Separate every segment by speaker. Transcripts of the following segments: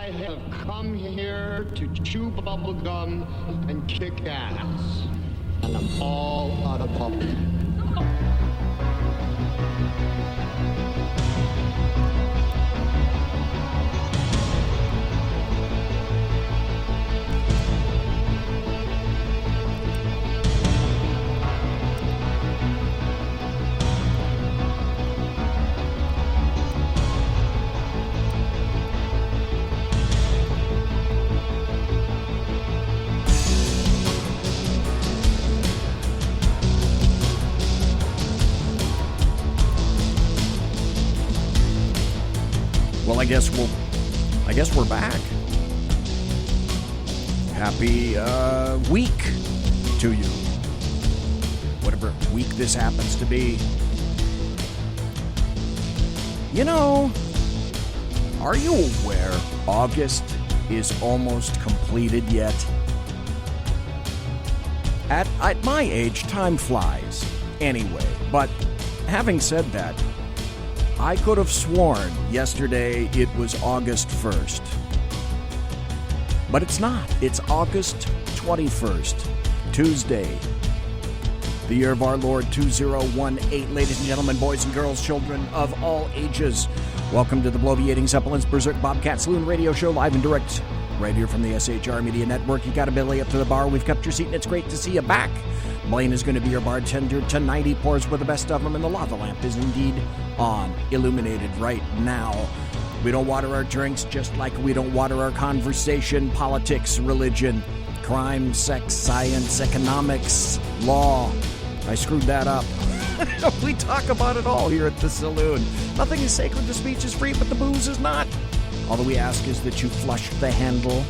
Speaker 1: I have come here to chew bubblegum and kick ass. And I'm all out of bubblegum.
Speaker 2: Well, I guess we're back. Happy week to you. Whatever week this happens to be. You know, are you aware August is almost completed yet? At my age, time flies. Anyway, but having said that, I could have sworn yesterday it was August 1st. But it's not. It's August 21st, Tuesday. The year of our Lord 2018. Ladies and gentlemen, boys and girls, children of all ages, welcome to the Bloviating Supplements Berserk Bobcat Saloon radio show, live and direct, right here from the SHR Media Network. You got a belly up to the bar. We've kept your seat, and it's great to see you back. Blaine is going to be your bartender tonight. He pours with the best of them, and the lava lamp is indeed on, illuminated right now. We don't water our drinks just like we don't water our conversation, politics, religion, crime, sex, science, economics, law. I screwed that up. We talk about it all here at the saloon. Nothing is sacred, the speech is free, but the booze is not. All that we ask is that you flush the handle.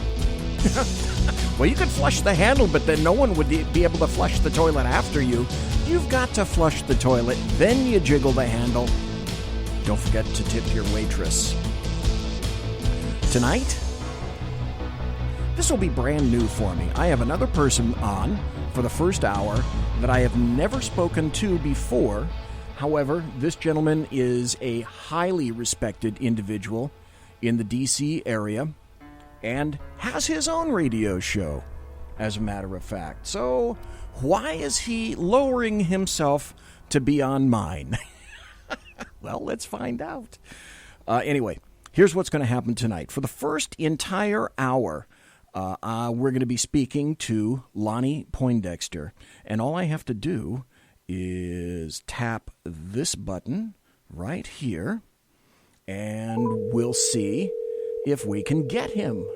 Speaker 2: Well, you could flush the handle, but then no one would be able to flush the toilet after you. You've got to flush the toilet, then you jiggle the handle. Don't forget to tip your waitress. Tonight, this will be brand new for me. I have another person on for the first hour that I have never spoken to before. However, this gentleman is a highly respected individual in the D.C. area and has his own radio show, as a matter of fact. So, why is he lowering himself to be on mine? Well, let's find out. Anyway, here's what's going to happen tonight. For the first entire hour, we're going to be speaking to Lonnie Poindexter. And all I have to do is tap this button right here, and we'll see if we can get him.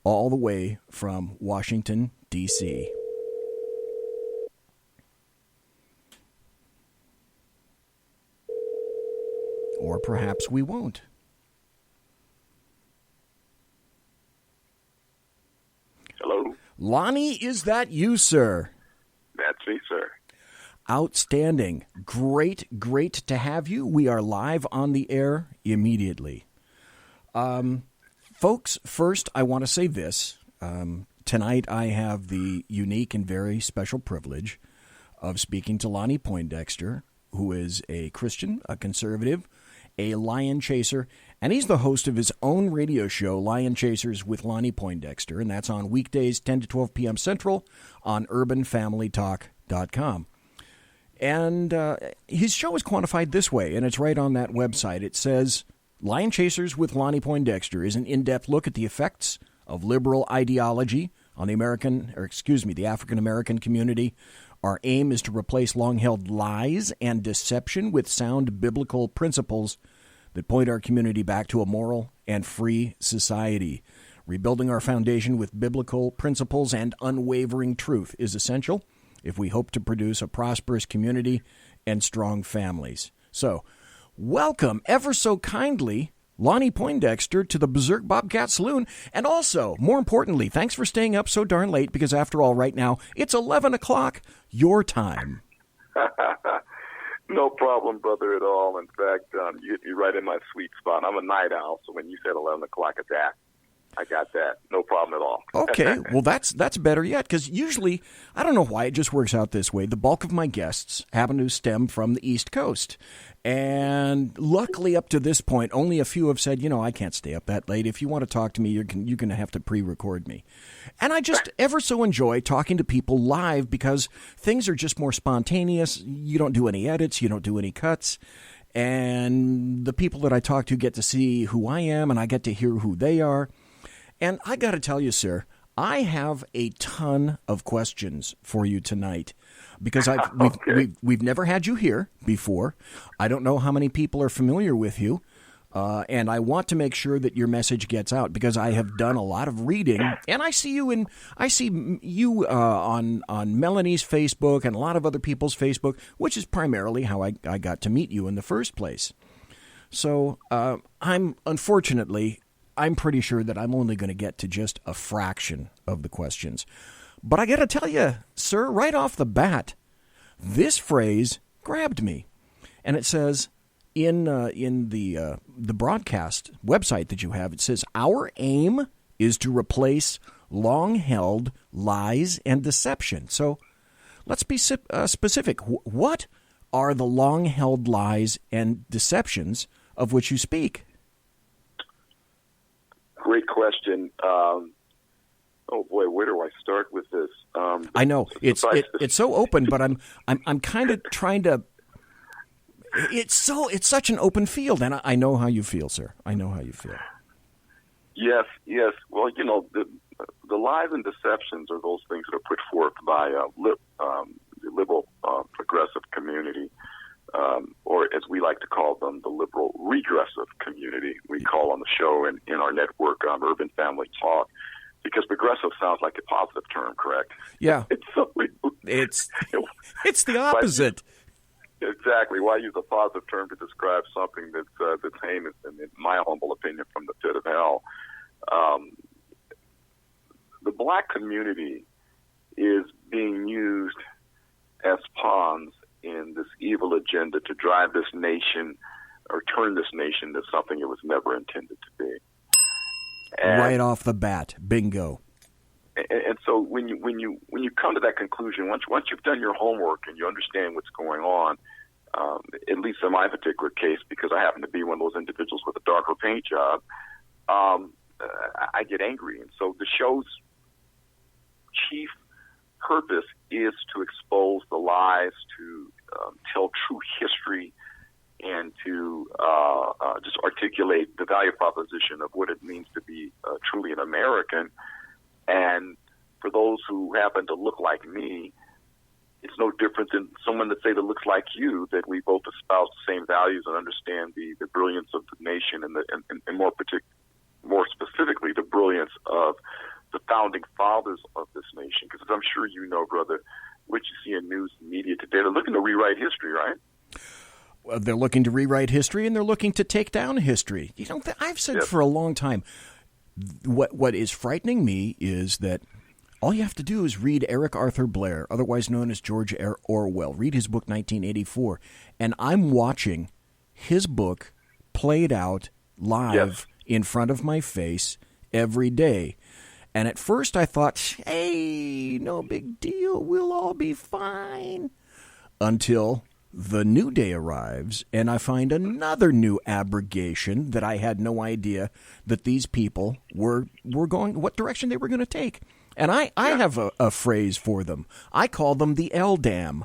Speaker 2: All the way from Washington, D.C. Or perhaps we won't.
Speaker 3: Hello?
Speaker 2: Lonnie, is that you, sir?
Speaker 3: That's me, sir.
Speaker 2: Outstanding. Great to have you. We are live on the air immediately. Folks, first, I want to say this. Tonight, I have the unique and very special privilege of speaking to Lonnie Poindexter, who is a Christian, a conservative, a Lion Chaser, and he's the host of his own radio show, Lion Chasers with Lonnie Poindexter, and that's on weekdays, 10 to 12 p.m. Central on urbanfamilytalk.com. And his show is quantified this way, and it's right on that website. It says, Lion Chasers with Lonnie Poindexter is an in-depth look at the effects of liberal ideology on the African-American community. Our aim is to replace long-held lies and deception with sound biblical principles that point our community back to a moral and free society. Rebuilding our foundation with biblical principles and unwavering truth is essential if we hope to produce a prosperous community and strong families. So, welcome ever so kindly, Lonnie Poindexter, to the Berserk Bobcat Saloon. And also, more importantly, thanks for staying up so darn late, because after all, right now, it's 11 o'clock your time.
Speaker 3: No problem, brother, at all. In fact, you're right in my sweet spot. I'm a night owl, so when you said 11 o'clock, it's after. I got that. No problem at all.
Speaker 2: Okay, well, that's better yet, because usually, I don't know why, it just works out this way. The bulk of my guests happen to stem from the East Coast. And luckily, up to this point, only a few have said, I can't stay up that late. If you want to talk to me, you're going to have to pre-record me. And I just ever so enjoy talking to people live because things are just more spontaneous. You don't do any edits. You don't do any cuts. And the people that I talk to get to see who I am, and I get to hear who they are. And I got to tell you, sir, I have a ton of questions for you tonight because we've never had you here before. I don't know how many people are familiar with you, and I want to make sure that your message gets out because I have done a lot of reading, and I see you on Melanie's Facebook and a lot of other people's Facebook, which is primarily how I got to meet you in the first place. So I'm pretty sure that I'm only going to get to just a fraction of the questions. But I got to tell you, sir, right off the bat, this phrase grabbed me. And it says in the broadcast website that you have, it says, our aim is to replace long-held lies and deception. So let's be specific. What are the long-held lies and deceptions of which you speak?
Speaker 3: Great question. Oh boy, where do I start with this?
Speaker 2: I know it's so open, but I'm kind of trying to. It's such an open field, and I know how you feel, sir. I know how you feel.
Speaker 3: Yes. Well, the lies and deceptions are those things that are put forth by the liberal progressive community, or as we like to call them, the liberal regressive community. We call on the show and in our network, Urban Family Talk, because progressive sounds like a positive term, correct?
Speaker 2: Yeah.
Speaker 3: It's
Speaker 2: the opposite.
Speaker 3: Exactly. Why use a positive term to describe something that's heinous, in my humble opinion, from the pit of hell? The black community is being used as pawns in this evil agenda to drive this nation or turn this nation to something it was never intended to be. And,
Speaker 2: right off the bat, bingo.
Speaker 3: And so when you come to that conclusion, once you've done your homework and you understand what's going on, at least in my particular case, because I happen to be one of those individuals with a darker paint job, I get angry. And so the show's chief purpose is to expose the lies, to tell true history, and to just articulate the value proposition of what it means to be truly an American. And for those who happen to look like me, it's no different than someone that looks like you, that we both espouse the same values and understand the brilliance of the nation and more specifically the brilliance of the founding fathers of this nation. Because as I'm sure you know, brother, what you see in news and media today, they're looking to rewrite history, right?
Speaker 2: Well, they're looking to rewrite history, and they're looking to take down history. I've said for a long time, what is frightening me is that all you have to do is read Eric Arthur Blair, otherwise known as George Orwell. Read his book 1984, and I'm watching his book played out live in front of my face every day. And at first I thought, hey, no big deal, we'll all be fine. Until the new day arrives, and I find another new abrogation that I had no idea that these people were going, what direction they were going to take. And I have a phrase for them. I call them the LDAM,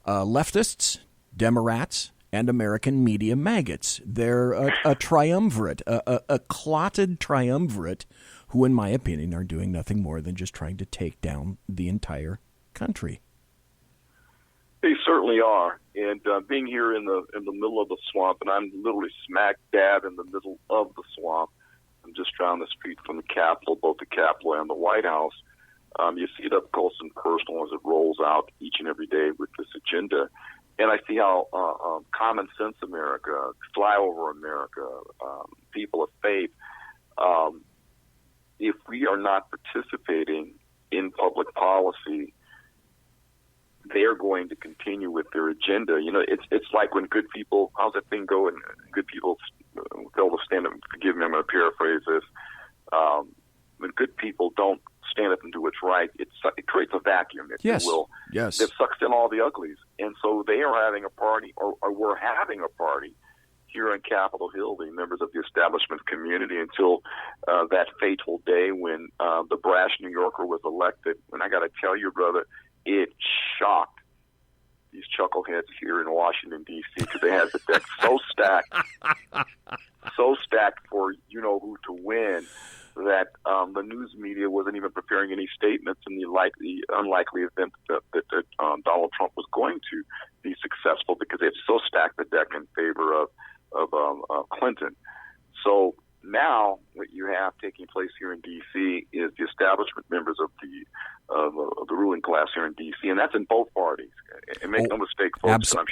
Speaker 2: leftists, Democrats, and American media maggots. They're a triumvirate, a clotted triumvirate who, in my opinion, are doing nothing more than just trying to take down the entire country.
Speaker 3: They certainly are. And being here in the middle of the swamp, and I'm literally smack dab in the middle of the swamp. I'm just down the street from the Capitol, both the Capitol and the White House. You see it up close and personal as it rolls out each and every day with this agenda. And I see how common sense America, flyover America, people of faith, if we are not participating in public policy, they are going to continue with their agenda. It's like when good people, how's that thing go? And good people fail to stand up. Forgive me, I'm going to paraphrase this. people don't stand up and do what's right, it creates a vacuum, if you will.
Speaker 2: Yes.
Speaker 3: That sucks in all the uglies. And so they are having a party, or we're having a party here on Capitol Hill, the members of the establishment community, until that fateful day when the brash New Yorker was elected. And I got to tell you, brother, it shocked these chuckleheads here in Washington, D.C., because they had the deck so stacked for you-know-who to win, that the news media wasn't even preparing any statements in the unlikely event that Donald Trump was going to be successful, because they've so stacked the deck in favor of Clinton. So now what you have taking place here in D.C. is the establishment members of the ruling class here in D.C., and that's in both parties. And make no mistake, folks, and I'm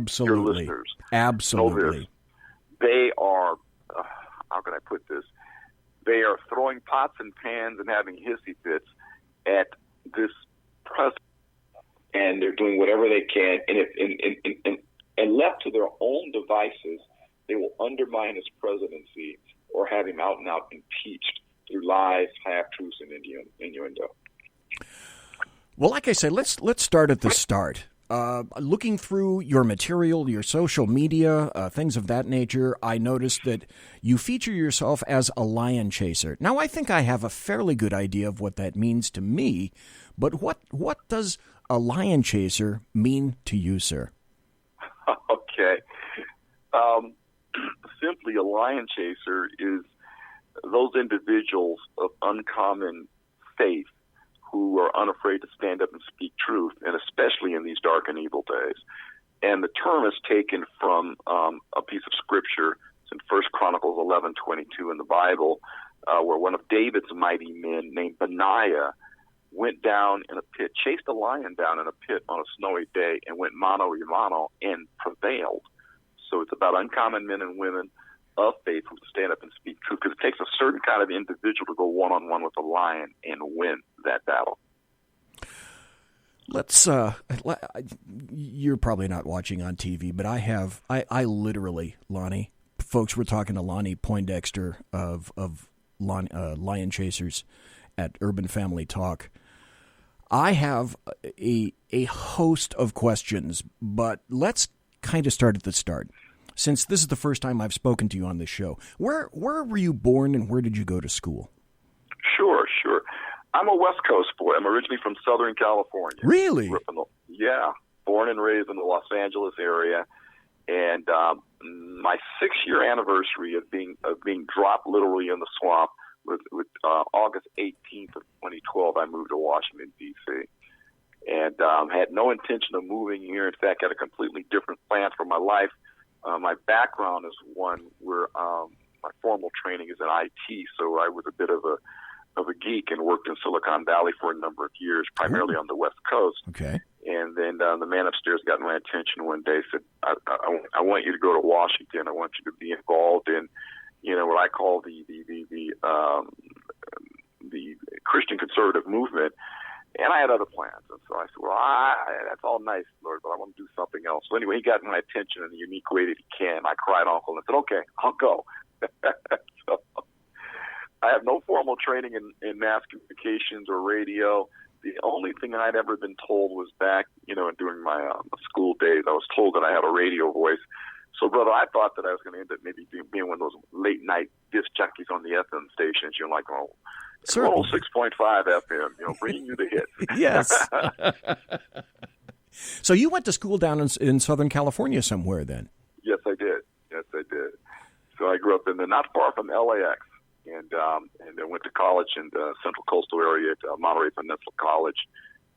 Speaker 3: sure your listeners know this. They are, how can I put this? They are throwing pots and pans and having hissy fits at this president, and they're doing whatever they can. And left to their own devices, they will undermine his presidency or have him out and out impeached through lies, half-truths, and innuendo.
Speaker 2: Well, like I said, let's start at the start. Looking through your material, your social media, things of that nature, I noticed that you feature yourself as a lion chaser. Now, I think I have a fairly good idea of what that means to me, but what does a lion chaser mean to you, sir?
Speaker 3: Okay. Simply, a lion chaser is those individuals of uncommon faith who are unafraid to stand up and speak truth, and especially in these dark and evil days. And the term is taken from a piece of scripture. It's in 1 Chronicles 11:22 in the Bible, where one of David's mighty men named Benaiah went down in a pit, chased a lion down in a pit on a snowy day, and went mano a mano and prevailed. So it's about uncommon men and women of faith who stand up and speak truth, because it takes a certain kind of individual to go one-on-one with a lion and win that battle.
Speaker 2: Let's, you're probably not watching on TV, but I literally, Lonnie, folks, we're talking to Lonnie Poindexter of Lion Chasers at Urban Family Talk. I have a host of questions, but let's kind of start at the start. Since this is the first time I've spoken to you on this show, where were you born and where did you go to school?
Speaker 3: Sure. I'm a West Coast boy. I'm originally from Southern California.
Speaker 2: Really?
Speaker 3: Yeah. Born and raised in the Los Angeles area. And my 6-year anniversary of being dropped literally in the swamp with August 18th of 2012, I moved to Washington, D.C. And had no intention of moving here. In fact, had a completely different plan for my life. My background is one where my formal training is in IT, so I was a bit of a geek and worked in Silicon Valley for a number of years, primarily on the West Coast.
Speaker 2: Okay.
Speaker 3: And then the man upstairs got my attention one day, said, I want you to go to Washington. I want you to be involved in, what I call the Christian conservative movement. And I had other plans. And so I said, well, that's all nice, Lord, but I want to do something else. So anyway, he got my attention in the unique way that he can. I cried uncle and said, okay, I'll go. So I have no formal training in mass communications or radio. The only thing I'd ever been told was back, during my school days, I was told that I had a radio voice. So, brother, I thought that I was going to end up maybe being one of those late-night disc jockeys on the FM stations. Like, 6.5 FM, bringing you the hits.
Speaker 2: Yes. So you went to school down in Southern California somewhere then?
Speaker 3: Yes, I did. So I grew up not far from LAX, and then went to college in the Central Coastal area at Monterey Peninsula College.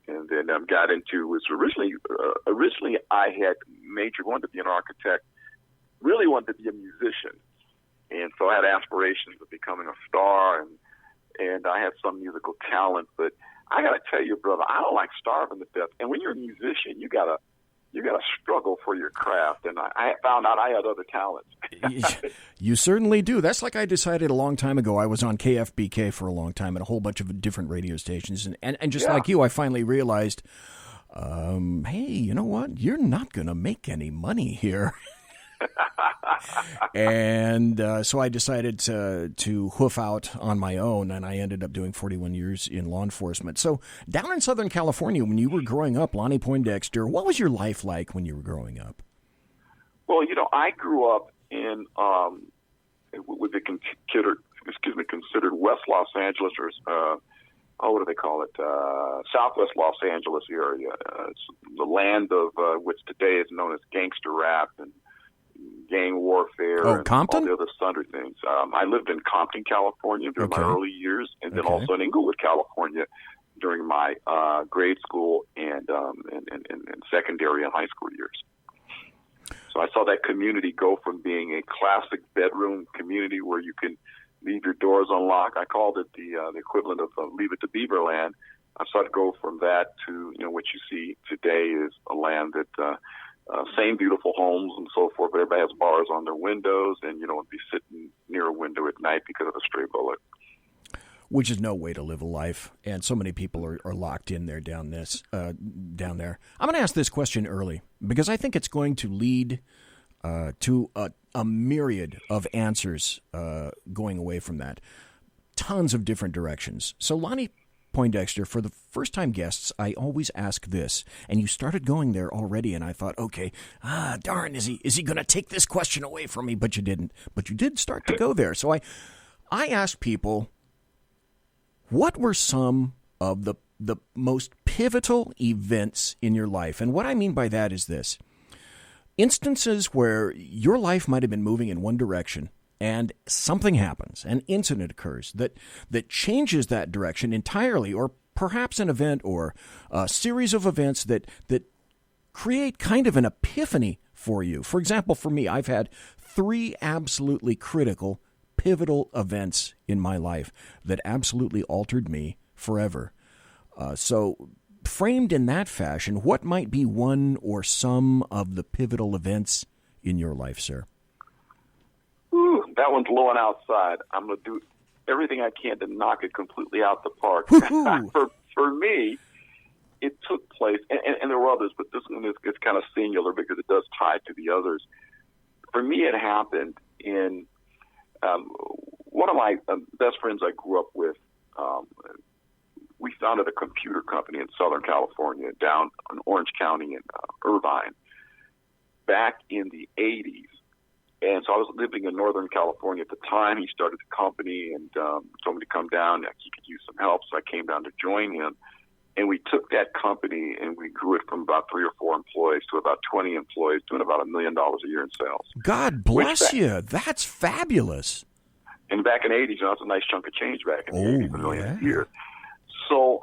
Speaker 3: And then got into, was originally I had wanted to be an architect, really wanted to be a musician. And so I had aspirations of becoming a star, and I had some musical talent. But I got to tell you, brother, I don't like starving to death. And when you're a musician, you gotta struggle for your craft. And I found out I had other talents.
Speaker 2: You certainly do. That's like I decided a long time ago. I was on KFBK for a long time at a whole bunch of different radio stations. And just like you, I finally realized, hey, you know what? You're not going to make any money here. And so I decided to hoof out on my own, and I ended up doing 41 years in law enforcement. So down in Southern California, when you were growing up, Lonnie Poindexter, what was your life like when you were growing up?
Speaker 3: Well, I grew up in would be considered West Los Angeles, or what do they call it? Southwest Los Angeles area. It's the land of which today is known as gangster rap and gang warfare.
Speaker 2: Oh,
Speaker 3: and
Speaker 2: Compton?
Speaker 3: all the other sundry things. I lived in Compton, California during my early years, and then also in Inglewood, California during my grade school and secondary and high school years. So I saw that community go from being a classic bedroom community where you can leave your doors unlocked. I called it the equivalent of Leave It to Beaverland. I saw it go from that to what you see today is a land that same beautiful homes and so forth, but everybody has bars on their windows, and you don't want to be sitting near a window at night because of a stray bullet.
Speaker 2: Which is no way to live a life, and so many people are locked in there down there. I'm going to ask this question early because I think it's going to lead to a myriad of answers going away from that. Tons of different directions. So Lonnie Poindexter, for the first-time guests, I always ask this, and you started going there already, and I thought, okay, darn, is he going to take this question away from me? But you didn't. But you did start to go there. So I asked people, what were some of the most pivotal events in your life? And what I mean by that is this. Instances where your life might have been moving in one direction and something happens, an incident occurs that changes that direction entirely, or perhaps an event or a series of events that create kind of an epiphany for you. For example, for me, I've had 3 absolutely critical pivotal events in my life that absolutely altered me forever. So framed in that fashion, what might be one or some of the pivotal events in your life, sir?
Speaker 3: Ooh, that one's low and outside. I'm going to do everything I can to knock it completely out the park. For me, it took place, and there were others, but this one is kind of singular because it does tie to the others. For me, it happened in one of my best friends I grew up with. We founded a computer company in Southern California, down in Orange County in Irvine, back in the 80s. And so I was living in Northern California at the time. He started the company and told me to come down. He could use some help, so I came down to join him. And we took that company and we grew it from about 3 or 4 employees to about 20 employees, doing about $1 million a year in sales.
Speaker 2: God bless you. That's fabulous.
Speaker 3: And back in the 80s, that's a nice chunk of change back in the 80s, $1 million a year. So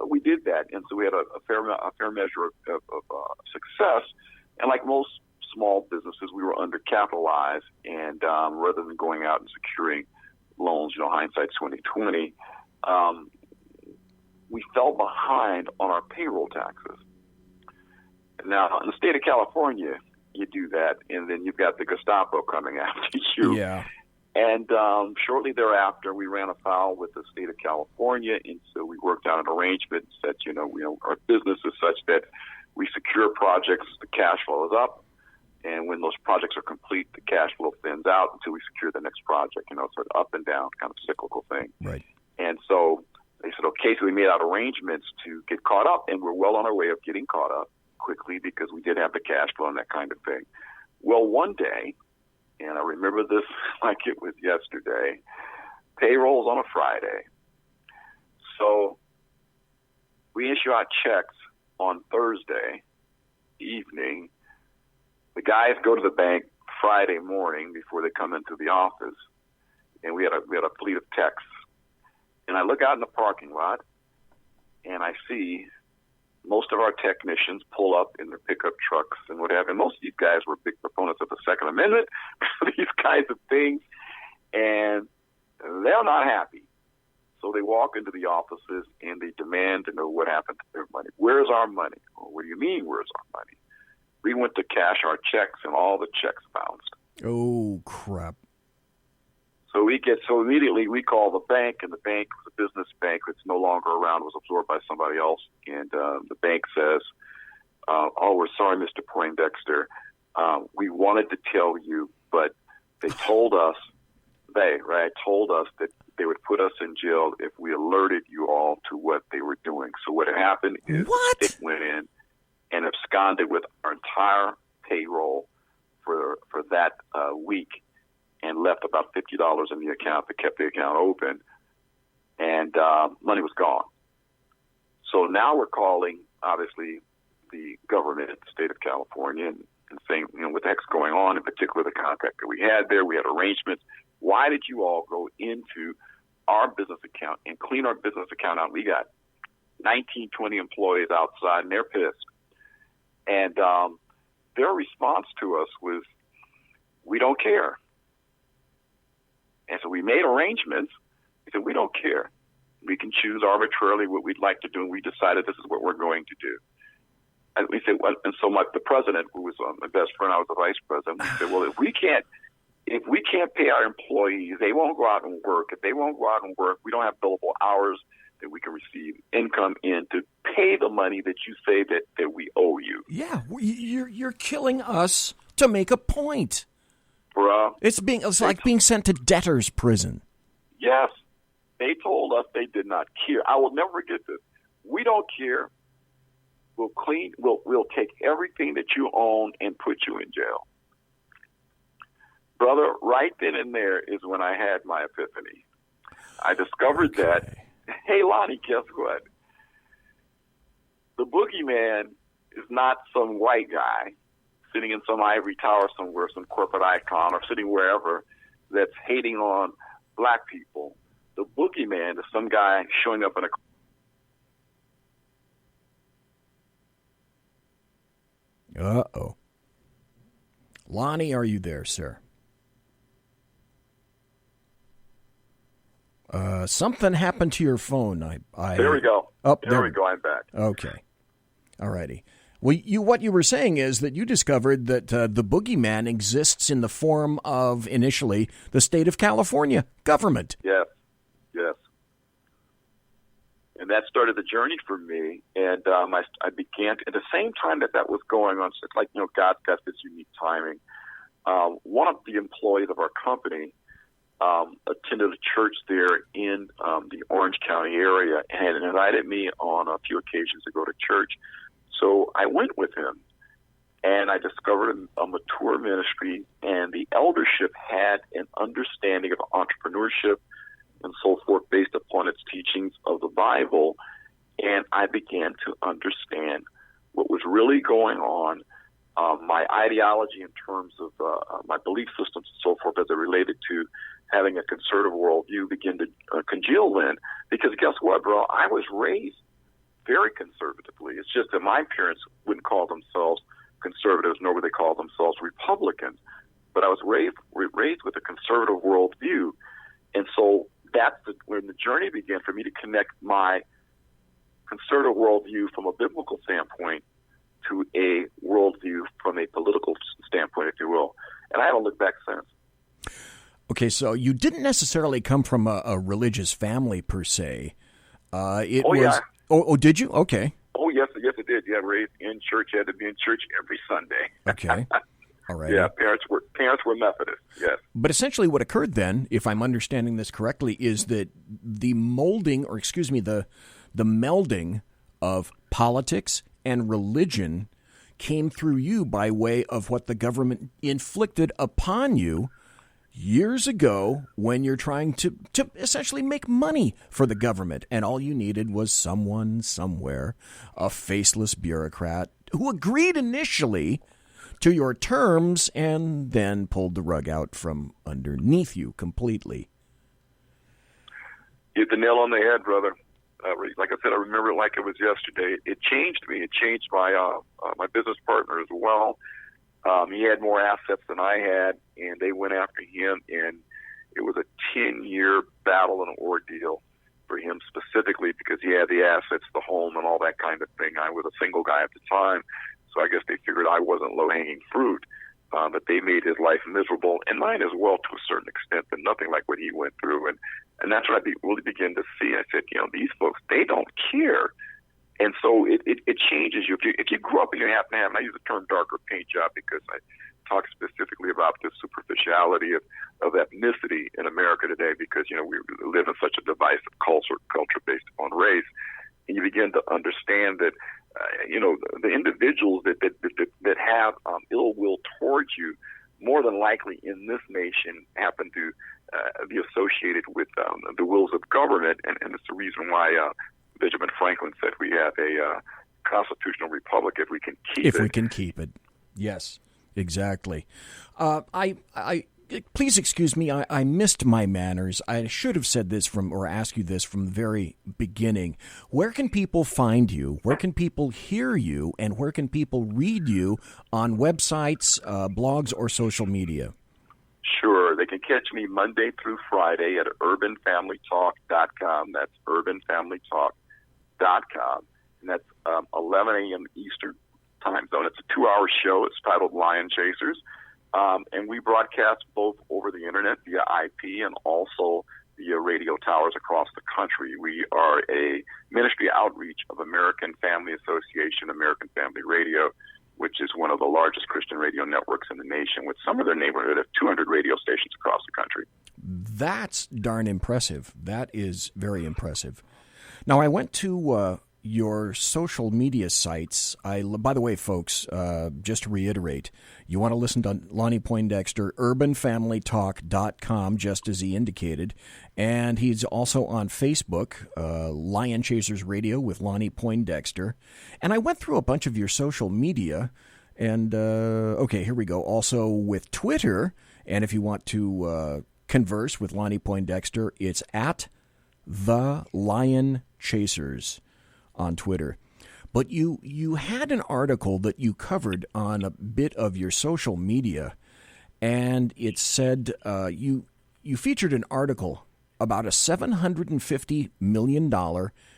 Speaker 3: we did that, and so we had a fair measure of success. And like most small businesses, we were undercapitalized, and rather than going out and securing loans, hindsight's 2020, we fell behind on our payroll taxes. Now, in the state of California, you do that, and then you've got the Gestapo coming after you.
Speaker 2: Yeah.
Speaker 3: And shortly thereafter, we ran afoul with the state of California, and so we worked out an arrangement and said, our business is such that we secure projects, the cash flow is up, and when those projects are complete, the cash flow thins out until we secure the next project, sort of up and down, kind of cyclical thing.
Speaker 2: Right.
Speaker 3: And so they said, okay, so we made out arrangements to get caught up, and we're well on our way of getting caught up quickly because we did have the cash flow and that kind of thing. Well, one day, and I remember this like it was yesterday, payroll's on a Friday. So we issue out checks on Thursday evening. The guys go to the bank Friday morning before they come into the office, and we had a fleet of techs. And I look out in the parking lot, and I see most of our technicians pull up in their pickup trucks and what have you. Most of these guys were big proponents of the Second Amendment, these kinds of things, and they're not happy. So they walk into the offices and they demand to know what happened to their money. Where's our money? Well, what do you mean, where's our money? We went to cash our checks, and all the checks bounced.
Speaker 2: Oh, crap.
Speaker 3: So immediately we call the bank, and the bank was a business bank that's no longer around, was absorbed by somebody else. And the bank says, we're sorry, Mr. Poindexter. We wanted to tell you, but they told us, told us that they would put us in jail if we alerted you all to what they were doing. So what had happened is the state went in and absconded with our entire payroll for that week and left about $50 in the account that kept the account open, and money was gone. So now we're calling, obviously, the government in the state of California and saying, what the heck's going on, in particular the contract that we had there. We had arrangements. Why did you all go into our business account and clean our business account out? We got 19, 20 employees outside, and they're pissed. And their response to us was, we don't care. And so we made arrangements. We said, we don't care. We can choose arbitrarily what we'd like to do, and we decided this is what we're going to do. And we said, well, and so the president, who was my best friend, I was the vice president, we said, well, if we can't pay our employees, they won't go out and work. If they won't go out and work, we don't have billable hours that we can receive income in to pay the money that you say that we owe you.
Speaker 2: Yeah, you're killing us to make a point.
Speaker 3: Bruh.
Speaker 2: It's like being sent to debtor's prison.
Speaker 3: Yes. They told us they did not care. I will never forget this. We don't care. We'll take everything that you own and put you in jail. Brother, right then and there is when I had my epiphany. I discovered that, hey, Lonnie, guess what? The boogeyman is not some white guy sitting in some ivory tower somewhere, some corporate icon, or sitting wherever that's hating on black people. The boogeyman is some guy showing up in a...
Speaker 2: Uh-oh. Lonnie, are you there, sir? Something happened to your phone.
Speaker 3: There we go.
Speaker 2: Oh,
Speaker 3: there we go. I'm back.
Speaker 2: Okay. All righty. Well, what you were saying is that you discovered that the boogeyman exists in the form of, initially, the state of California government.
Speaker 3: Yes. And that started the journey for me. And I began to, at the same time that was going on, so it's like, God's got this unique timing. One of the employees of our company attended a church there in the Orange County area and had invited me on a few occasions to go to church. So I went with him, and I discovered a mature ministry, and the eldership had an understanding of entrepreneurship and so forth based upon its teachings of the Bible, and I began to understand what was really going on. My ideology in terms of my belief systems and so forth as it related to having a conservative worldview began to congeal then. Because guess what, bro? I was raised very conservatively. It's just that my parents wouldn't call themselves conservatives, nor would they call themselves Republicans. But I was raised with a conservative worldview. And so that's when the journey began for me to connect my conservative worldview from a biblical standpoint to a worldview from a political standpoint, if you will. And I haven't looked back since.
Speaker 2: Okay, so you didn't necessarily come from a religious family per se.
Speaker 3: Yeah.
Speaker 2: Oh, did you? Okay.
Speaker 3: Oh, yes, it did. Yeah, raised in church. You had to be in church every Sunday.
Speaker 2: Okay. All right.
Speaker 3: Yeah, parents were Methodist, yes.
Speaker 2: But essentially what occurred then, if I'm understanding this correctly, is that the melding of politics and religion came through you by way of what the government inflicted upon you years ago when you're trying to essentially make money for the government. And all you needed was someone somewhere, a faceless bureaucrat, who agreed initially to your terms and then pulled the rug out from underneath you completely.
Speaker 3: You hit the nail on the head, brother. Like I said, I remember it like it was yesterday. It changed me. It changed my business partner as well. He had more assets than I had, and they went after him, and it was a 10-year battle and ordeal for him specifically because he had the assets, the home, and all that kind of thing. I was a single guy at the time, so I guess they figured I wasn't low-hanging fruit, but they made his life miserable, and mine as well to a certain extent, but nothing like what he went through. And that's what I really began to see. I said, these folks, they don't care. And so it changes you. If you grew up and you happen to have, and I use the term darker paint job because I talk specifically about the superficiality of ethnicity in America today, because, you know, we live in such a divisive culture based upon race. And you begin to understand that, you know, the individuals that have ill will towards you, more than likely in this nation happen to be associated with the wills of government. And it's the reason why Benjamin Franklin said we have a constitutional republic if we can keep it.
Speaker 2: If we can keep it. Yes, exactly. Please excuse me, I missed my manners. I should have said this or asked you this from the very beginning. Where can people find you? Where can people hear you? And where can people read you on websites, blogs, or social media?
Speaker 3: Sure. They can catch me Monday through Friday at urbanfamilytalk.com. That's urbanfamilytalk.com. And that's 11 a.m. Eastern time zone. It's a 2-hour show. It's titled Lion Chasers. And we broadcast both over the internet via IP and also via radio towers across the country. We are a ministry outreach of American Family Association, American Family Radio, which is one of the largest Christian radio networks in the nation, with some of their neighborhood of 200 radio stations across the country.
Speaker 2: That's darn impressive. That is very impressive. Now, I went to your social media sites. By the way, folks, just to reiterate, you want to listen to Lonnie Poindexter, urbanfamilytalk.com, just as he indicated. And he's also on Facebook, Lion Chasers Radio with Lonnie Poindexter. And I went through a bunch of your social media. And, okay, here we go. Also with Twitter. And if you want to converse with Lonnie Poindexter, it's at The Lion Chasers on Twitter. But you had an article that you covered on a bit of your social media, and it said you featured an article about a $750 million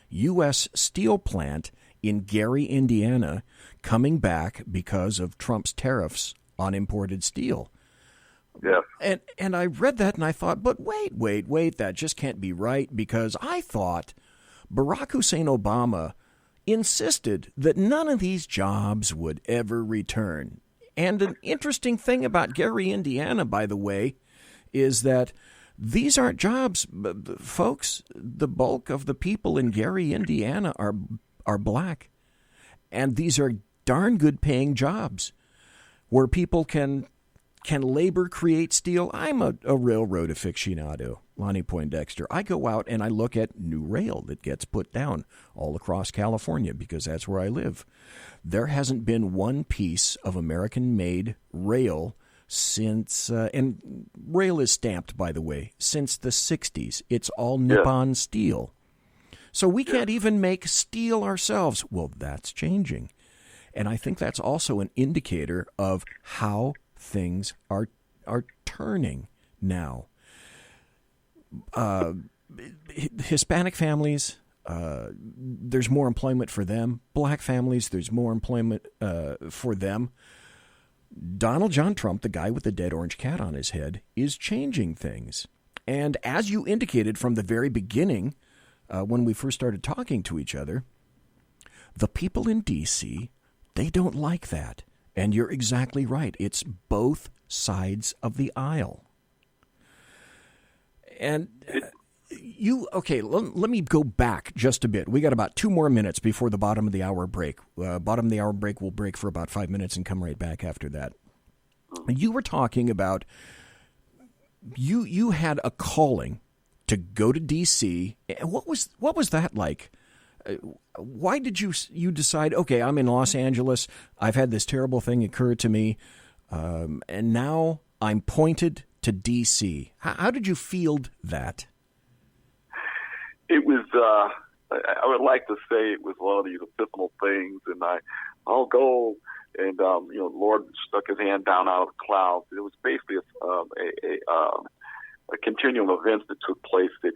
Speaker 2: U.S. steel plant in Gary, Indiana, coming back because of Trump's tariffs on imported steel.
Speaker 3: Yeah.
Speaker 2: And I read that and I thought, but wait, that just can't be right, because I thought Barack Hussein Obama insisted that none of these jobs would ever return. And an interesting thing about Gary, Indiana, by the way, is that these aren't jobs, folks. The bulk of the people in Gary, Indiana are black. And these are darn good paying jobs where people can labor, create steel. I'm a railroad aficionado, Lonnie Poindexter. I go out and I look at new rail that gets put down all across California because that's where I live. There hasn't been one piece of American-made rail since, and rail is stamped, by the way, since the 60s. It's all Nippon steel. So we can't even make steel ourselves. Well, that's changing. And I think that's also an indicator of how things are turning now. Hispanic families, there's more employment for them. Black families, there's more employment for them. Donald John Trump, the guy with the dead orange cat on his head, is changing things. And as you indicated from the very beginning, when we first started talking to each other, the people in D.C., they don't like that. And you're exactly right. It's both sides of the aisle. And let me go back just a bit. We got about 2 more minutes before the bottom of the hour break. Bottom of the hour break will break for about 5 minutes and come right back after that. You were talking about you had a calling to go to D.C. What was that like? Why did you decide, okay, I'm in Los Angeles, I've had this terrible thing occur to me, and now I'm pointed to D.C.? How did you field that?
Speaker 3: It was, I would like to say it was one of these epiphanical things, and I'll go, and, Lord stuck his hand down out of the clouds. It was basically a continuum of events that took place that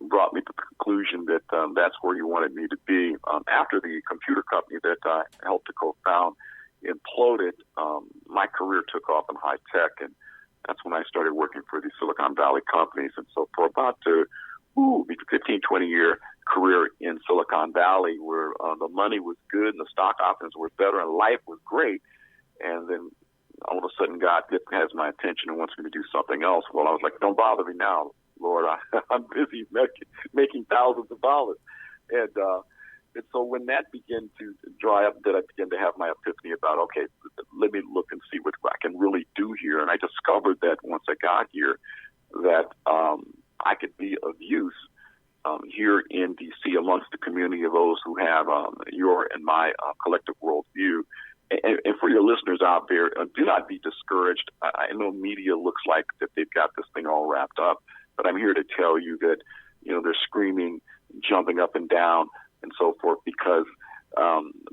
Speaker 3: brought me to the conclusion that that's where he wanted me to be. After the computer company that I helped to co-found imploded, my career took off in high tech, and that's when I started working for the Silicon Valley companies. And so for about 15, 20-year career in Silicon Valley where the money was good and the stock options were better and life was great. And then all of a sudden God has my attention and wants me to do something else. Well, I was like, don't bother me now, Lord. I'm busy making thousands of dollars. And so when that began to dry up, then I began to have my epiphany about, okay, let me look and see what I can really do here. And I discovered that once I got here that I could be of use here in D.C. amongst the community of those who have your and my collective worldview. And for your listeners out there, do not be discouraged. I know media looks like that they've got this thing all wrapped up, but I'm here to tell you that, they're screaming, jumping up and down, and so forth, because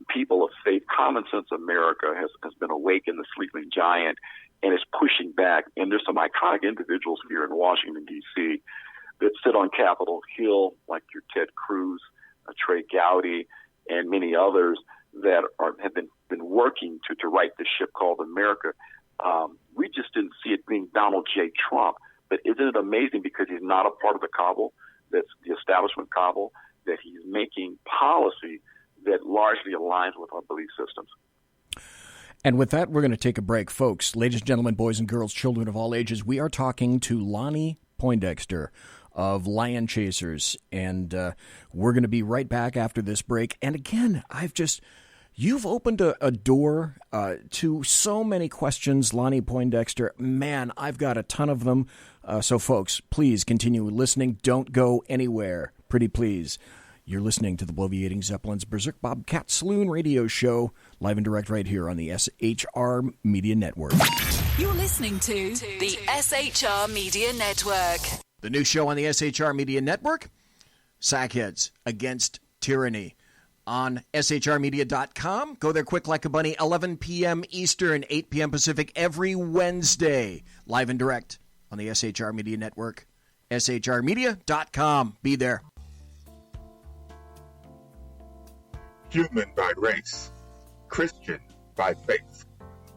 Speaker 3: people of faith, common sense America has been awakened, the sleeping giant, and is pushing back. And there's some iconic individuals here in Washington, D.C., that sit on Capitol Hill, like your Ted Cruz, Trey Gowdy, and many others that have been working to right the ship called America. We just didn't see it being Donald J. Trump. But isn't it amazing, because he's not a part of the cabal, that's the establishment cabal, that he's making policy that largely aligns with our belief systems.
Speaker 2: And with that, we're going to take a break. Folks, ladies and gentlemen, boys and girls, children of all ages, we are talking to Lonnie Poindexter of Lion Chasers, and we're going to be right back after this break. And again, you've opened a door to so many questions, Lonnie Poindexter. Man, I've got a ton of them. So folks, please continue listening. Don't go anywhere. Pretty please. You're listening to the Bloviating Zeppelin's Berserk Bobcat Saloon radio show, live and direct right here on the SHR Media Network.
Speaker 4: You're listening to the SHR Media Network.
Speaker 2: The new show on the SHR Media Network, Sackheads Against Tyranny, on shrmedia.com. Go there quick like a bunny, 11 p.m. Eastern, 8 p.m. Pacific, every Wednesday, live and direct on the SHR Media Network, shrmedia.com. Be there.
Speaker 5: Human by race, Christian by faith,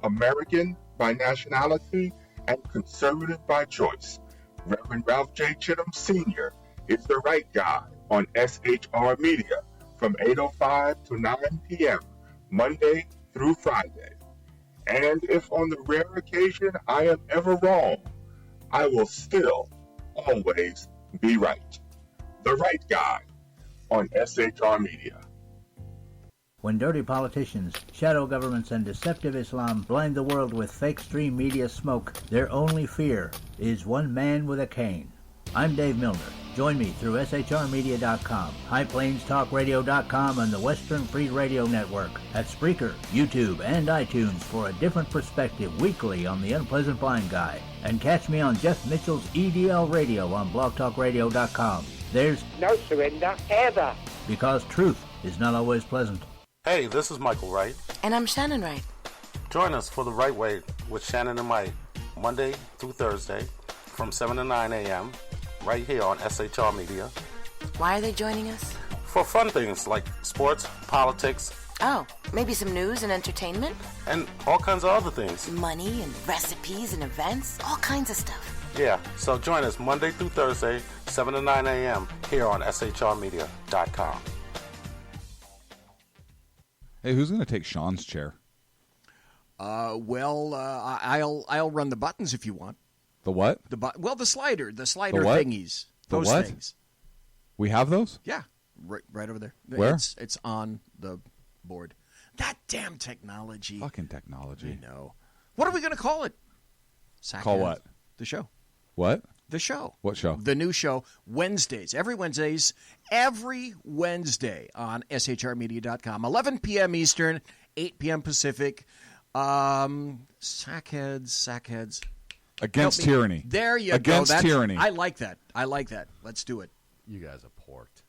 Speaker 5: American by nationality, and conservative by choice. Reverend Ralph J. Chittum Sr. is the right guy on SHR Media from 8:05 to 9 p.m. Monday through Friday. And if on the rare occasion I am ever wrong, I will still always be right. The right guy on SHR Media.
Speaker 6: When dirty politicians, shadow governments, and deceptive Islam blind the world with fake stream media smoke, their only fear is one man with a cane. I'm Dave Milner. Join me through shrmedia.com, highplains.talkradio.com, and the Western Free Radio Network at Spreaker, YouTube, and iTunes for a different perspective weekly on the Unpleasant Blind Guy. And catch me on Jeff Mitchell's EDL Radio on blogtalkradio.com. There's
Speaker 7: no surrender ever,
Speaker 6: because truth is not always pleasant.
Speaker 8: Hey, this is Michael Wright.
Speaker 9: And I'm Shannon Wright.
Speaker 8: Join us for The Right Way with Shannon and Mike, Monday through Thursday from 7 to 9 a.m. right here on SHR Media.
Speaker 9: Why are they joining us?
Speaker 8: For fun things like sports, politics.
Speaker 9: Oh, maybe some news and entertainment?
Speaker 8: And all kinds of other things.
Speaker 9: Money and recipes and events, all kinds of stuff.
Speaker 8: Yeah, so join us Monday through Thursday, 7 to 9 a.m. here on shrmedia.com.
Speaker 10: Hey, who's going to take Sean's chair?
Speaker 2: I'll run the buttons if you want.
Speaker 10: The what?
Speaker 2: The slider
Speaker 10: the
Speaker 2: thingies. Those
Speaker 10: what?
Speaker 2: Things.
Speaker 10: We have those?
Speaker 2: Yeah, right over there.
Speaker 10: Where?
Speaker 2: It's on the board. That damn technology.
Speaker 10: Fucking technology.
Speaker 2: I know. What are we going to call it?
Speaker 10: Call what?
Speaker 2: The show.
Speaker 10: What?
Speaker 2: The show.
Speaker 10: What show?
Speaker 2: The new show, Wednesdays. Every Wednesday on shrmedia.com. 11 p.m. Eastern, 8 p.m. Pacific. Sackheads.
Speaker 10: Against tyranny.
Speaker 2: There you go.
Speaker 10: Against tyranny.
Speaker 2: I like that. Let's do it.
Speaker 11: You guys are porked.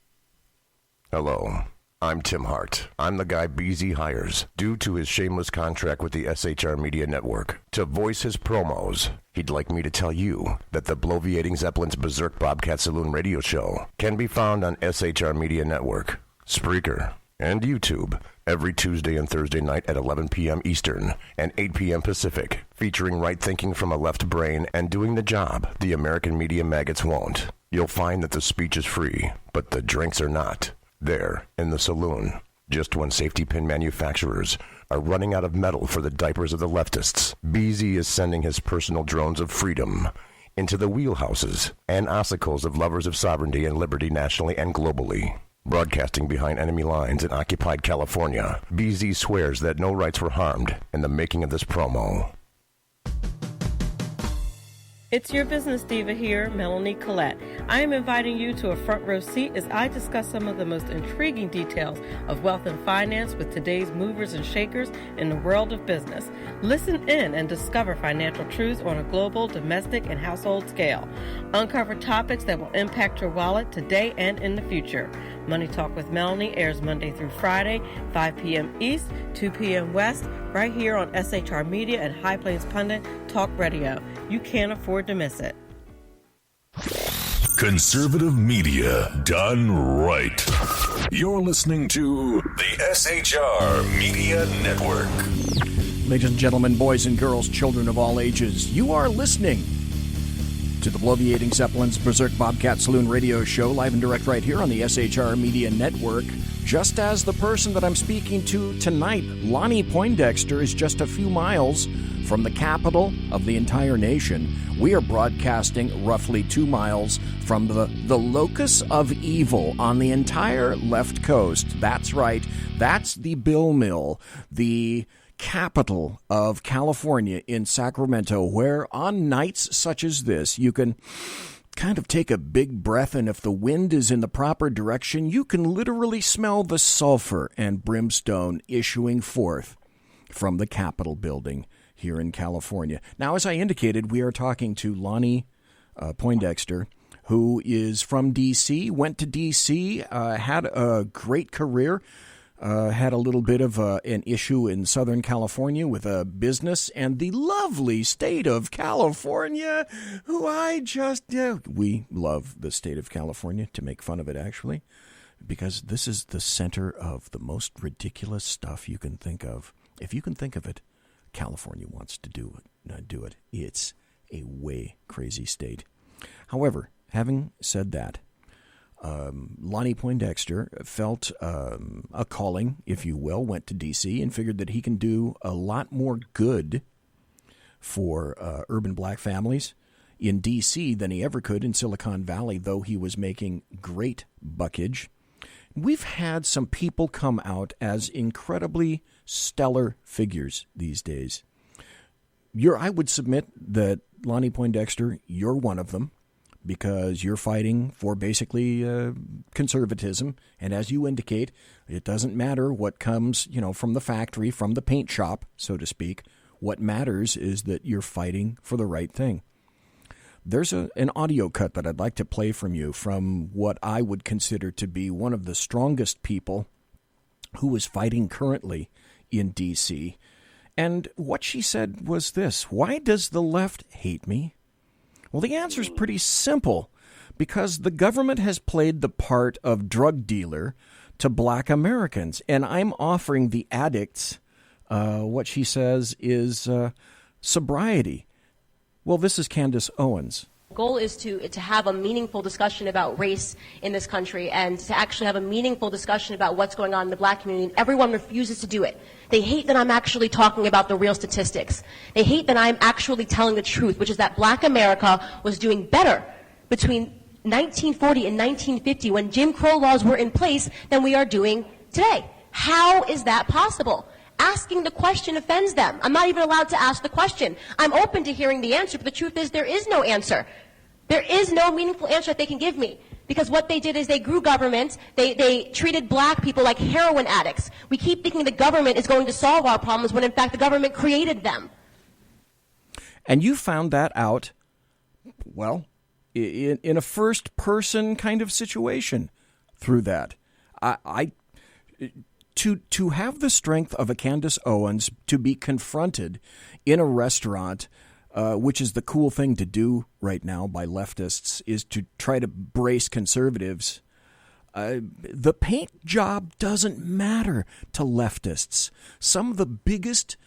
Speaker 12: Hello. I'm Tim Hart. I'm the guy BZ hires, due to his shameless contract with the SHR Media Network, to voice his promos. He'd like me to tell you that the Bloviating Zeppelin's Berserk Bobcat Saloon radio show can be found on SHR Media Network, Spreaker, and YouTube every Tuesday and Thursday night at 11 p.m. Eastern and 8 p.m. Pacific, featuring right thinking from a left brain and doing the job the American media maggots won't. You'll find that the speech is free, but the drinks are not. There, in the saloon, just when safety pin manufacturers are running out of metal for the diapers of the leftists, BZ is sending his personal drones of freedom into the wheelhouses and ossicles of lovers of sovereignty and liberty nationally and globally. Broadcasting behind enemy lines in occupied California, BZ swears that no rights were harmed in the making of this promo.
Speaker 11: It's your business diva here, Melanie Collette. I am inviting you to a front row seat as I discuss some of the most intriguing details of wealth and finance with today's movers and shakers in the world of business. Listen in and discover financial truths on a global, domestic, and household scale. Uncover topics that will impact your wallet today and in the future. Money Talk with Melanie airs Monday through Friday, 5 p.m. East, 2 p.m. West, right here on SHR Media and High Plains Pundit Talk Radio. You can't afford to miss it.
Speaker 13: Conservative media done right. You're listening to the SHR Media Network.
Speaker 2: Ladies and gentlemen, boys and girls, children of all ages, you are listening to the Bloviating Zeppelin's Berserk Bobcat Saloon radio show, live and direct right here on the SHR Media Network. Just as the person that I'm speaking to tonight, Lonnie Poindexter, is just a few miles from the capital of the entire nation. We are broadcasting roughly 2 miles from the locus of evil on the entire left coast. That's right. That's the Bill Mill, the capital of California in Sacramento, where on nights such as this, you can kind of take a big breath, and if the wind is in the proper direction, you can literally smell the sulfur and brimstone issuing forth from the Capitol building here in California. Now, as I indicated, we are talking to Lonnie Poindexter, who is from D.C., went to D.C., had a great career, had a little bit of an issue in Southern California with a business, and the lovely state of California, who we love the state of California, to make fun of it, actually, because this is the center of the most ridiculous stuff you can think of. If you can think of it, California wants to do it. It's a way crazy state. However, having said that, Lonnie Poindexter felt a calling, if you will, went to D.C. and figured that he can do a lot more good for urban black families in D.C. than he ever could in Silicon Valley, though he was making great buckage. We've had some people come out as incredibly stellar figures these days. I would submit that, Lonnie Poindexter, you're one of them, because you're fighting for basically conservatism. And as you indicate, it doesn't matter what comes, from the factory, from the paint shop, so to speak. What matters is that you're fighting for the right thing. There's an audio cut that I'd like to play from you from what I would consider to be one of the strongest people who is fighting currently in D.C. And what she said was this: why does the left hate me? Well, the answer is pretty simple, because the government has played the part of drug dealer to black Americans, and I'm offering the addicts what she says is sobriety. Well, this is Candace Owens.
Speaker 14: The goal is to have a meaningful discussion about race in this country, and to actually have a meaningful discussion about what's going on in the black community, and everyone refuses to do it. They hate that I'm actually talking about the real statistics. They hate that I'm actually telling the truth, which is that black America was doing better between 1940 and 1950, when Jim Crow laws were in place, than we are doing today. How is that possible? Asking the question offends them. I'm not even allowed to ask the question. I'm open to hearing the answer, but the truth is there is no answer. There is no meaningful answer that they can give me. Because what they did is they grew government. They treated black people like heroin addicts. We keep thinking the government is going to solve our problems when in fact the government created them.
Speaker 2: And you found that out, well, in a first-person kind of situation through that. To have the strength of a Candace Owens to be confronted in a restaurant, which is the cool thing to do right now by leftists, is to try to brace conservatives. The paint job doesn't matter to leftists. Some of the biggest,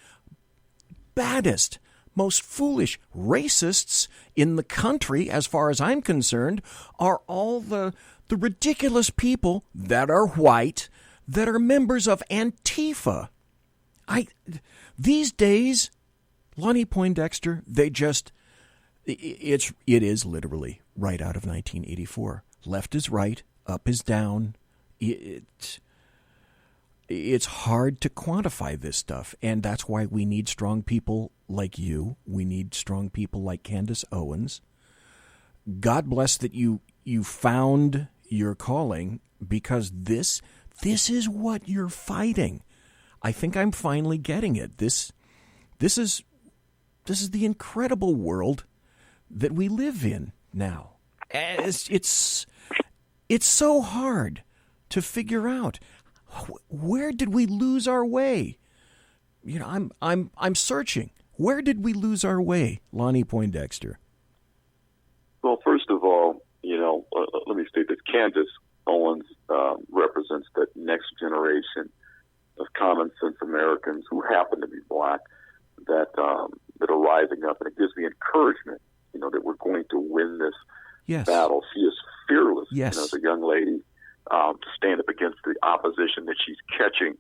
Speaker 2: baddest, most foolish racists in the country, as far as I'm concerned, are all the ridiculous people that are white, that are members of Antifa. These days, Lonnie Poindexter, it is literally right out of 1984. Left is right, up is down. It's hard to quantify this stuff, and that's why we need strong people like you. We need strong people like Candace Owens. God bless that you found your calling, because this is what you're fighting. I think I'm finally getting it. This is the incredible world that we live in now. It's so hard to figure out, where did we lose our way? You know, I'm searching. Where did we lose our way, Lonnie Poindexter?
Speaker 3: Well, first of all, let me state that Candace Owens represents that next generation of common sense Americans who happen to be black that are rising up, and it gives me encouragement, that we're going to win this battle. She is fearless, as a young lady, to stand up against the opposition that she's catching.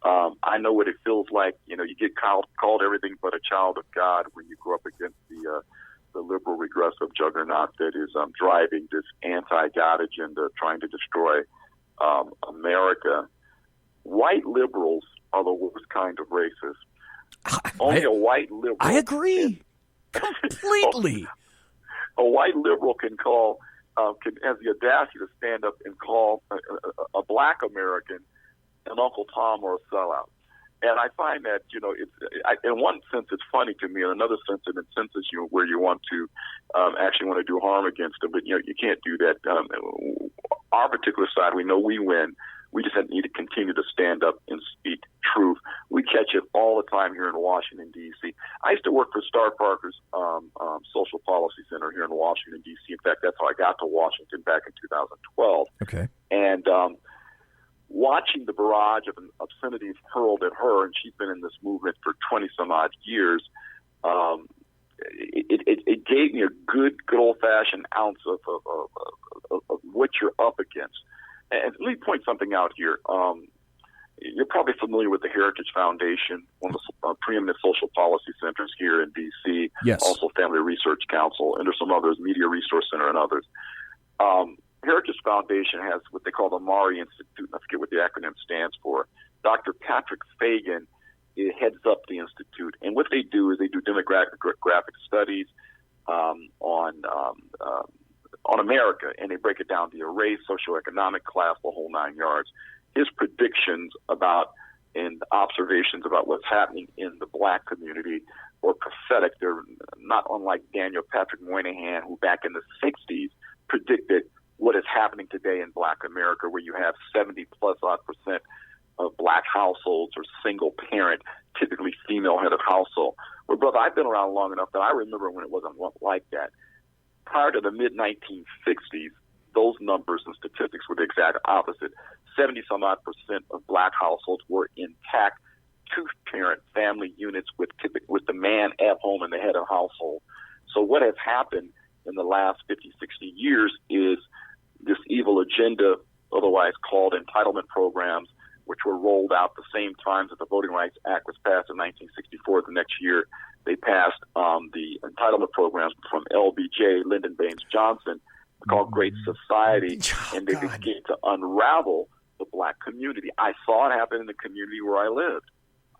Speaker 3: I know what it feels like. You get called everything but a child of God when you grow up against the liberal regressive juggernaut that is driving this anti-God agenda, trying to destroy America. White liberals are the worst kind of racist. Only a white liberal.
Speaker 2: I agree completely.
Speaker 3: A white liberal has the audacity to stand up and call a black American an Uncle Tom or a sellout. And I find that, in one sense, it's funny to me. In another sense, it incenses you where you want to actually want to do harm against them. But, you can't do that. Our particular side, we know we win. We just need to continue to stand up and speak truth. We catch it all the time here in Washington, D.C. I used to work for Star Parker's Social Policy Center here in Washington, D.C. In fact, that's how I got to Washington back in 2012.
Speaker 2: Okay.
Speaker 3: And watching the barrage of obscenities hurled at her, and she's been in this movement for 20-some-odd years, it gave me a good old-fashioned ounce of what you're up against. And let me point something out here. You're probably familiar with the Heritage Foundation, one of the preeminent social policy centers here in D.C.,
Speaker 2: yes.
Speaker 3: Also Family Research Council, and there's some others, Media Resource Center and others. Heritage Foundation has what they call the Mari Institute, and I forget what the acronym stands for. Dr. Patrick Fagan heads up the institute, and what they do is they do demographic studies on America, and they break it down via race, socioeconomic class, the whole nine yards. His predictions about and observations about what's happening in the black community are prophetic. They're not unlike Daniel Patrick Moynihan, who back in the 60s predicted what is happening today in black America, where you have 70+% of black households or single parent, typically female head of household. Well, brother, I've been around long enough that I remember when it wasn't like that. Prior to the mid-1960s, those numbers and statistics were the exact opposite. 70-some-odd% of black households were intact two-parent family units with the man at home and the head of household. So what has happened in the last 50, 60 years is this evil agenda, otherwise called entitlement programs, which were rolled out the same time that the Voting Rights Act was passed in 1964. The next year, they passed the entitlement programs from LBJ, Lyndon Baines Johnson, called Great Society, and they began to unravel the black community. I saw it happen in the community where I lived.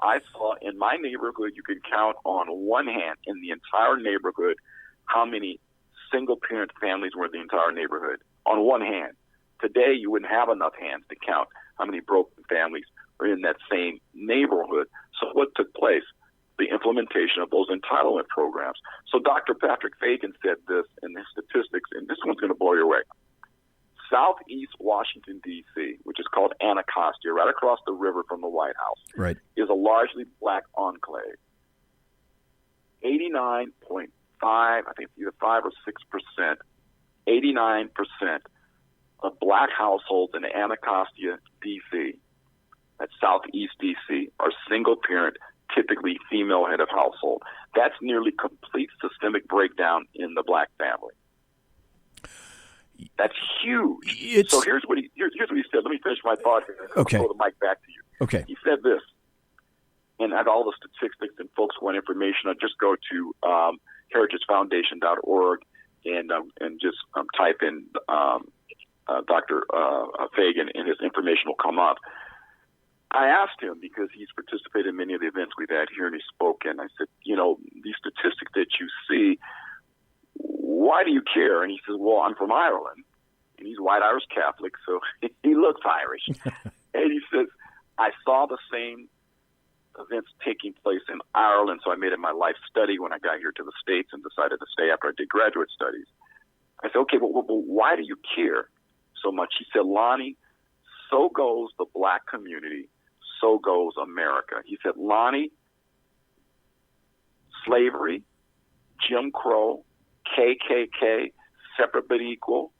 Speaker 3: I saw in my neighborhood, you could count on one hand in the entire neighborhood how many single-parent families were in the entire neighborhood. On one hand. Today, you wouldn't have enough hands to count how many broken families are in that same neighborhood. So what took place? The implementation of those entitlement programs. So Dr. Patrick Fagan said this in his statistics, and this one's going to blow your away. Southeast Washington, D.C., which is called Anacostia, right across the river from the White House,
Speaker 2: right,
Speaker 3: is a largely black enclave. 89.5, I think either 5 or 6%, 89% of black households in Anacostia, D.C., that's Southeast D.C., are single-parent typically female head of household. That's nearly complete systemic breakdown in the black family. That's huge. So here's what he said. Let me finish my thought here.
Speaker 2: Okay.
Speaker 3: I'll throw the mic back to you.
Speaker 2: Okay.
Speaker 3: He said this, and at all the statistics and folks want information, just go to heritagefoundation.org and just type in Dr. Fagan, and his information will come up. I asked him, because he's participated in many of the events we've had here, and he spoke, and I said, these statistics that you see, why do you care? And he says, well, I'm from Ireland, and he's white Irish Catholic, so he looks Irish. And he says, I saw the same events taking place in Ireland, so I made it my life study when I got here to the States and decided to stay after I did graduate studies. I said, okay, well, why do you care so much? He said, Lonnie, so goes the black community, so goes America. He said, Lonnie, slavery, Jim Crow, KKK, separate but equal,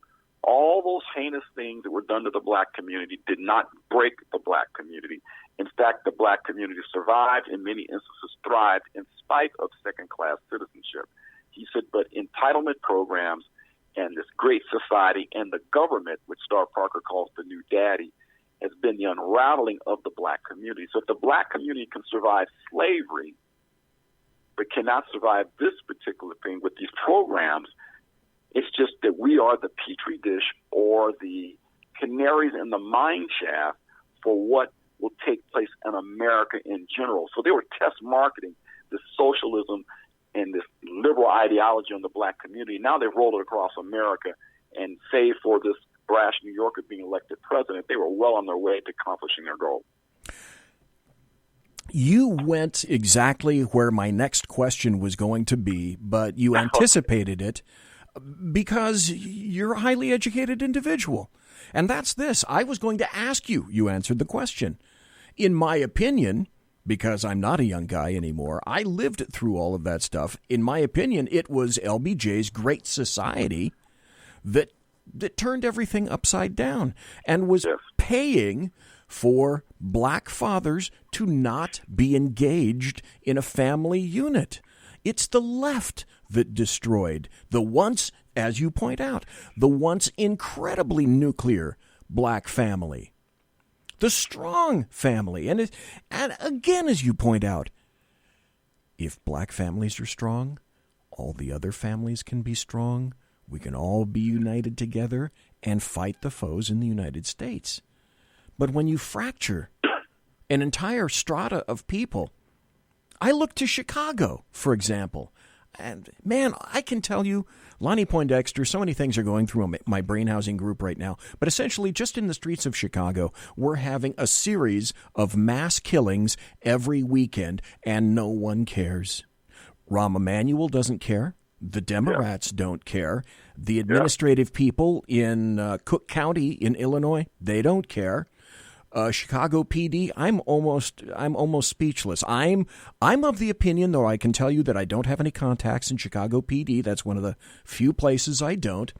Speaker 3: all those heinous things that were done to the black community did not break the black community. In fact, the black community survived, in many instances thrived, in spite of second-class citizenship. He said, but entitlement programs and this great society and the government, which Star Parker calls the new daddy, has been the unraveling of the black community. So if the black community can survive slavery, but cannot survive this particular thing with these programs, it's just that we are the petri dish or the canaries in the mine shaft for what will take place in America in general. So they were test marketing this socialism and this liberal ideology on the black community. Now they've rolled it across America, and save for this brash New Yorker being elected president, they were well on their way to accomplishing their goal.
Speaker 2: You went exactly where my next question was going to be, but you anticipated it because you're a highly educated individual. And that's this. I was going to ask you. You answered the question. In my opinion, because I'm not a young guy anymore, I lived through all of that stuff. In my opinion, it was LBJ's Great Society that turned everything upside down and was paying for black fathers to not be engaged in a family unit. It's the left that destroyed the once, as you point out, the once incredibly nuclear black family, the strong family. And again, as you point out, if black families are strong, all the other families can be strong. We can all be united together and fight the foes in the United States. But when you fracture an entire strata of people, I look to Chicago, for example. And, man, I can tell you, Lonnie Poindexter, so many things are going through my brain housing group right now. But essentially, just in the streets of Chicago, we're having a series of mass killings every weekend, and no one cares. Rahm Emanuel doesn't care. The Democrats don't care. The administrative people in Cook County in Illinois, they don't care. Chicago PD, I'm almost speechless. I'm of the opinion, though I can tell you that I don't have any contacts in Chicago PD. That's one of the few places I don't.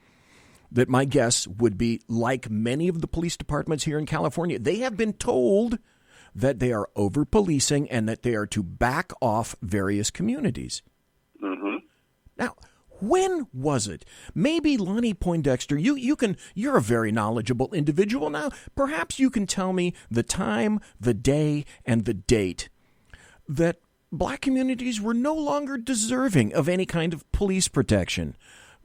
Speaker 2: That my guess would be, like many of the police departments here in California, they have been told that they are over-policing and that they are to back off various communities. Mm-hmm. Now, when was it? Maybe Lonnie Poindexter, you're a very knowledgeable individual now. Perhaps you can tell me the time, the day, and the date that black communities were no longer deserving of any kind of police protection.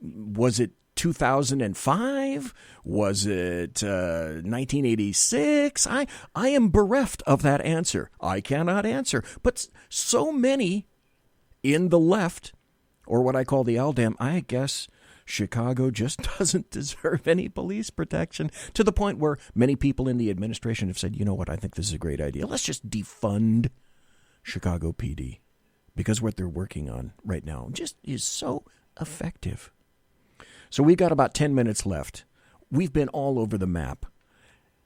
Speaker 2: Was it 2005? Was it 1986? I am bereft of that answer. I cannot answer. But so many in the left, or what I call the LDAM, I guess Chicago just doesn't deserve any police protection, to the point where many people in the administration have said, you know what, I think this is a great idea. Let's just defund Chicago PD, because what they're working on right now just is so effective. So we've got about 10 minutes left. We've been all over the map.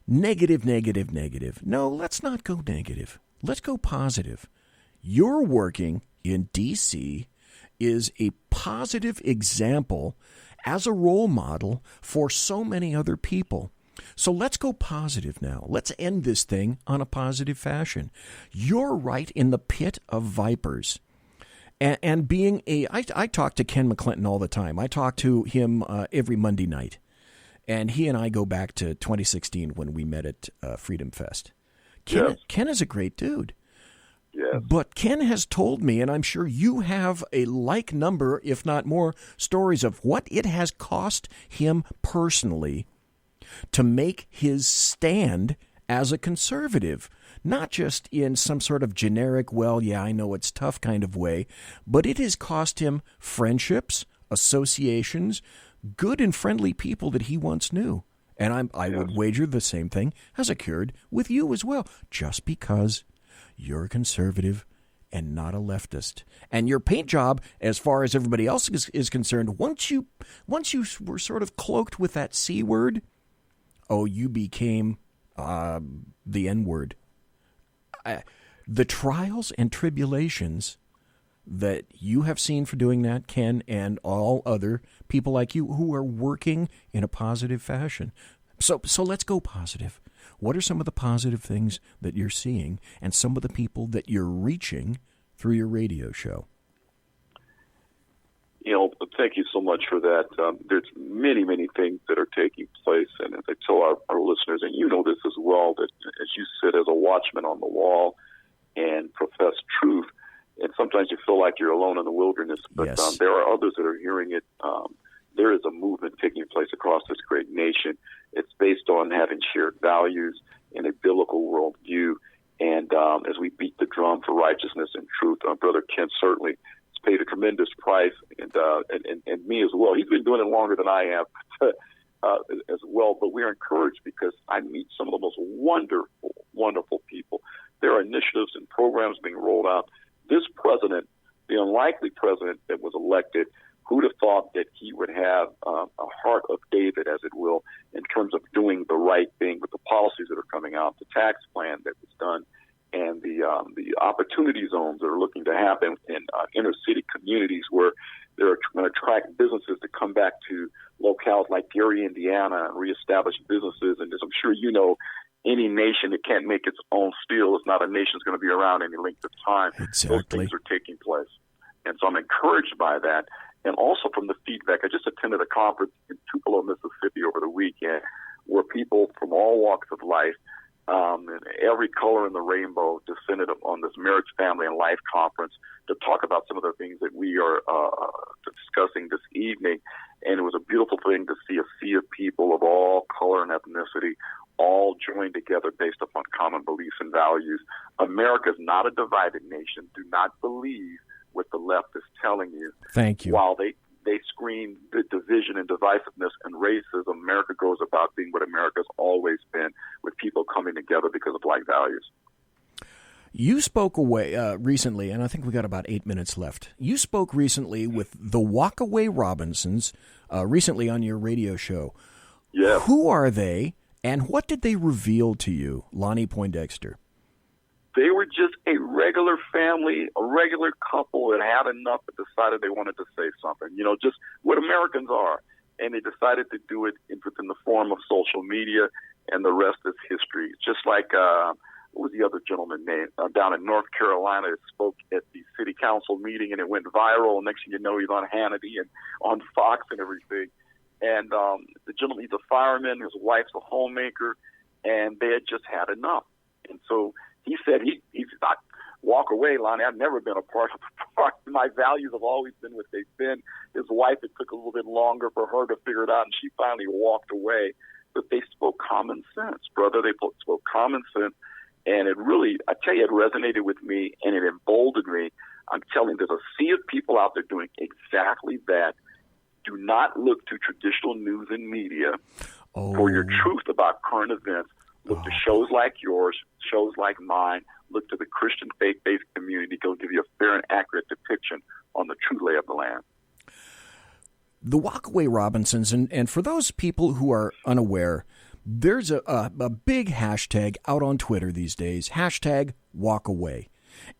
Speaker 2: Negative, negative, negative. No, let's not go negative. Let's go positive. You're working in D.C., is a positive example as a role model for so many other people. So let's go positive now. Let's end this thing on a positive fashion. You're right in the pit of vipers. And being I talk to Ken McClinton all the time. I talk to him every Monday night. And he and I go back to 2016 when we met at Freedom Fest. Ken is a great dude.
Speaker 3: Yes.
Speaker 2: But Ken has told me, and I'm sure you have a like number, if not more, stories of what it has cost him personally to make his stand as a conservative. Not just in some sort of generic, well, yeah, I know it's tough kind of way, but it has cost him friendships, associations, good and friendly people that he once knew. And I would wager the same thing has occurred with you as well, just because you're a conservative and not a leftist. And your paint job, as far as everybody else is concerned, once you were sort of cloaked with that C word, you became the N word. The trials and tribulations that you have seen for doing that, Ken, and all other people like you who are working in a positive fashion. So let's go positive. What are some of the positive things that you're seeing and some of the people that you're reaching through your radio show?
Speaker 3: Thank you so much for that. There's many, many things that are taking place, and as I tell our listeners, and you know this as well, that as you sit as a watchman on the wall and profess truth, and sometimes you feel like you're alone in the wilderness, but
Speaker 2: yes.
Speaker 3: There are others that are hearing it. There is a movement taking place across this great nation. It's based on having shared values and a biblical worldview. And as we beat the drum for righteousness and truth, Brother Ken certainly has paid a tremendous price, and me as well. He's been doing it longer than I have as well. But we're encouraged because I meet some of the most wonderful, wonderful people. There are initiatives and programs being rolled out. This president, the unlikely president that was elected, who'd have thought that he would have a heart of David, as it will, in terms of doing the right thing with the policies that are coming out, the tax plan that was done, and the opportunity zones that are looking to happen in inner city communities where they're going to attract businesses to come back to locales like Gary, Indiana, and reestablish businesses. And as I'm sure you know, any nation that can't make its own steel is not a nation that's going to be around any length of time.
Speaker 2: Exactly.
Speaker 3: Those things are taking place. And so I'm encouraged by that. And also from the feedback, I just attended a conference in Tupelo, Mississippi over the weekend where people from all walks of life and every color in the rainbow descended on this Marriage, Family, and Life conference to talk about some of the things that we are discussing this evening. And it was a beautiful thing to see a sea of people of all color and ethnicity all joined together based upon common beliefs and values. America is not a divided nation. Do not believe what the left is telling you.
Speaker 2: Thank you.
Speaker 3: While they scream the division and divisiveness and racism, America goes about being what America's always been, with people coming together because of like values.
Speaker 2: You spoke recently, and I think we got about 8 minutes left. You spoke recently with the Walkaway Robinsons recently on your radio show.
Speaker 3: Yeah.
Speaker 2: Who are they, and what did they reveal to you, Lonnie Poindexter?
Speaker 3: They were just a regular family, a regular couple that had enough and decided they wanted to say something, just what Americans are. And they decided to do it within the form of social media, and the rest is history. Just like, what was the other gentleman named down in North Carolina that spoke at the city council meeting, and it went viral. Next thing you know, he's on Hannity and on Fox and everything. And the gentleman, he's a fireman, his wife's a homemaker, and they had just had enough. And so he said, he's not walk away, Lonnie. I've never been a part of the party. My values have always been what they've been. His wife, it took a little bit longer for her to figure it out, and she finally walked away. But they spoke common sense, brother. They spoke common sense, and it really, I tell you, it resonated with me, and it emboldened me. I'm telling you, there's a sea of people out there doing exactly that. Do not look to traditional news and media for your truth about current events. Look to shows like yours, shows like mine. Look to the Christian faith-based community. They'll give you a fair and accurate depiction on the true lay of the land.
Speaker 2: The Walkaway Robinsons, and for those people who are unaware, there's a big hashtag out on Twitter these days, hashtag Walkaway.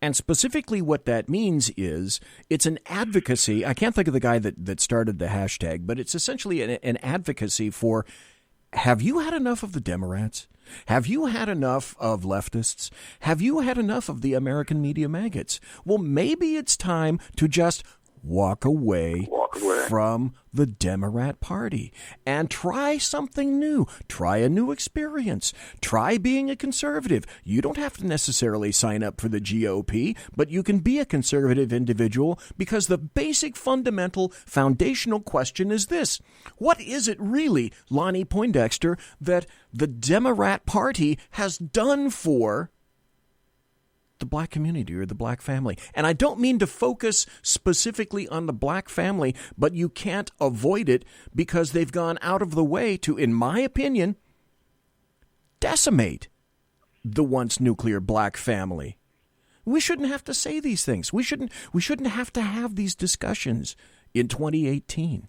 Speaker 2: And specifically what that means is it's an advocacy. I can't think of the guy that started the hashtag, but it's essentially an advocacy for have you had enough of the Democrats? Have you had enough of leftists? Have you had enough of the American media maggots? Well, maybe it's time to just walk away from the Democrat Party and try something new. Try a new experience. Try being a conservative. You don't have to necessarily sign up for the GOP, but you can be a conservative individual because the basic fundamental foundational question is this. What is it really, Lonnie Poindexter, that the Democrat Party has done for the black community or the black family? And I don't mean to focus specifically on the black family, but you can't avoid it because they've gone out of the way to, in my opinion, decimate the once nuclear black family. We shouldn't have to say these things. We shouldn't have to have these discussions in 2018.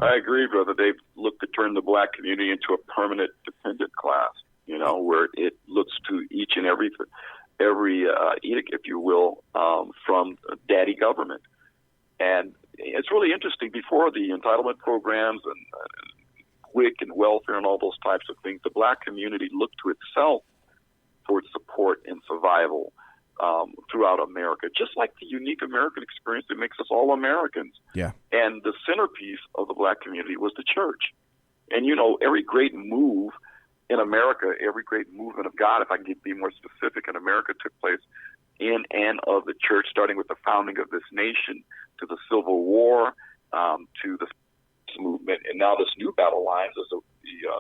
Speaker 3: I agree, brother. They've looked to turn the black community into a permanent dependent class, where it looks to each and every edict, if you will, from daddy government. And it's really interesting. Before the entitlement programs and WIC and welfare and all those types of things, the black community looked to itself for its support and survival throughout America, just like the unique American experience that makes us all Americans.
Speaker 2: Yeah.
Speaker 3: And the centerpiece of the black community was the church. And, every great move in America, every great movement of God, if I can be more specific, in America took place in and of the church, starting with the founding of this nation, to the Civil War, to the movement, and now this new battle lines is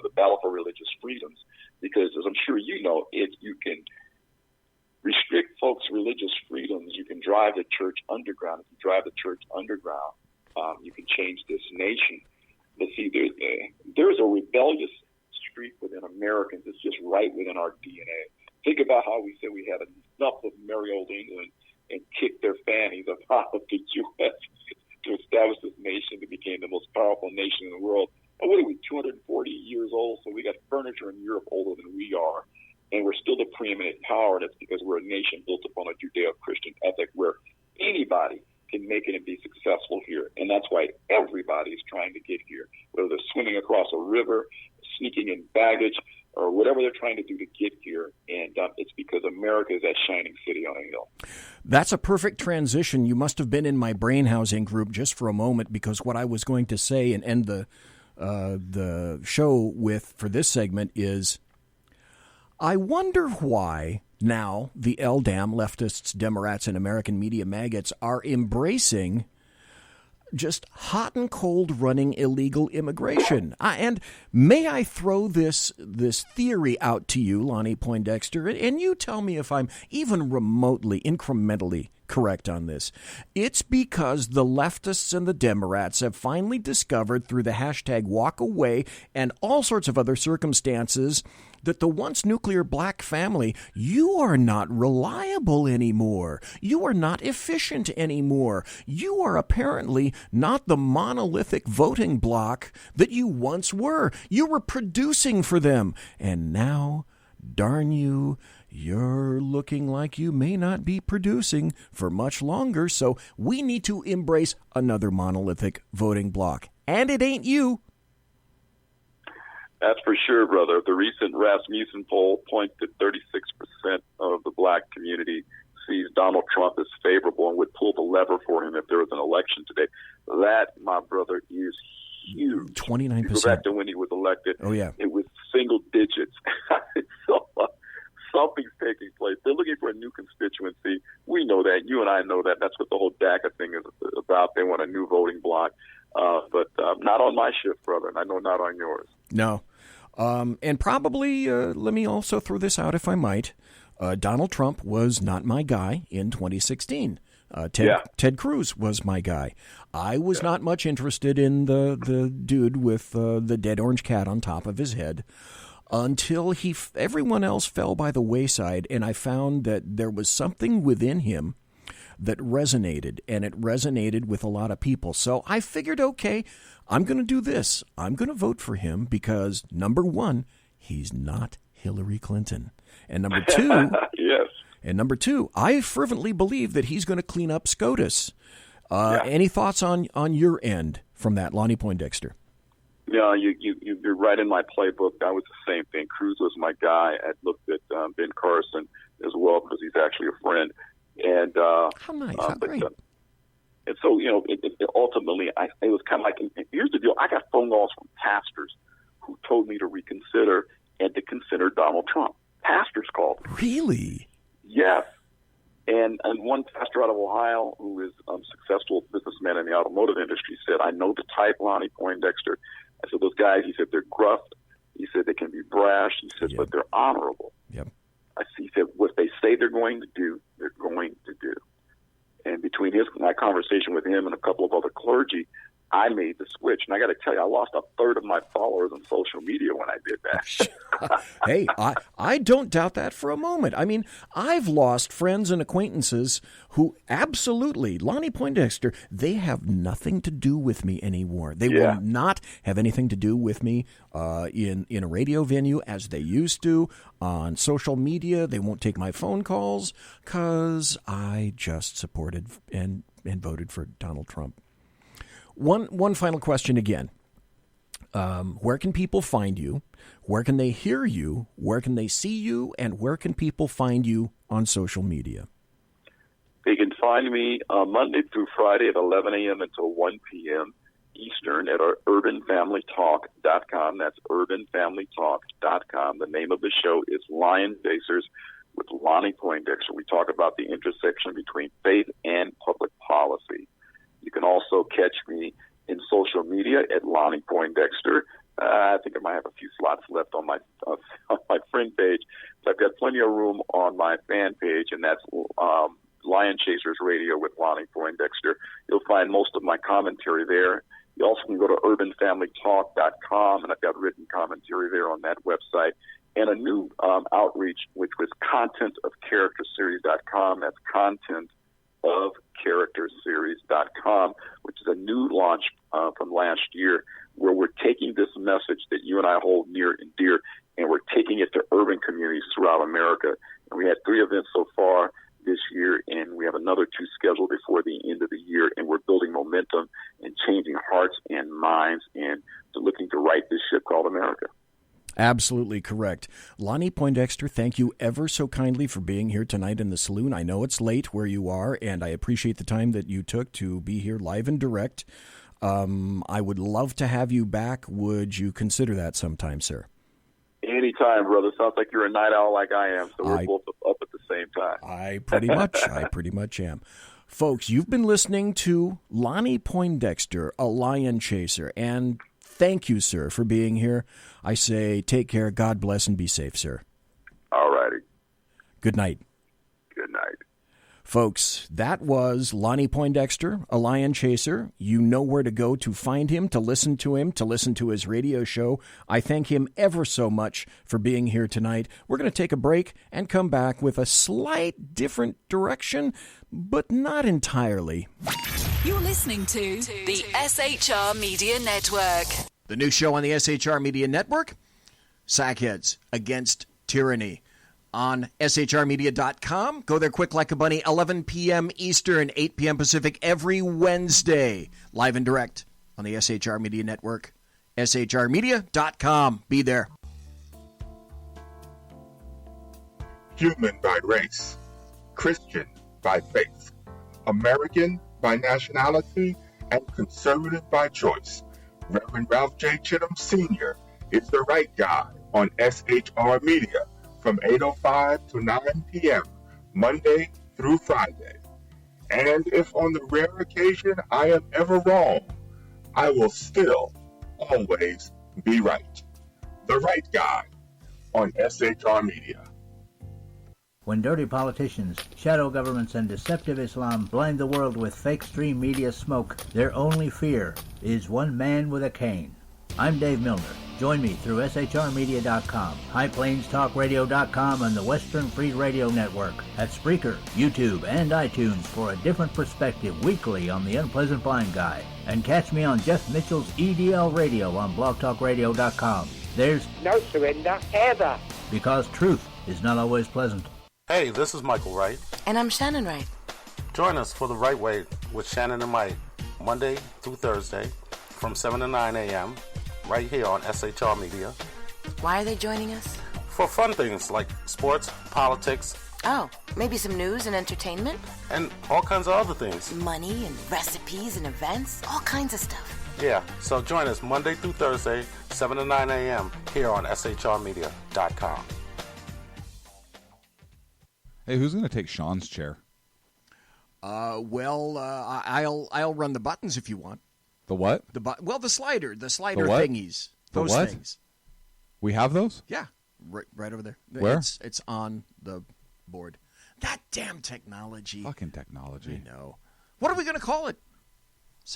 Speaker 3: the battle for religious freedoms. Because, as I'm sure you know, if you can restrict folks' religious freedoms, you can drive the church underground. If you drive the church underground, you can change this nation. But see, there's a rebellious streak within Americans. It's just right within our DNA. Think about how we said we had enough of merry old England and kicked their fannies about the U.S. to establish this nation that became the most powerful nation in the world. And what are we, 240 years old? So we got furniture in Europe older than we are. And we're still the preeminent power. That's because we're a nation built upon a Judeo-Christian ethic where anybody can make it and be successful here. And that's why everybody is trying to get here, whether they're swimming across a river, sneaking in baggage, or whatever they're trying to do to get here. And it's because America is that shining city on a hill.
Speaker 2: That's a perfect transition. You must have been in my brain housing group just for a moment, because what I was going to say and end the show with for this segment is, I wonder why now the LDAM, leftists, Democrats, and American media maggots are embracing just hot and cold running illegal immigration. And may I throw this theory out to you, Lonnie Poindexter, and you tell me if I'm even remotely, incrementally correct on this. It's because the leftists and the Democrats have finally discovered through the hashtag walk away and all sorts of other circumstances that the once nuclear black family, you are not reliable anymore. You are not efficient anymore. You are apparently not the monolithic voting bloc that you once were. You were producing for them. And now, darn you, you're looking like you may not be producing for much longer. So we need to embrace another monolithic voting bloc. And it ain't you.
Speaker 3: That's for sure, brother. The recent Rasmussen poll points that 36% of the black community sees Donald Trump as favorable and would pull the lever for him if there was an election today. That, my brother, is huge.
Speaker 2: 29%.
Speaker 3: Go back to when he was elected.
Speaker 2: Oh, yeah.
Speaker 3: It was single digits. So, something's taking place. They're looking for a new constituency. We know that. You and I know that. That's what the whole DACA thing is about. They want a new voting bloc. But not on my shift, brother, and I know not on yours.
Speaker 2: No. And probably, let me also throw this out if I might. Donald Trump was not my guy in 2016. Ted Cruz was my guy. I was not much interested in the dude with the dead orange cat on top of his head until everyone else fell by the wayside, and I found that there was something within him that resonated, and it resonated with a lot of people. So I figured, okay, I'm going to do this. I'm going to vote for him because, number one, he's not Hillary Clinton. And number two,
Speaker 3: yes.
Speaker 2: And number two, I fervently believe that he's going to clean up SCOTUS. Any thoughts on your end from that, Lonnie Poindexter?
Speaker 3: Yeah, you're right in my playbook. That was the same thing. Cruz was my guy. I looked at Ben Carson as well because he's actually a friend. And
Speaker 2: how nice, how great.
Speaker 3: And so, ultimately, it was kind of like, here's the deal. I got phone calls from pastors who told me to reconsider and to consider Donald Trump. Pastors called me.
Speaker 2: Really?
Speaker 3: Yes. And one pastor out of Ohio who is a successful businessman in the automotive industry said, I know the type, Lonnie Poindexter. I said, those guys, he said, they're gruff. He said, they can be brash. He said, but they're honorable.
Speaker 2: Yep.
Speaker 3: He said, what they say they're going to do, they're going to do. And between my conversation with him and a couple of other clergy, I made the switch. And I got to tell you, I lost a third of my followers on social media when I did that.
Speaker 2: Hey, I don't doubt that for a moment. I mean, I've lost friends and acquaintances who absolutely, Lonnie Poindexter, they have nothing to do with me anymore. They will not have anything to do with me in a radio venue as they used to. On social media, they won't take my phone calls because I just supported and voted for Donald Trump. One final question again. Where can people find you? Where can they hear you? Where can they see you? And where can people find you on social media?
Speaker 3: They can find me Monday through Friday at 11 a.m. until 1 p.m. Eastern at our urbanfamilytalk.com. That's urbanfamilytalk.com. The name of the show is Lion Chasers with Lonnie Poindexter. We talk about the intersection between faith and public policy. You can also catch me in social media at Lonnie Poindexter. I think I might have a few slots left on my friend page. So I've got plenty of room on my fan page, and that's Lion Chasers Radio with Lonnie Poindexter. You'll find most of my commentary there. You also can go to urbanfamilytalk.com, and I've got written commentary there on that website. And a new outreach, which was contentofcharacterseries.com. That's contentofcharacterseries.com, which is a new launch from last year, where we're taking this message that you and I hold near and dear, and we're taking it to urban communities throughout America. And we had 3 events so far this year, and we have another 2 scheduled before the end of the year, and we're building momentum and changing hearts and minds and looking to right this ship called America.
Speaker 2: Absolutely correct. Lonnie Poindexter, thank you ever so kindly for being here tonight in the saloon. I know it's late where you are, and I appreciate the time that you took to be here live and direct. I would love to have you back. Would you consider that sometime, sir?
Speaker 3: Anytime, brother. Sounds like you're a night owl like I am, so we're both up at the same time.
Speaker 2: I pretty much am. Folks, you've been listening to Lonnie Poindexter, a Lion Chaser, and thank you, sir, for being here. I say take care, God bless, and be safe, sir.
Speaker 3: All righty.
Speaker 2: Good night.
Speaker 3: Good night.
Speaker 2: Folks, that was Lonnie Poindexter, a Lion Chaser. You know where to go to find him, to listen to his radio show. I thank him ever so much for being here tonight. We're going to take a break and come back with a slight different direction, but not entirely.
Speaker 4: You're listening to the SHR Media Network.
Speaker 2: The new show on the SHR Media Network, Sackheads Against Tyranny. On shrmedia.com. Go there quick like a bunny, 11 p.m. Eastern, 8 p.m. Pacific, every Wednesday. Live and direct on the SHR Media Network. shrmedia.com. Be there.
Speaker 5: Human by race, Christian by faith, American by nationality, and conservative by choice. Reverend Ralph J. Chittum Sr. is the right guy on SHR Media from 8:05 to 9 p.m., Monday through Friday. And if on the rare occasion I am ever wrong, I will still always be right. The right guy on SHR Media.
Speaker 6: When dirty politicians, shadow governments, and deceptive Islam blind the world with fake stream media smoke, their only fear is one man with a cane. I'm Dave Milner. Join me through SHRmedia.com, HighPlainsTalkRadio.com, and the Western Free Radio Network at Spreaker, YouTube, and iTunes for a different perspective weekly on the Unpleasant Blind Guy. And catch me on Jeff Mitchell's EDL Radio on BlogTalkRadio.com. There's
Speaker 7: no surrender ever,
Speaker 6: because truth is not always pleasant.
Speaker 8: Hey, this is Michael Wright.
Speaker 9: And I'm Shannon Wright.
Speaker 8: Join us for The Right Way with Shannon and Mike, Monday through Thursday from 7 to 9 a.m. right here on SHR Media.
Speaker 9: Why are they joining us?
Speaker 8: For fun things like sports, politics.
Speaker 9: Oh, maybe some news and entertainment?
Speaker 8: And all kinds of other things.
Speaker 9: Money and recipes and events, all kinds of stuff.
Speaker 8: Yeah, so join us Monday through Thursday, 7 to 9 a.m. here on SHRmedia.com.
Speaker 10: Hey, who's going to take Sean's chair?
Speaker 2: I'll run the buttons if you want.
Speaker 10: The what?
Speaker 2: The slider
Speaker 10: what?
Speaker 2: thingies. Those
Speaker 10: what?
Speaker 2: things.
Speaker 10: We have those?
Speaker 2: Yeah, right over there.
Speaker 10: Where?
Speaker 2: It's on the board. That damn technology.
Speaker 10: Fucking technology.
Speaker 2: I know. What are we going to call it?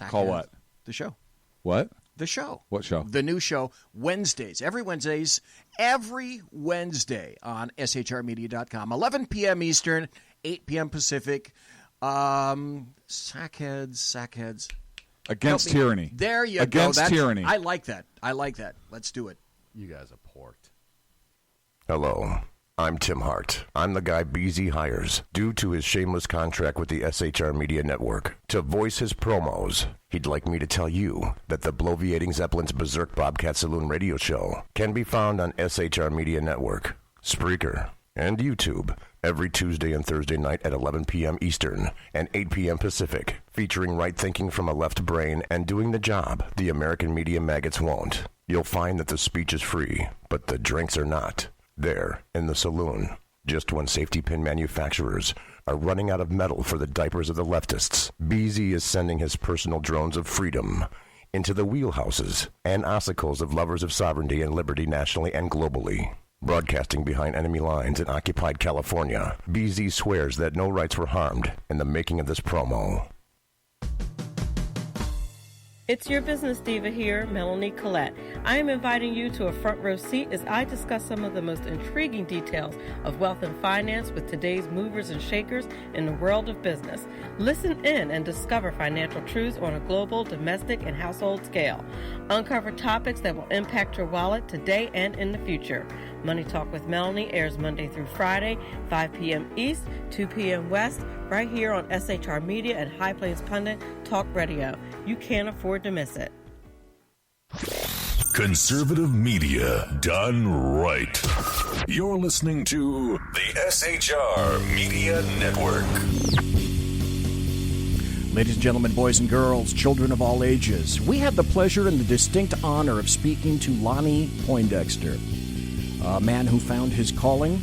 Speaker 10: Call what?
Speaker 2: The show.
Speaker 10: What?
Speaker 2: The show.
Speaker 10: What show?
Speaker 2: The new show, Wednesdays. Every Wednesday on SHRmedia.com. 11 p.m. Eastern, 8 p.m. Pacific. Sackheads.
Speaker 10: Against tyranny.
Speaker 2: There you
Speaker 10: Against
Speaker 2: go.
Speaker 10: tyranny.
Speaker 2: I like that. Let's do it.
Speaker 15: You guys are porked.
Speaker 12: Hello, I'm Tim Hart. I'm the guy BZ hires due to his shameless contract with the SHR Media Network to voice his promos. He'd like me to tell you that the bloviating Zeppelin's Berserk Bobcat Saloon radio show can be found on SHR Media Network, Spreaker, and YouTube every Tuesday and Thursday night at 11 p.m. Eastern and 8 p.m. Pacific, featuring right thinking from a left brain and doing the job the American media maggots won't. You'll find that the speech is free, but the drinks are not. There, in the saloon, just when safety pin manufacturers are running out of metal for the diapers of the leftists, BZ is sending his personal drones of freedom into the wheelhouses and ossicles of lovers of sovereignty and liberty nationally and globally. Broadcasting behind enemy lines in occupied California, BZ swears that no rights were harmed in the making of this promo.
Speaker 11: It's your business diva here, Melanie Collette. I am inviting you to a front row seat as I discuss some of the most intriguing details of wealth and finance with today's movers and shakers in the world of business. Listen in and discover financial truths on a global, domestic, and household scale. Uncover topics that will impact your wallet today and in the future. Money Talk with Melanie airs Monday through Friday, 5 p.m. East, 2 p.m. West, right here on SHR Media and High Plains Pundit Talk Radio. You can't afford to miss it.
Speaker 13: Conservative media done right. You're listening to the SHR Media Network.
Speaker 2: Ladies and gentlemen, boys and girls, children of all ages, we had the pleasure and the distinct honor of speaking to Lonnie Poindexter, a man who found his calling,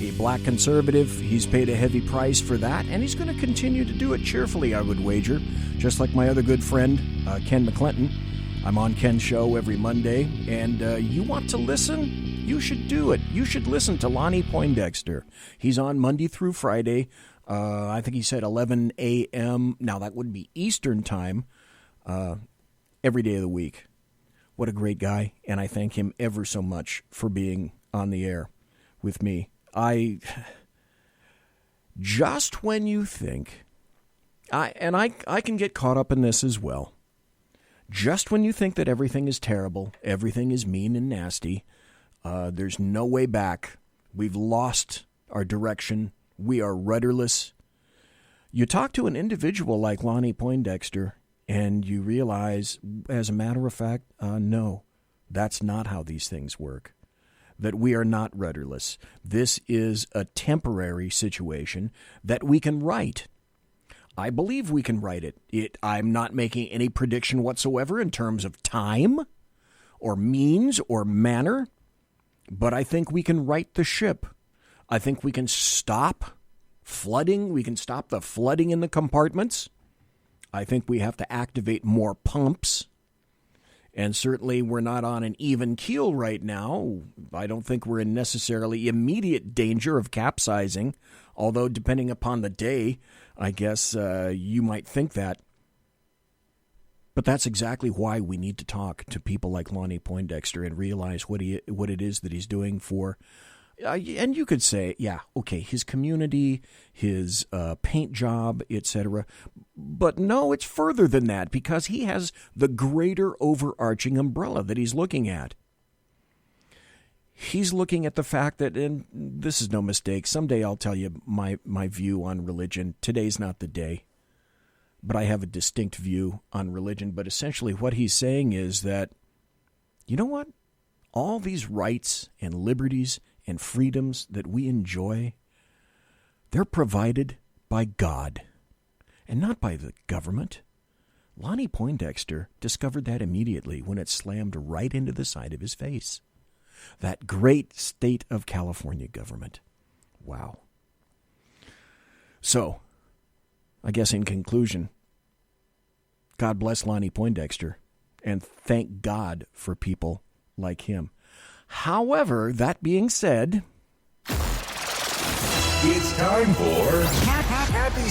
Speaker 2: a black conservative. He's paid a heavy price for that, and he's going to continue to do it cheerfully, I would wager, just like my other good friend, Ken McClinton. I'm on Ken's show every Monday, and you want to listen? You should do it. You should listen to Lonnie Poindexter. He's on Monday through Friday. I think he said 11 a.m. Now, that would be Eastern time, every day of the week. What a great guy, and I thank him ever so much for being on the air with me. Just when you think, I can get caught up in this as well, just when you think that everything is terrible, everything is mean and nasty, there's no way back, we've lost our direction, we are rudderless. You talk to an individual like Lonnie Poindexter, and you realize, as a matter of fact, no, that's not how these things work. That we are not rudderless. This is a temporary situation that we can right. I believe we can right it. I'm not making any prediction whatsoever in terms of time or means or manner, but I think we can right the ship. I think we can stop flooding. We can stop the flooding in the compartments. I think we have to activate more pumps. And certainly we're not on an even keel right now. I don't think we're in necessarily immediate danger of capsizing, although depending upon the day, I guess you might think that. But that's exactly why we need to talk to people like Lonnie Poindexter and realize what it is that he's doing for. And you could say, yeah, okay, his community, his paint job, etc. But no, it's further than that, because he has the greater overarching umbrella that he's looking at. He's looking at the fact that, and this is no mistake, someday I'll tell you my view on religion. Today's not the day. But I have a distinct view on religion. But essentially what he's saying is that You know what? All these rights and liberties and freedoms that we enjoy, they're provided by God and not by the government. Lonnie Poindexter discovered that immediately when it slammed right into the side of his face. That great state of California government. Wow. So, I guess in conclusion, God bless Lonnie Poindexter, and thank God for people like him. However, that being said,
Speaker 13: it's time for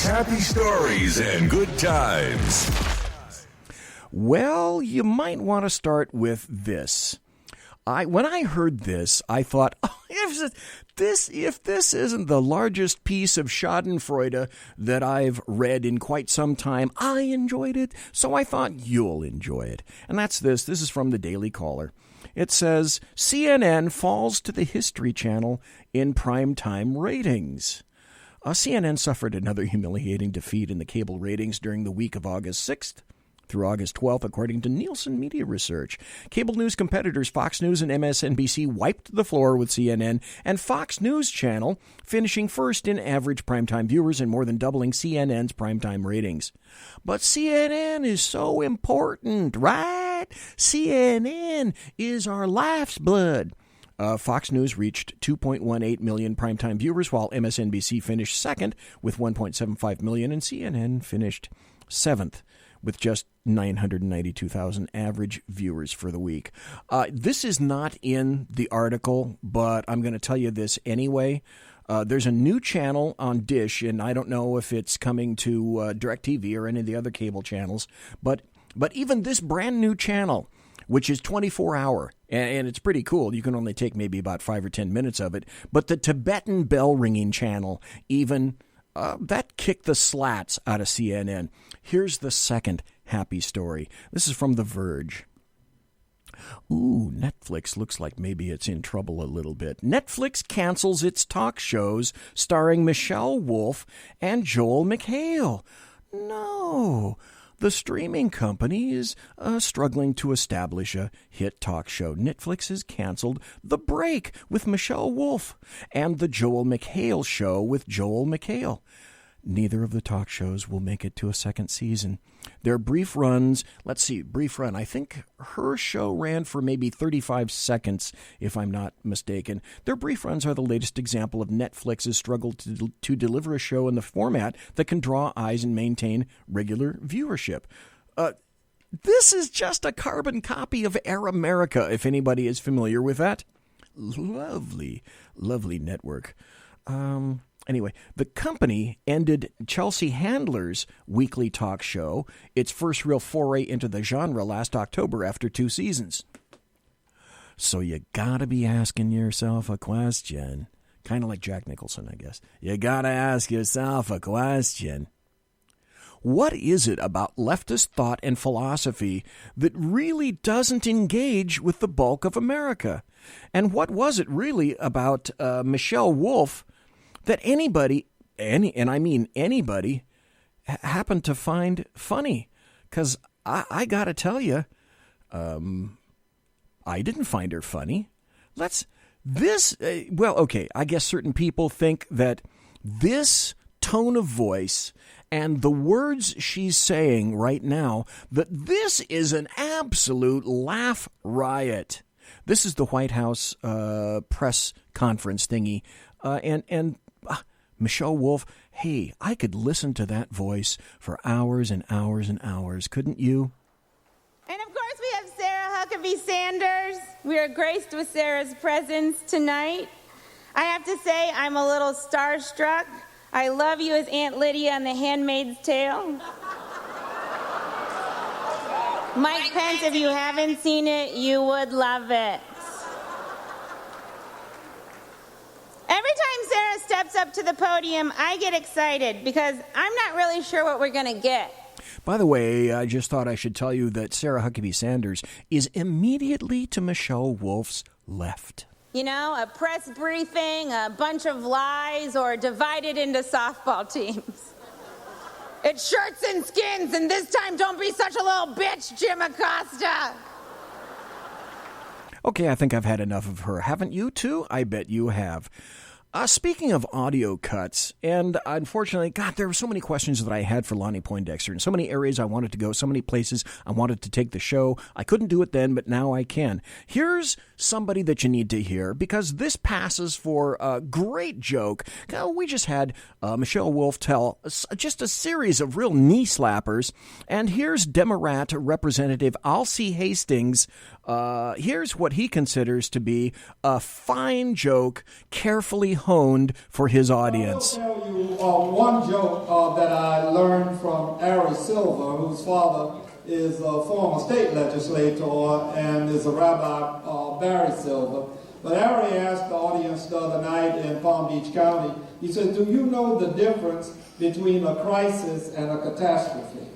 Speaker 13: happy stories and good times.
Speaker 2: Well, you might want to start with this. When I heard this, I thought, if this isn't the largest piece of schadenfreude that I've read in quite some time, I enjoyed it, so I thought you'll enjoy it. And that's this. This is from the Daily Caller. It says, CNN falls to the History Channel in primetime ratings. CNN suffered another humiliating defeat in the cable ratings during the week of August 6th. Through August 12th, according to Nielsen Media Research. Cable news competitors Fox News and MSNBC wiped the floor with CNN, and Fox News Channel finishing first in average primetime viewers and more than doubling CNN's primetime ratings. But CNN is so important, right? CNN is our life's blood. Fox News reached 2.18 million primetime viewers, while MSNBC finished second with 1.75 million, and CNN finished seventh with just 992,000 average viewers for the week. This is not in the article, but I'm going to tell you this anyway. There's a new channel on Dish, and I don't know if it's coming to DirecTV or any of the other cable channels, but even this brand new channel, which is 24-hour, and it's pretty cool. You can only take maybe about 5 or 10 minutes of it. But the Tibetan bell-ringing channel, even, that kicked the slats out of CNN. Here's the second happy story. This is from The Verge. Ooh, Netflix looks like maybe it's in trouble a little bit. Netflix cancels its talk shows starring Michelle Wolf and Joel McHale. No. The streaming company is struggling to establish a hit talk show. Netflix has canceled The Break with Michelle Wolf and The Joel McHale Show with Joel McHale. Neither of the talk shows will make it to a second season. Their brief runs, brief run. I think her show ran for maybe 35 seconds, if I'm not mistaken. Their brief runs are the latest example of Netflix's struggle to deliver a show in the format that can draw eyes and maintain regular viewership. This is just a carbon copy of Air America, if anybody is familiar with that. Lovely, lovely network. Anyway, the company ended Chelsea Handler's weekly talk show, its first real foray into the genre, last October after 2 seasons. So you gotta be asking yourself a question. Kind of like Jack Nicholson, I guess. You gotta ask yourself a question. What is it about leftist thought and philosophy that really doesn't engage with the bulk of America? And what was it really about Michelle Wolf that anybody, and I mean anybody, happened to find funny? Because I got to tell you, I didn't find her funny. I guess certain people think that this tone of voice and the words she's saying right now, that this is an absolute laugh riot. This is the White House press conference thingy, and Michelle Wolf, hey, I could listen to that voice for hours and hours and hours, couldn't you?
Speaker 15: And of course we have Sarah Huckabee Sanders. We are graced with Sarah's presence tonight. I have to say I'm a little starstruck. I love you as Aunt Lydia on The Handmaid's Tale. Mike Pence, if you haven't seen it, you would love it. Every time Sarah steps up to the podium, I get excited because I'm not really sure what we're going to get.
Speaker 2: By the way, I just thought I should tell you that Sarah Huckabee Sanders is immediately to Michelle Wolf's left.
Speaker 15: You know, a press briefing, a bunch of lies, or divided into softball teams. It's shirts and skins, and this time don't be such a little bitch, Jim Acosta.
Speaker 2: Okay, I think I've had enough of her. Haven't you too? I bet you have. Speaking of audio cuts, and unfortunately, God, there were so many questions that I had for Lonnie Poindexter, and so many areas I wanted to go, so many places I wanted to take the show. I couldn't do it then, but now I can. Here's somebody that you need to hear, because this passes for a great joke. We just had Michelle Wolf tell just a series of real knee slappers, and here's Democrat Representative Alcee Hastings. Here's what he considers to be a fine joke, carefully honed for his audience.
Speaker 16: I'll tell you one joke that I learned from Ari Silver, whose father is a former state legislator and is a Rabbi Barry Silver. But Ari asked the audience the other night in Palm Beach County, he said, do you know the difference between a crisis and a catastrophe?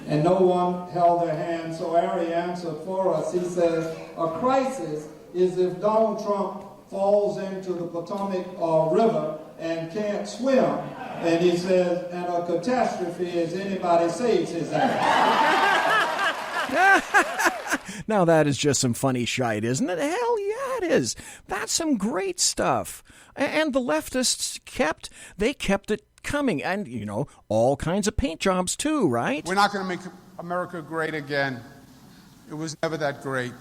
Speaker 16: And no one held their hand, so Ari answered for us. He says, a crisis is if Donald Trump falls into the Potomac River and can't swim. And he says, and a catastrophe is anybody saves his ass.
Speaker 2: Now that is just some funny shite, isn't it? Hell yeah, it is. That's some great stuff. And the leftists kept it coming. And, you know, all kinds of paint jobs too, right?
Speaker 17: We're not going to make America great again. It was never that great.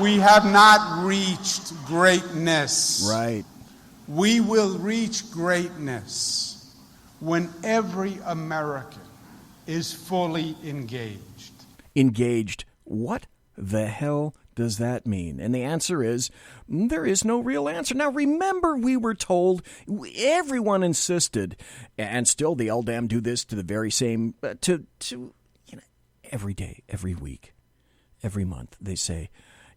Speaker 17: We have not reached greatness.
Speaker 2: Right.
Speaker 17: We will reach greatness when every American is fully engaged.
Speaker 2: Engaged. What the hell does that mean? And the answer is, there is no real answer. Now, remember, we were told, everyone insisted, and still they all damn do this to the very same, every day, every week, every month, they say,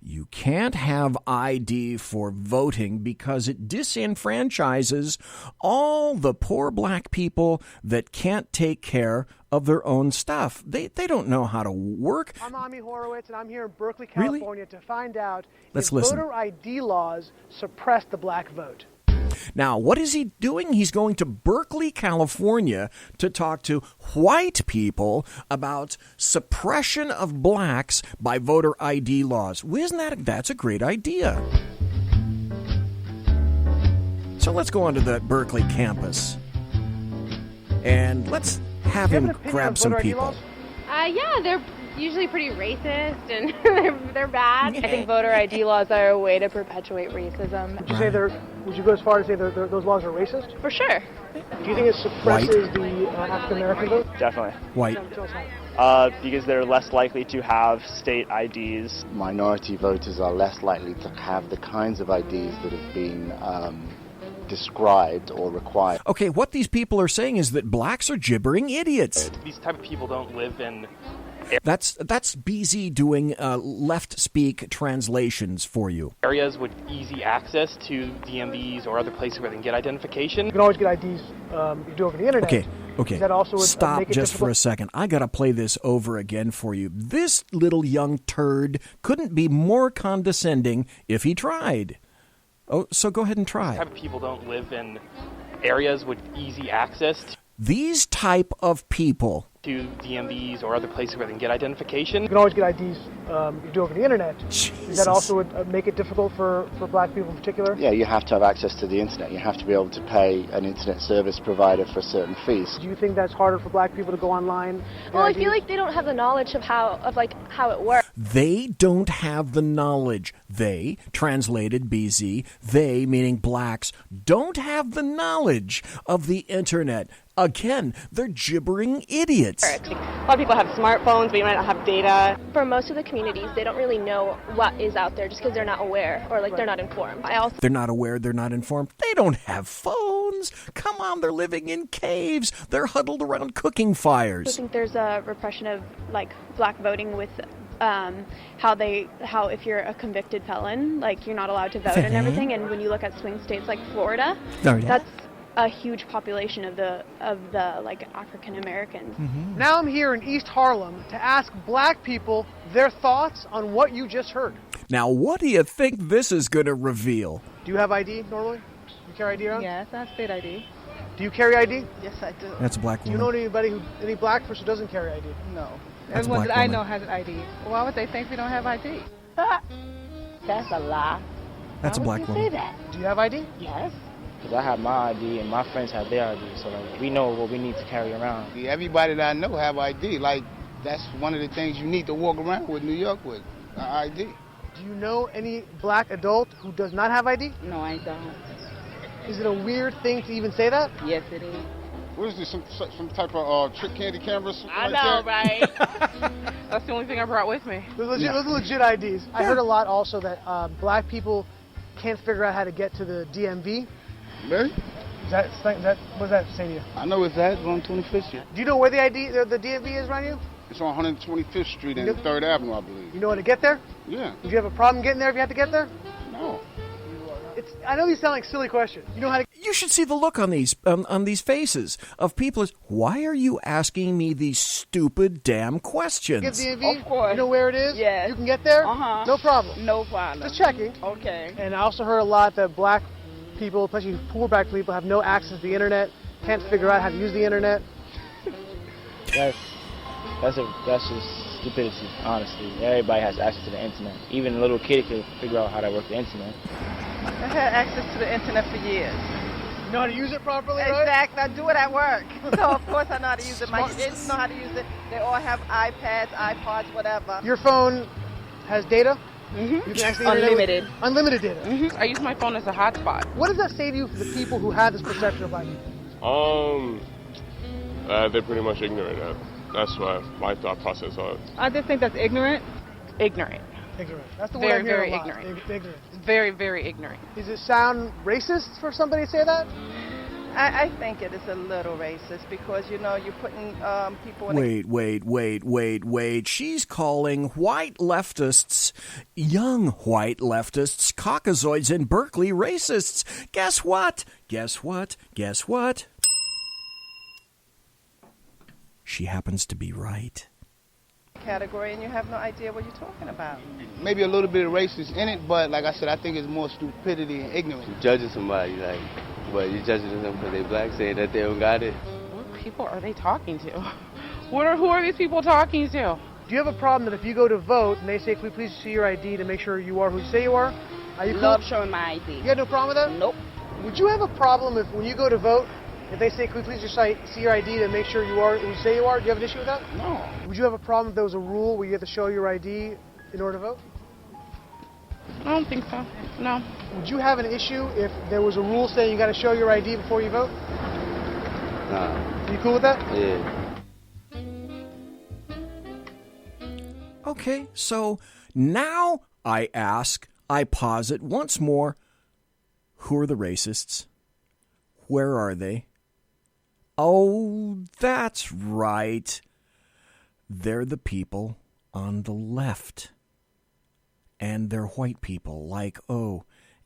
Speaker 2: you can't have ID for voting because it disenfranchises all the poor black people that can't take care of their own stuff. They don't know how to work.
Speaker 18: I'm Ami Horowitz, and I'm here in Berkeley, California, to find out if voter ID laws suppress the black vote.
Speaker 2: Now, what is he doing? He's going to Berkeley, California to talk to white people about suppression of blacks by voter ID laws. Isn't that's a great idea. So let's go onto the Berkeley campus and let's have him grab some people.
Speaker 19: Yeah, they're usually pretty racist and they're bad. I think voter ID laws are a way to perpetuate racism.
Speaker 18: Would you go as far as say those laws are racist?
Speaker 19: For sure.
Speaker 18: Do you think it suppresses the African American vote?
Speaker 20: Definitely.
Speaker 2: White.
Speaker 20: Because they're less likely to have state IDs.
Speaker 21: Minority voters are less likely to have the kinds of IDs that have been described or required.
Speaker 2: Okay, what these people are saying is that blacks are gibbering idiots.
Speaker 20: These type of people don't live in...
Speaker 2: That's BZ doing left speak translations for you.
Speaker 20: Areas with easy access to DMVs or other places where they can get identification.
Speaker 18: You can always get IDs you do over the internet.
Speaker 2: Okay.
Speaker 18: That also would
Speaker 2: stop
Speaker 18: make it
Speaker 2: just
Speaker 18: difficult?
Speaker 2: for a second. I got to play this over again for you. This little young turd couldn't be more condescending if he tried. Oh, so go ahead and try.
Speaker 20: These type of people don't live in areas with easy access
Speaker 2: these type of people
Speaker 20: to DMVs or other places where they can get identification.
Speaker 18: You can always get IDs you do over the internet.
Speaker 2: Jesus.
Speaker 18: That also would make it difficult for black people in particular?
Speaker 21: Yeah, you have to have access to the internet. You have to be able to pay an internet service provider for certain fees.
Speaker 18: Do you think that's harder for black people to go online?
Speaker 19: Well, I feel like they don't have the knowledge of how it works.
Speaker 2: They don't have the knowledge. They, translated BZ, they meaning blacks, don't have the knowledge of the internet. Again, they're gibbering idiots.
Speaker 19: A lot of people have smartphones, but you might not have data. For most of the communities, they don't really know what is out there just because they're not aware or they're not informed.
Speaker 2: They're not aware, they're not informed. They don't have phones. Come on, they're living in caves. They're huddled around cooking fires.
Speaker 19: I think there's a repression of black voting with how if you're a convicted felon, you're not allowed to vote and everything. And when you look at swing states like Florida, that's a huge population of the African Americans.
Speaker 18: Mm-hmm. Now I'm here in East Harlem to ask black people their thoughts on what you just heard.
Speaker 2: Now, what do you think this is going to reveal?
Speaker 18: Do you have ID normally? You carry ID around?
Speaker 22: Yes, I have state ID.
Speaker 18: Do Do you carry ID?
Speaker 1: Yes, I do.
Speaker 2: That's a black
Speaker 18: woman. Do you know any black person who doesn't carry ID?
Speaker 1: No.
Speaker 2: That's
Speaker 1: Everyone that
Speaker 2: I
Speaker 1: know has an ID. Why would they think we don't have ID?
Speaker 22: That's a lie.
Speaker 2: That's a black woman.
Speaker 22: Say that?
Speaker 18: Do you have ID?
Speaker 22: Yes.
Speaker 23: Because I have my ID and my friends have their ID, so like we know what we need to carry around.
Speaker 24: Everybody that I know have ID. Like, that's one of the things you need to walk around with New York with, ID.
Speaker 18: Do you know any black adult who does not have ID?
Speaker 22: No, I don't.
Speaker 18: Is it a weird thing to even say that?
Speaker 22: Yes, it is.
Speaker 24: What is this, some type of trick candy cameras?
Speaker 1: I know, right? That's the only thing I brought with me.
Speaker 18: Those are legit IDs. I heard a lot also that black people can't figure out how to get to the DMV.
Speaker 24: Really?
Speaker 18: What does that say to you?
Speaker 24: I know it's that. It's on 25th Street.
Speaker 18: Do you know where the DMV is around you?
Speaker 24: It's on 125th Street and 3rd Avenue, I believe.
Speaker 18: You know how to get there?
Speaker 24: Yeah.
Speaker 18: Would you have a problem getting there if you had to get there?
Speaker 24: No.
Speaker 18: I know these sound like silly questions. You know how to...
Speaker 2: You should see the look on these faces of people. Why are you asking me these stupid damn questions?
Speaker 18: Get DMV?
Speaker 1: Of course.
Speaker 18: You know where it is?
Speaker 1: Yes.
Speaker 18: You can get there?
Speaker 1: Uh-huh.
Speaker 18: No problem.
Speaker 1: No problem.
Speaker 18: Just checking.
Speaker 1: Okay.
Speaker 18: And I also heard a lot that black people, especially poor black people, have no access to the internet, can't figure out how to use the internet.
Speaker 23: That's just stupidity, honestly. Everybody has access to the internet. Even a little kid could figure out how to work the internet.
Speaker 1: I had access to the internet for years.
Speaker 18: You know how to use it properly, right?
Speaker 1: Exactly. I do it at work. So, of course, I know how to use it. My kids know how to use it. They all have iPads, iPods, whatever.
Speaker 18: Your phone has data?
Speaker 1: Mm-hmm.
Speaker 18: You can access
Speaker 1: Unlimited.
Speaker 18: Unlimited data?
Speaker 1: Mm-hmm. I use my phone as a hotspot.
Speaker 18: What does that say to you for the people who have this perception of black people?
Speaker 25: They're pretty much ignorant. That's why my thought process on it.
Speaker 1: I just think that's ignorant. Ignorant.
Speaker 18: Ignorant. That's the word I hear
Speaker 1: very
Speaker 18: a lot.
Speaker 1: ignorant.
Speaker 18: Ignorant.
Speaker 1: Very, very ignorant.
Speaker 18: Does it sound racist for somebody to say that?
Speaker 1: I think it is a little racist because, you're putting people in...
Speaker 2: Wait. She's calling white leftists, young white leftists, Caucasoids in Berkeley racists. Guess what? She happens to be right.
Speaker 1: Category, and you have no idea what you're talking about.
Speaker 24: Maybe a little bit of racist in it, but like I said, I think it's more stupidity and ignorance.
Speaker 26: You're judging somebody, you're judging them because they're black, saying that they don't got it.
Speaker 1: What people are they talking to? Who are these people talking to?
Speaker 18: Do you have a problem that if you go to vote and they say, can we please see your ID to make sure you are who you say you are? Are you
Speaker 1: Love showing my ID.
Speaker 18: You have no problem with that?
Speaker 1: Nope.
Speaker 18: Would you have a problem if when you go to vote, if they say, can we please just see your ID to make sure you are who you say you are? Do you have an issue with that?
Speaker 24: No.
Speaker 18: Would you have a problem if there was a rule where you have to show your ID in order to vote?
Speaker 1: I don't think so. No.
Speaker 18: Would you have an issue if there was a rule saying you got to show your ID before you vote?
Speaker 26: Nah.
Speaker 18: Are you cool with that?
Speaker 26: Yeah.
Speaker 2: Okay, so now I posit once more, who are the racists? Where are they? Oh, that's right. They're the people on the left. And they're white people like,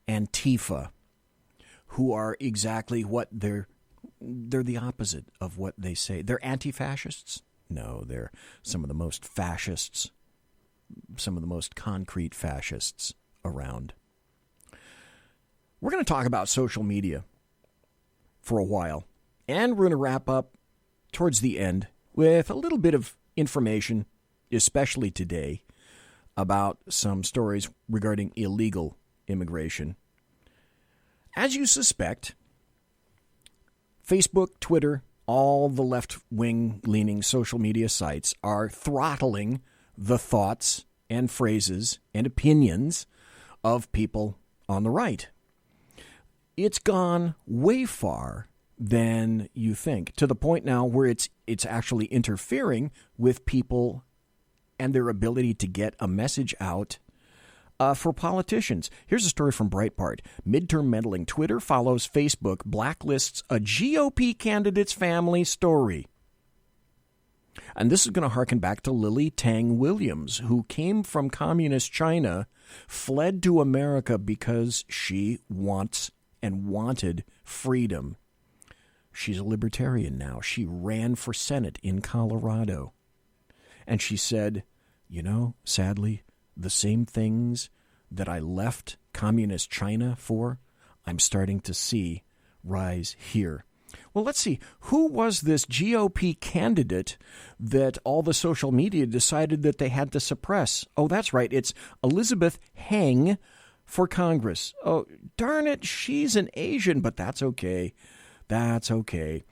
Speaker 2: Antifa, who are exactly what they're the opposite of what they say. They're anti-fascists? No, they're some of the most fascists, some of the most concrete fascists around. We're going to talk about social media for a while, and we're going to wrap up towards the end with a little bit of information, especially today, about some stories regarding illegal immigration. As you suspect, Facebook, Twitter, all the left-wing leaning social media sites are throttling the thoughts and phrases and opinions of people on the right. It's gone way far than you think, to the point now where it's actually interfering with people and their ability to get a message out for politicians. Here's a story from Breitbart. Midterm meddling. Twitter follows Facebook, blacklists a GOP candidate's family story. And this is going to harken back to Lily Tang Williams, who came from communist China, fled to America because she wants and wanted freedom. She's a libertarian now. She ran for Senate in Colorado. And she said, sadly, the same things that I left communist China for, I'm starting to see rise here. Well, let's see. Who was this GOP candidate that all the social media decided that they had to suppress? Oh, that's right. It's Elizabeth Heng for Congress. Oh, darn it. She's an Asian, but that's okay. That's okay.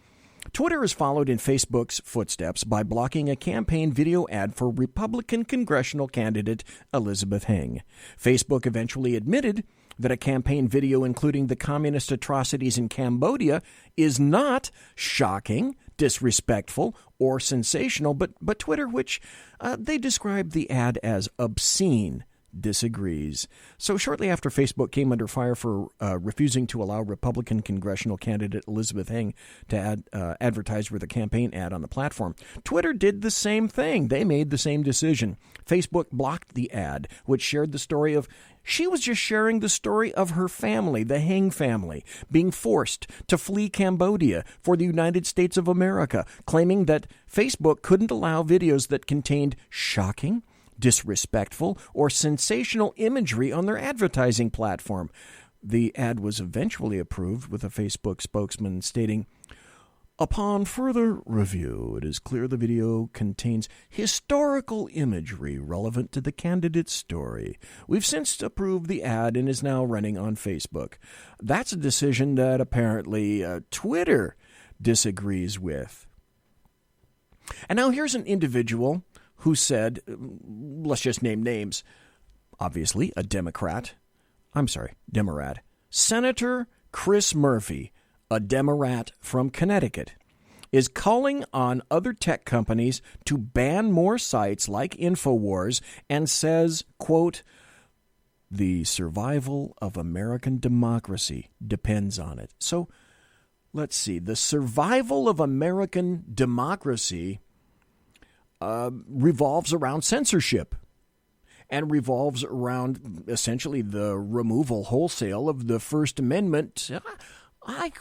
Speaker 2: Twitter has followed in Facebook's footsteps by blocking a campaign video ad for Republican congressional candidate Elizabeth Heng. Facebook eventually admitted that a campaign video including the communist atrocities in Cambodia is not shocking, disrespectful, or sensational, but Twitter, which they described the ad as obscene, disagrees. So shortly after Facebook came under fire for refusing to allow Republican congressional candidate Elizabeth Heng to advertise with a campaign ad on the platform, Twitter did the same thing. They made the same decision. Facebook blocked the ad, which shared the story of she was just sharing the story of her family, the Heng family, being forced to flee Cambodia for the United States of America, claiming that Facebook couldn't allow videos that contained shocking, disrespectful, or sensational imagery on their advertising platform. The ad was eventually approved, with a Facebook spokesman stating, "Upon further review, it is clear the video contains historical imagery relevant to the candidate's story. We've since approved the ad and is now running on Facebook." That's a decision that apparently Twitter disagrees with. And now here's an individual who said, let's just name names, obviously a Democrat. Senator Chris Murphy, a Democrat from Connecticut, is calling on other tech companies to ban more sites like InfoWars and says, quote, "The survival of American democracy depends on it." So let's see. The survival of American democracy revolves around censorship and revolves around essentially the removal wholesale of the First Amendment. I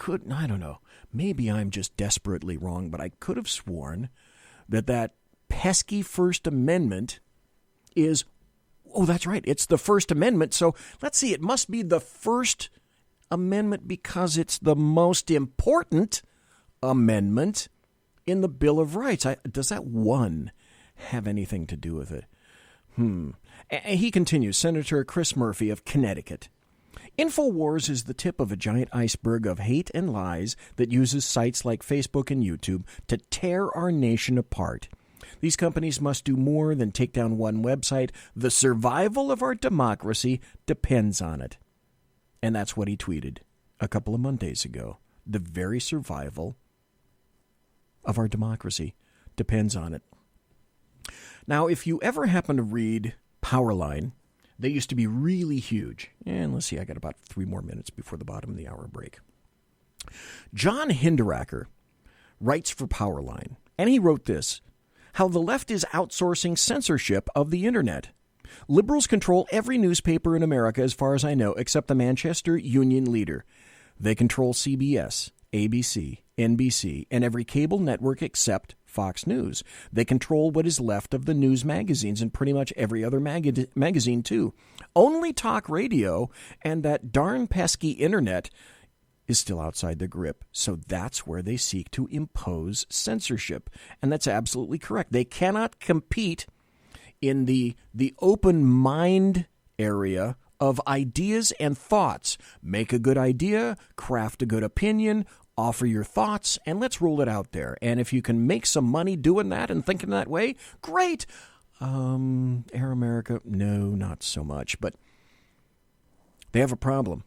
Speaker 2: don't know. Maybe I'm just desperately wrong, but I could have sworn that pesky First Amendment is, oh, that's right, it's the First Amendment. So let's see, it must be the First Amendment because it's the most important amendment in the Bill of Rights. Does that one have anything to do with it? He continues, Senator Chris Murphy of Connecticut. InfoWars is the tip of a giant iceberg of hate and lies that uses sites like Facebook and YouTube to tear our nation apart. These companies must do more than take down one website. The survival of our democracy depends on it. And that's what he tweeted a couple of Mondays ago. The very survival of our democracy depends on it. Now, if you ever happen to read Powerline, they used to be really huge. And let's see, I got about 3 more minutes before the bottom of the hour break. John Hinderaker writes for Powerline, and he wrote this: how the left is outsourcing censorship of the internet. Liberals control every newspaper in America, as far as I know, except the Manchester Union Leader. They control CBS, ABC, NBC, and every cable network except Fox News. They control what is left of the news magazines and pretty much every other magazine, too. Only talk radio and that darn pesky internet is still outside their grip. So that's where they seek to impose censorship. And that's absolutely correct. They cannot compete in the open mind area of ideas and thoughts. Make a good idea, craft a good opinion, offer your thoughts, and let's roll it out there. And if you can make some money doing that and thinking that way, great. Air America, no, not so much. But they have a problem.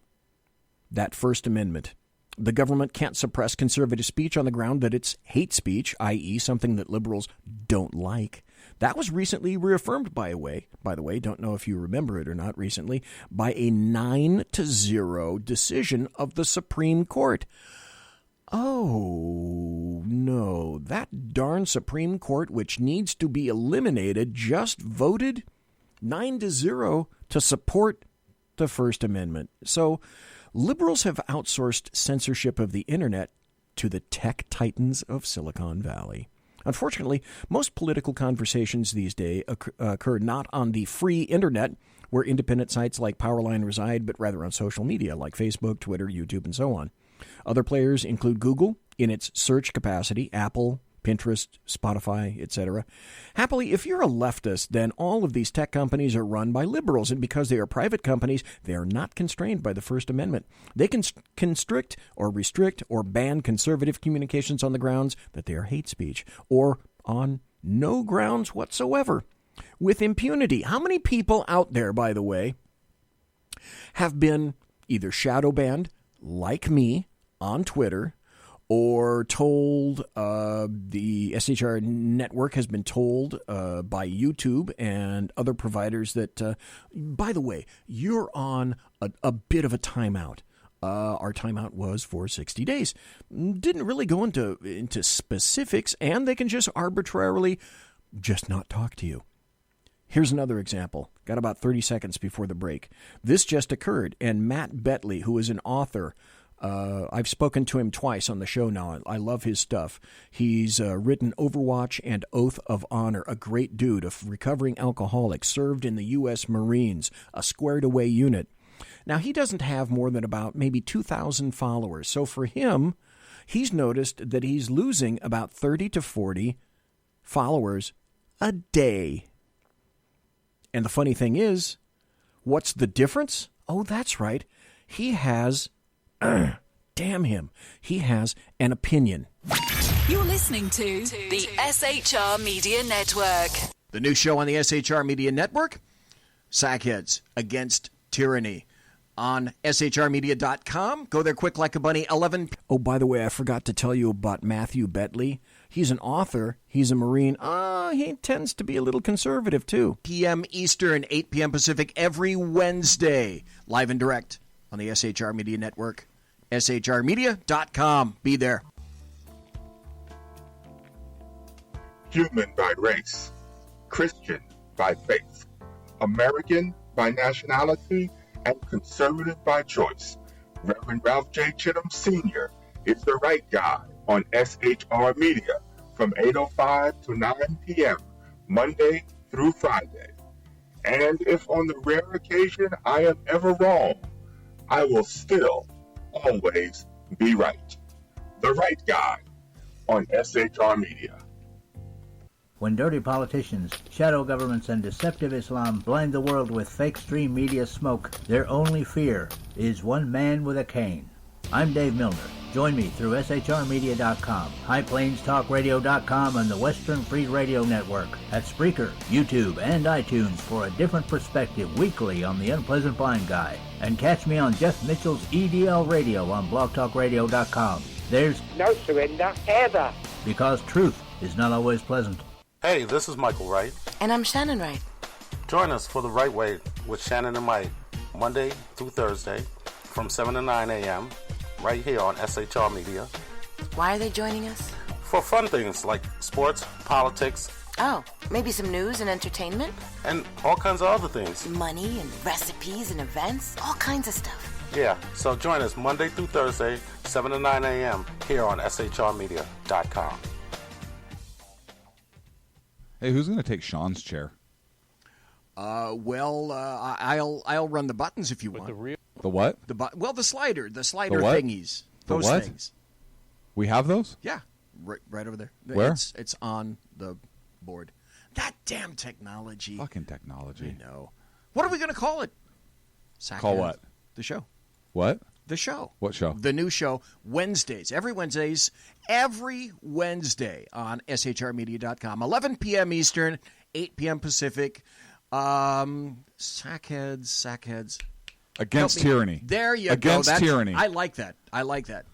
Speaker 2: That First Amendment. The government can't suppress conservative speech on the ground that it's hate speech, i.e. something that liberals don't like. That was recently reaffirmed, by the way, don't know if you remember it or not recently, by a 9-0 decision of the Supreme Court. Oh, no, that darn Supreme Court, which needs to be eliminated, just voted 9-0 to support the First Amendment. So liberals have outsourced censorship of the internet to the tech titans of Silicon Valley. Unfortunately, most political conversations these days occur not on the free internet, where independent sites like Powerline reside, but rather on social media like Facebook, Twitter, YouTube, and so on. Other players include Google, in its search capacity, Apple, Pinterest, Spotify, etc. Happily, if you're a leftist, then all of these tech companies are run by liberals, and because they are private companies, they are not constrained by the First Amendment. They can constrict or restrict or ban conservative communications on the grounds that they are hate speech, or on no grounds whatsoever, with impunity. How many people out there, by the way, have been either shadow banned, like me, on Twitter, or told, the SHR network has been told by YouTube and other providers that, by the way, you're on a bit of a timeout. Our timeout was for 60 days. Didn't really go into specifics, and they can just arbitrarily just not talk to you. Here's another example. Got about 30 seconds before the break. This just occurred, and Matt Betley, who is an author, I've spoken to him twice on the show now. I love his stuff. He's written Overwatch and Oath of Honor, a great dude, a recovering alcoholic, served in the U.S. Marines, a squared-away unit. Now, he doesn't have more than about maybe 2,000 followers. So for him, he's noticed that he's losing about 30 to 40 followers a day. And the funny thing is, what's the difference? Oh, that's right. He has... damn him. He has an opinion.
Speaker 3: You're listening to the SHR Media Network.
Speaker 2: The new show on the SHR Media Network, Sackheads Against Tyranny, on shrmedia.com. Go there quick like a bunny. 11. Oh, by the way, I forgot to tell you about Matthew Betley. He's an author. He's a Marine. He tends to be a little conservative, too. p.m. Eastern, 8 p.m. Pacific, every Wednesday. Live and direct on the SHR Media Network. shrmedia.com. Be there.
Speaker 4: Human by race, Christian by faith, American by nationality, and conservative by choice. Reverend Ralph J. Chittum Sr. is the right guy on SHR Media from 8:05 to 9 p.m. Monday through Friday. And if on the rare occasion I am ever wrong, I will still always be right. The right guy on SHR Media.
Speaker 5: When dirty politicians, shadow governments, and deceptive Islam blind the world with fake stream media smoke, their only fear is one man with a cane. I'm Dave Milner. Join me through shrmedia.com, highplainstalkradio.com, and the Western Free Radio Network at Spreaker, YouTube, and iTunes for a different perspective weekly on the Unpleasant Blind Guy. And catch me on Jeff Mitchell's EDL Radio on blogtalkradio.com. There's no surrender ever, because truth is not always pleasant.
Speaker 8: Hey, this is Michael Wright.
Speaker 9: And I'm Shannon Wright.
Speaker 8: Join us for The Right Way with Shannon and Mike, Monday through Thursday from 7 to 9 a.m. right here on SHR Media.
Speaker 9: Why are they joining us?
Speaker 8: For fun things like sports, politics.
Speaker 9: Oh, maybe some news and entertainment?
Speaker 8: And all kinds of other things.
Speaker 9: Money and recipes and events, all kinds of stuff.
Speaker 8: Yeah, so join us Monday through Thursday, 7 to 9 a.m. here on shrmedia.com.
Speaker 10: Hey, who's going to take Sean's chair?
Speaker 2: I'll run the buttons if you want.
Speaker 10: The what?
Speaker 2: The slider
Speaker 10: what?
Speaker 2: thingies.
Speaker 10: The
Speaker 2: Those
Speaker 10: what?
Speaker 2: things.
Speaker 10: We have those?
Speaker 2: Yeah, right over there.
Speaker 10: Where?
Speaker 2: It's on the board. That damn technology.
Speaker 10: Fucking technology.
Speaker 2: I know. What are we going to call it?
Speaker 10: Call what?
Speaker 2: The show.
Speaker 10: What?
Speaker 2: The show.
Speaker 10: What show?
Speaker 2: The new show, Wednesdays. Every Wednesday on shrmedia.com. 11 p.m. Eastern, 8 p.m. Pacific. Sackheads.
Speaker 10: Against tyranny.
Speaker 2: There you
Speaker 10: go. Against tyranny.
Speaker 2: I like that.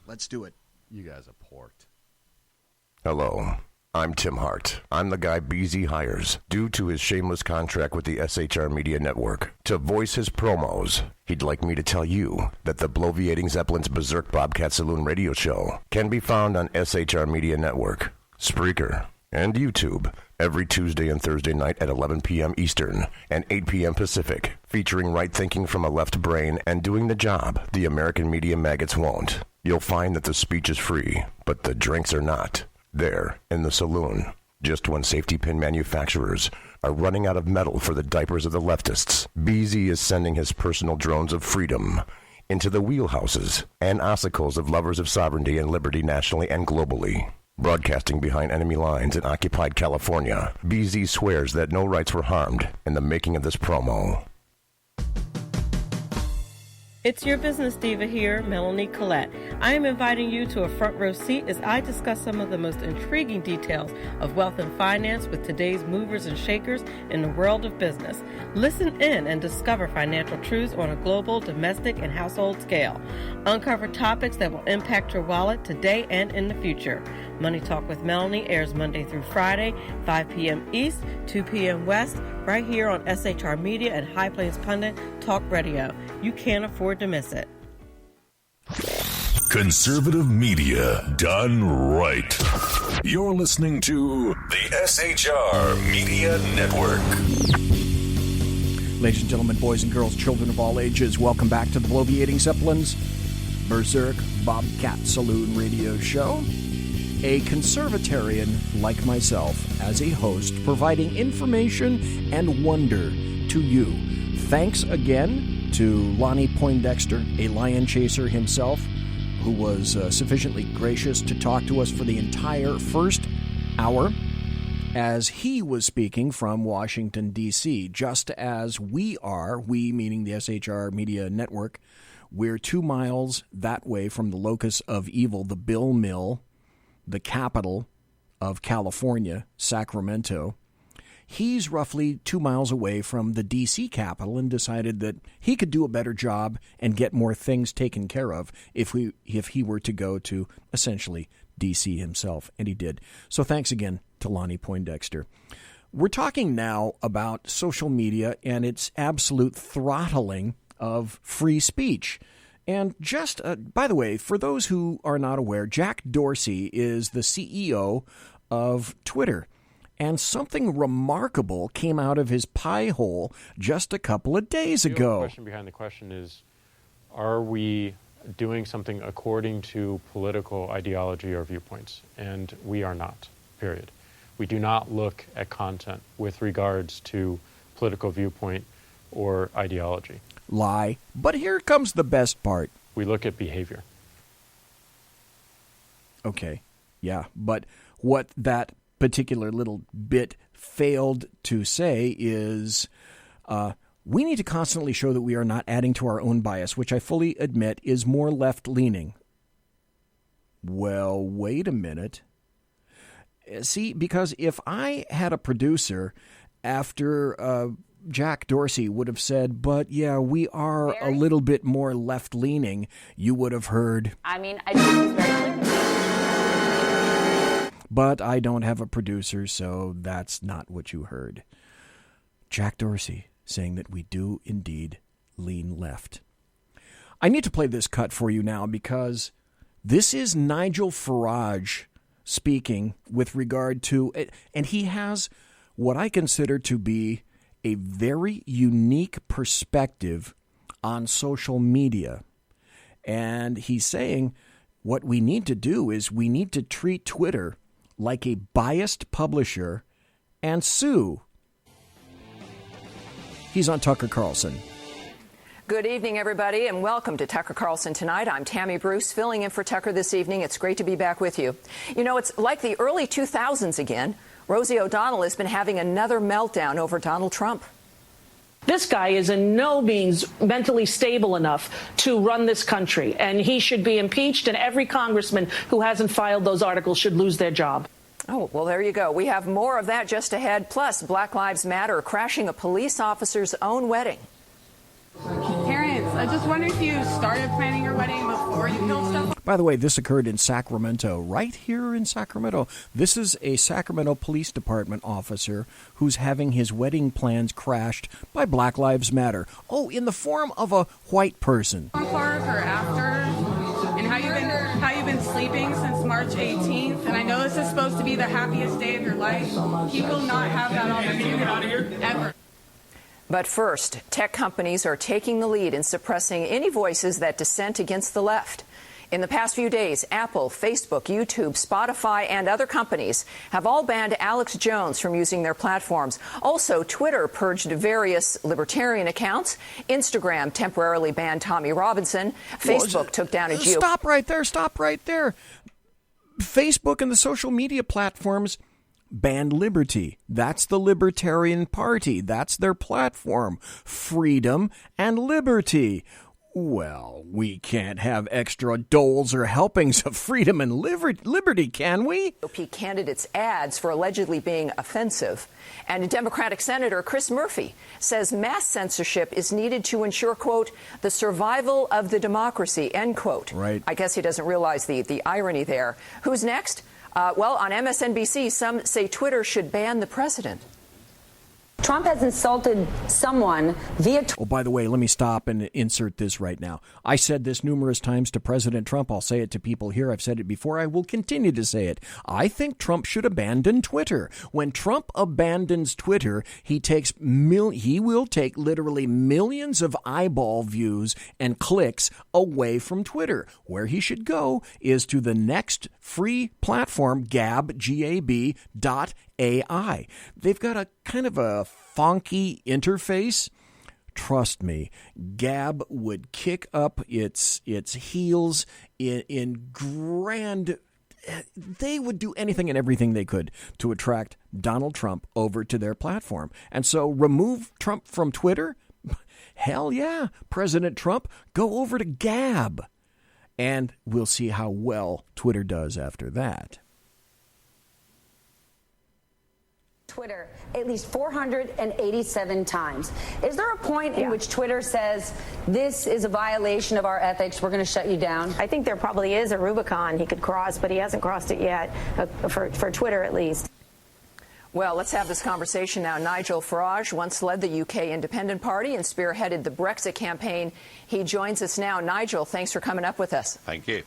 Speaker 2: Let's do it.
Speaker 6: You guys are porked.
Speaker 12: Hello. I'm Tim Hart. I'm the guy BZ hires due to his shameless contract with the SHR Media Network to voice his promos. He'd like me to tell you that the bloviating Zeppelin's Berserk Bobcat Saloon radio show can be found on SHR Media Network, Spreaker, and YouTube every Tuesday and Thursday night at 11 p.m. Eastern and 8 p.m. Pacific, featuring right thinking from a left brain and doing the job the American media maggots won't. You'll find that the speech is free, but the drinks are not. There, in the saloon, just when safety pin manufacturers are running out of metal for the diapers of the leftists, BZ is sending his personal drones of freedom into the wheelhouses and ossicles of lovers of sovereignty and liberty nationally and globally. Broadcasting behind enemy lines in occupied California, BZ swears that no rights were harmed in the making of this promo.
Speaker 6: It's your business diva here, Melanie Collette. I am inviting you to a front row seat as I discuss some of the most intriguing details of wealth and finance with today's movers and shakers in the world of business. Listen in and discover financial truths on a global, domestic, and household scale. Uncover topics that will impact your wallet today and in the future. Money Talk with Melanie airs Monday through Friday, 5 p.m. East, 2 p.m. West, right here on SHR Media and High Plains Pundit Talk Radio. You can't afford to miss it.
Speaker 7: Conservative media done right. You're listening to the SHR Media Network.
Speaker 2: Ladies and gentlemen, boys and girls, children of all ages, welcome back to the Bloviating Zeppelin's Berserk Bobcat Saloon radio show. A conservatarian like myself as a host, providing information and wonder to you. Thanks again to Lonnie Poindexter, a Lion Chaser himself, who was sufficiently gracious to talk to us for the entire first hour as he was speaking from Washington, D.C., just as we meaning the SHR Media Network, we're 2 miles that way from the locus of evil, the Bill Mill, the capital of California, Sacramento. He's roughly 2 miles away from the D.C. capital and decided that he could do a better job and get more things taken care of if he were to go to essentially D.C. himself, and he did. So thanks again to Lonnie Poindexter. We're talking now about social media and its absolute throttling of free speech. And just, by the way, for those who are not aware, Jack Dorsey is the CEO of Twitter. And something remarkable came out of his pie hole just a couple of days ago.
Speaker 11: The question behind the question is, are we doing something according to political ideology or viewpoints? And we are not, period. We do not look at content with regards to political viewpoint or ideology.
Speaker 2: Lie. But here comes the best part.
Speaker 11: We look at behavior.
Speaker 2: Okay. Yeah. But what that particular little bit failed to say is we need to constantly show that we are not adding to our own bias, which I fully admit is more left-leaning. Well, wait a minute. See, because if I had a producer after Jack Dorsey would have said, but yeah, we are a little bit more left-leaning, you would have heard.
Speaker 13: I mean, I think he's very clear.
Speaker 2: But I don't have a producer, so that's not what you heard. Jack Dorsey saying that we do indeed lean left. I need to play this cut for you now because this is Nigel Farage speaking with regard to, and he has what I consider to be a very unique perspective on social media. And he's saying what we need to do is we need to treat Twitter like a biased publisher and sue. He's on Tucker Carlson.
Speaker 14: Good evening, everybody, and welcome to Tucker Carlson Tonight. I'm Tammy Bruce, filling in for Tucker this evening. It's great to be back with you. You know, it's like the early 2000s again. Rosie O'Donnell has been having another meltdown over Donald Trump.
Speaker 15: This guy is in no means mentally stable enough to run this country, and he should be impeached, and every congressman who hasn't filed those articles should lose their job.
Speaker 14: Oh, well, there you go. We have more of that just ahead. Plus, Black Lives Matter crashing a police officer's own wedding.
Speaker 27: Parents, I just wonder if you started planning your wedding before you killed stuff.
Speaker 2: By the way, this occurred in Sacramento, right here in Sacramento. This is a Sacramento Police Department officer who's having his wedding plans crashed by Black Lives Matter. Oh, in the form of a white person.
Speaker 27: Park or after, and how you've been sleeping since March 18th. And I know this is supposed to be the happiest day of your life. You will not have that opportunity ever.
Speaker 14: But first, tech companies are taking the lead in suppressing any voices that dissent against the left. In the past few days, Apple, Facebook, YouTube, Spotify, and other companies have all banned Alex Jones from using their platforms. Also, Twitter purged various libertarian accounts. Instagram temporarily banned Tommy Robinson. Facebook took down a
Speaker 2: Stop right there. Stop right there. Facebook and the social media platforms banned liberty. That's the Libertarian Party. That's their platform. Freedom and liberty. Well, we can't have extra doles or helpings of freedom and liberty, can we?
Speaker 14: GOP candidates' ads for allegedly being offensive. And Democratic Senator Chris Murphy says mass censorship is needed to ensure, quote, the survival of the democracy, end quote.
Speaker 2: Right.
Speaker 14: I guess he doesn't realize the irony there. Who's next? Well, on MSNBC, some say Twitter should ban the president.
Speaker 13: Trump has insulted someone via...
Speaker 2: Oh, by the way, let me stop and insert this right now. I said this numerous times to President Trump. I'll say it to people here. I've said it before. I will continue to say it. I think Trump should abandon Twitter. When Trump abandons Twitter, he will take literally millions of eyeball views and clicks away from Twitter. Where he should go is to the next free platform, Gab, GAB.AI. They've got a kind of a funky interface. Trust me, Gab would kick up its heels in grand. They would do anything and everything they could to attract Donald Trump over to their platform. And so remove Trump from Twitter? Hell yeah. President Trump, go over to Gab. And we'll see how well Twitter does after that.
Speaker 13: Twitter at least 487 times. Is there a point in which Twitter says this is a violation of our ethics, we're going to shut you down?
Speaker 16: I think there probably is a Rubicon he could cross, but he hasn't crossed it yet, for Twitter at least.
Speaker 14: Well, let's have this conversation now. Nigel Farage once led the UK Independent Party and spearheaded the Brexit campaign. He joins us now. Nigel, thanks for coming up with us.
Speaker 17: Thank you.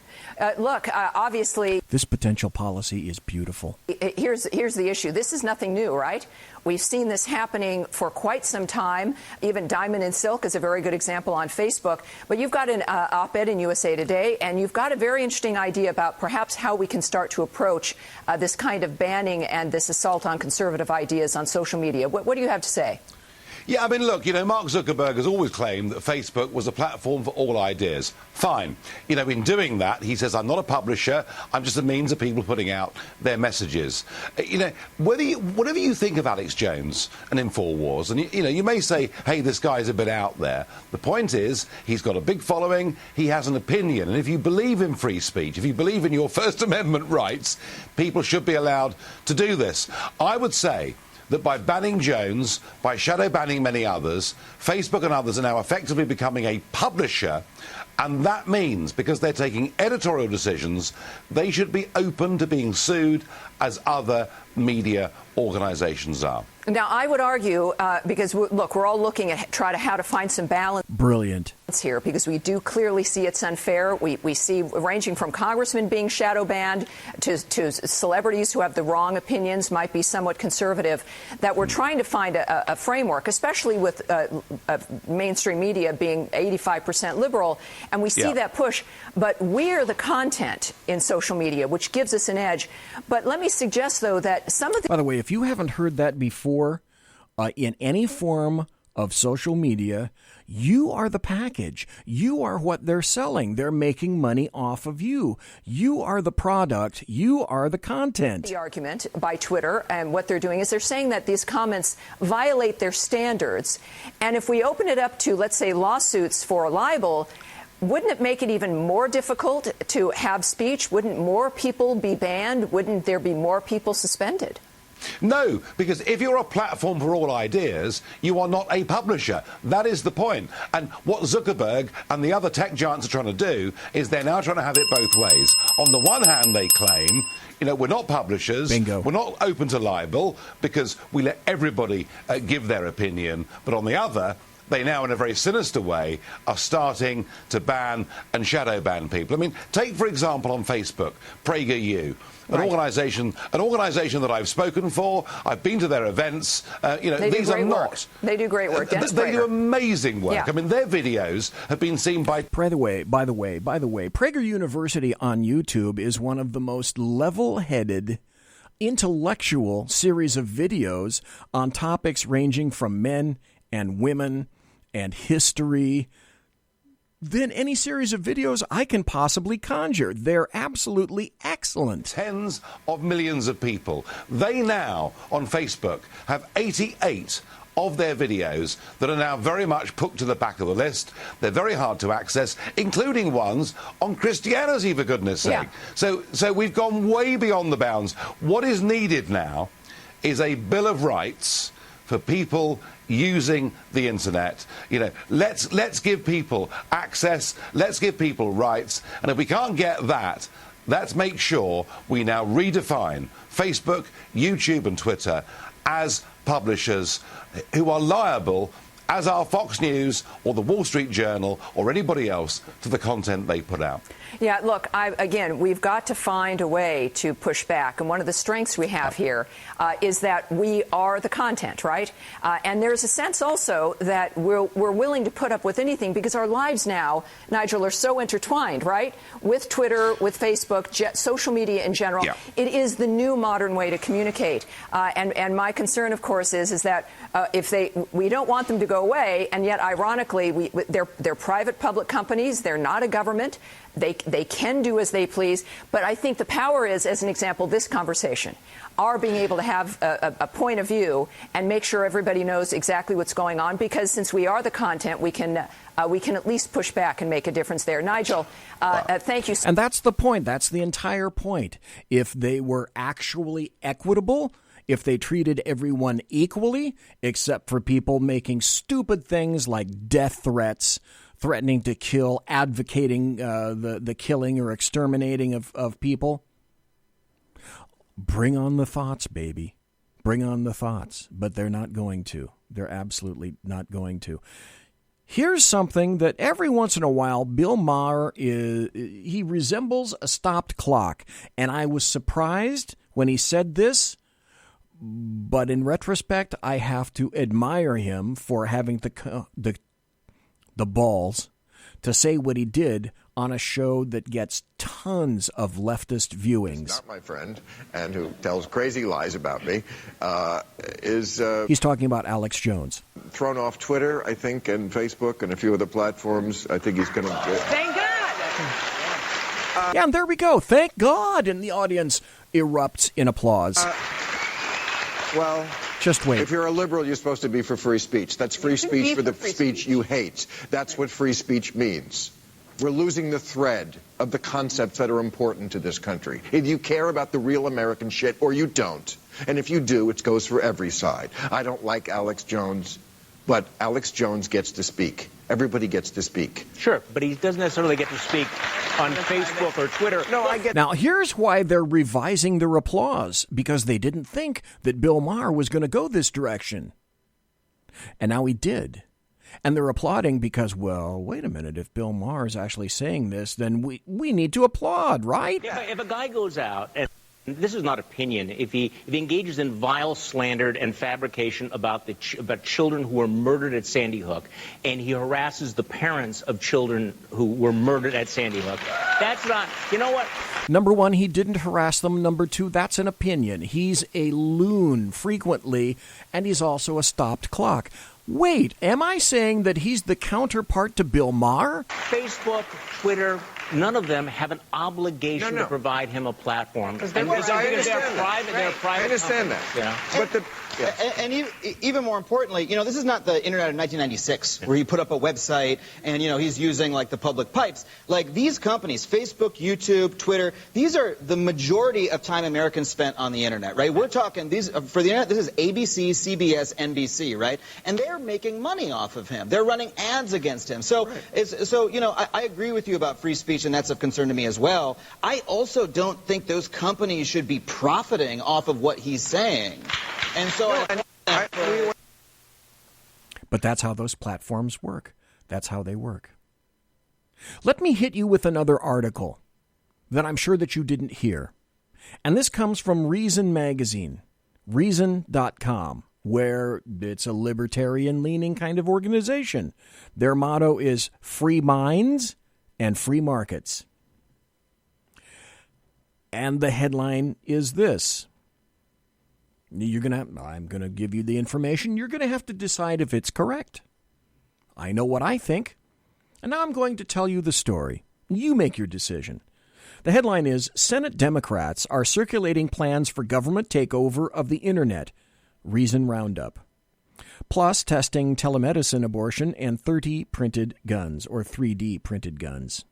Speaker 14: Look, obviously...
Speaker 2: This potential policy is beautiful.
Speaker 14: Here's the issue. This is nothing new, right? We've seen this happening for quite some time. Even Diamond and Silk is a very good example on Facebook. But you've got an op-ed in USA Today, and you've got a very interesting idea about perhaps how we can start to approach this kind of banning and this assault on conservative ideas on social media. What do you have to say?
Speaker 17: Yeah, I mean, look, Mark Zuckerberg has always claimed that Facebook was a platform for all ideas. Fine. In doing that, he says, I'm not a publisher. I'm just a means of people putting out their messages. Whatever you think of Alex Jones and InfoWars, and, you may say, hey, this guy's a bit out there. The point is, he's got a big following. He has an opinion. And if you believe in free speech, if you believe in your First Amendment rights, people should be allowed to do this. I would say that by banning Jones, by shadow banning many others, Facebook and others are now effectively becoming a publisher, and that means, because they're taking editorial decisions, they should be open to being sued as other media organizations are.
Speaker 14: Now, I would argue, because, look, we're all looking at how to find some balance.
Speaker 2: Brilliant.
Speaker 14: Here, because we do clearly see it's unfair. We see ranging from congressmen being shadow banned to celebrities who have the wrong opinions, might be somewhat conservative, that we're trying to find a framework, especially with mainstream media being 85% liberal. And we see that push. But we're the content in social media, which gives us an edge. But let me suggest, though, that some of the...
Speaker 2: By the way, if you haven't heard that before, in any form of social media, you are the package. You are what they're selling. They're making money off of you. You are the product. You are the content.
Speaker 14: The argument by Twitter, and what they're doing is they're saying that these comments violate their standards. And if we open it up to, let's say, lawsuits for libel, wouldn't it make it even more difficult to have speech? Wouldn't more people be banned? Wouldn't there be more people suspended?
Speaker 17: No, because if you're a platform for all ideas, you are not a publisher. That is the point. And what Zuckerberg and the other tech giants are trying to do is they're now trying to have it both ways. On the one hand, they claim, we're not publishers.
Speaker 2: Bingo.
Speaker 17: We're not open to libel because we let everybody give their opinion. But on the other, they now, in a very sinister way, are starting to ban and shadow ban people. I mean, take, for example, on Facebook, PragerU. An organisation that I've spoken for. I've been to their events. These are not.
Speaker 14: They do great work.
Speaker 17: They do amazing work. Yeah. I mean, their videos have been seen by.
Speaker 2: By the way, Prager University on YouTube is one of the most level-headed, intellectual series of videos on topics ranging from men and women and history than any series of videos I can possibly conjure. They're absolutely excellent.
Speaker 17: Tens of millions of people. They now, on Facebook, have 88 of their videos that are now very much put to the back of the list. They're very hard to access, including ones on Christianity, for goodness sake. Yeah. So we've gone way beyond the bounds. What is needed now is a Bill of Rights for people using the internet. Let's give people access, let's give people rights, and if we can't get that, let's make sure we now redefine Facebook, YouTube and Twitter as publishers who are liable, as are Fox News or the Wall Street Journal or anybody else, to the content they put out.
Speaker 14: Yeah, look, again, we've got to find a way to push back. And one of the strengths we have here is that we are the content, right? And there's a sense also that we're willing to put up with anything because our lives now, Nigel, are so intertwined, right? With Twitter, with Facebook, social media in general. Yeah. It is the new modern way to communicate. And my concern, of course, is that we don't want them to go away, and yet, ironically, they're private public companies. They're not a government. They can do as they please. But I think the power is, as an example, this conversation, our being able to have a point of view and make sure everybody knows exactly what's going on, because since we are the content, we can at least push back and make a difference there. Nigel, thank you.
Speaker 2: And that's the point. That's the entire point. If they were actually equitable, if they treated everyone equally, except for people making stupid things like death threats, threatening to kill, advocating the killing or exterminating of people. Bring on the thoughts, baby. Bring on the thoughts. But they're not going to. They're absolutely not going to. Here's something that every once in a while, Bill Maher, he resembles a stopped clock. And I was surprised when he said this. But in retrospect, I have to admire him for having the balls to say what he did on a show that gets tons of leftist viewings.
Speaker 19: Not my friend, and who tells crazy lies about me,
Speaker 2: he's talking about Alex Jones.
Speaker 19: Thrown off Twitter, I think, and Facebook and a few other platforms. I think he's going to...
Speaker 16: Thank God!
Speaker 2: Yeah, and there we go. Thank God! And the audience erupts in applause.
Speaker 19: Well,
Speaker 2: just wait.
Speaker 19: If you're a liberal, you're supposed to be for free speech. That's free speech for the speech you hate. That's what free speech means. We're losing the thread of the concepts that are important to this country. If you care about the real American shit, or you don't. And if you do, it goes for every side. I don't like Alex Jones, but Alex Jones gets to speak. Everybody gets to speak.
Speaker 20: Sure, but he doesn't necessarily get to speak on Facebook or Twitter.
Speaker 19: No, I get.
Speaker 2: Now, here's why they're revising their applause, because they didn't think that Bill Maher was going to go this direction. And now he did. And they're applauding because, well, wait a minute, if Bill Maher is actually saying this, then we need to applaud, right?
Speaker 20: If a guy goes out, and this is not opinion, if he engages in vile slander and fabrication about children who were murdered at Sandy Hook, and he harasses the parents of children who were murdered at Sandy Hook, that's not, you know what?
Speaker 2: Number one, he didn't harass them. Number two, that's an opinion. He's a loon frequently, and he's also a stopped clock. Wait, am I saying that he's the counterpart to Bill Maher?
Speaker 20: Facebook, Twitter, none of them have an obligation to provide him a platform.
Speaker 19: I understand that.
Speaker 20: Yeah.
Speaker 19: But
Speaker 21: and even more importantly, this is not the internet of 1996 where you put up a website and, he's using like the public pipes. Like these companies, Facebook, YouTube, Twitter, these are the majority of time Americans spent on the internet, right? We're talking for the internet, this is ABC, CBS, NBC, right? And they're making money off of him. They're running ads against him. So, I agree with you about free speech, and that's of concern to me as well. I also don't think those companies should be profiting off of what he's saying. And so
Speaker 2: But that's how those platforms work. That's how they work. Let me hit you with another article that I'm sure that you didn't hear. And this comes from Reason Magazine, Reason.com, where it's a libertarian-leaning kind of organization. Their motto is free minds and free markets. And the headline is this. I'm going to give you the information. You're going to have to decide if it's correct. I know what I think. And now I'm going to tell you the story. You make your decision. The headline is, Senate Democrats are circulating plans for government takeover of the Internet. Reason Roundup. Plus testing telemedicine, abortion, and 30 printed guns, or 3D printed guns.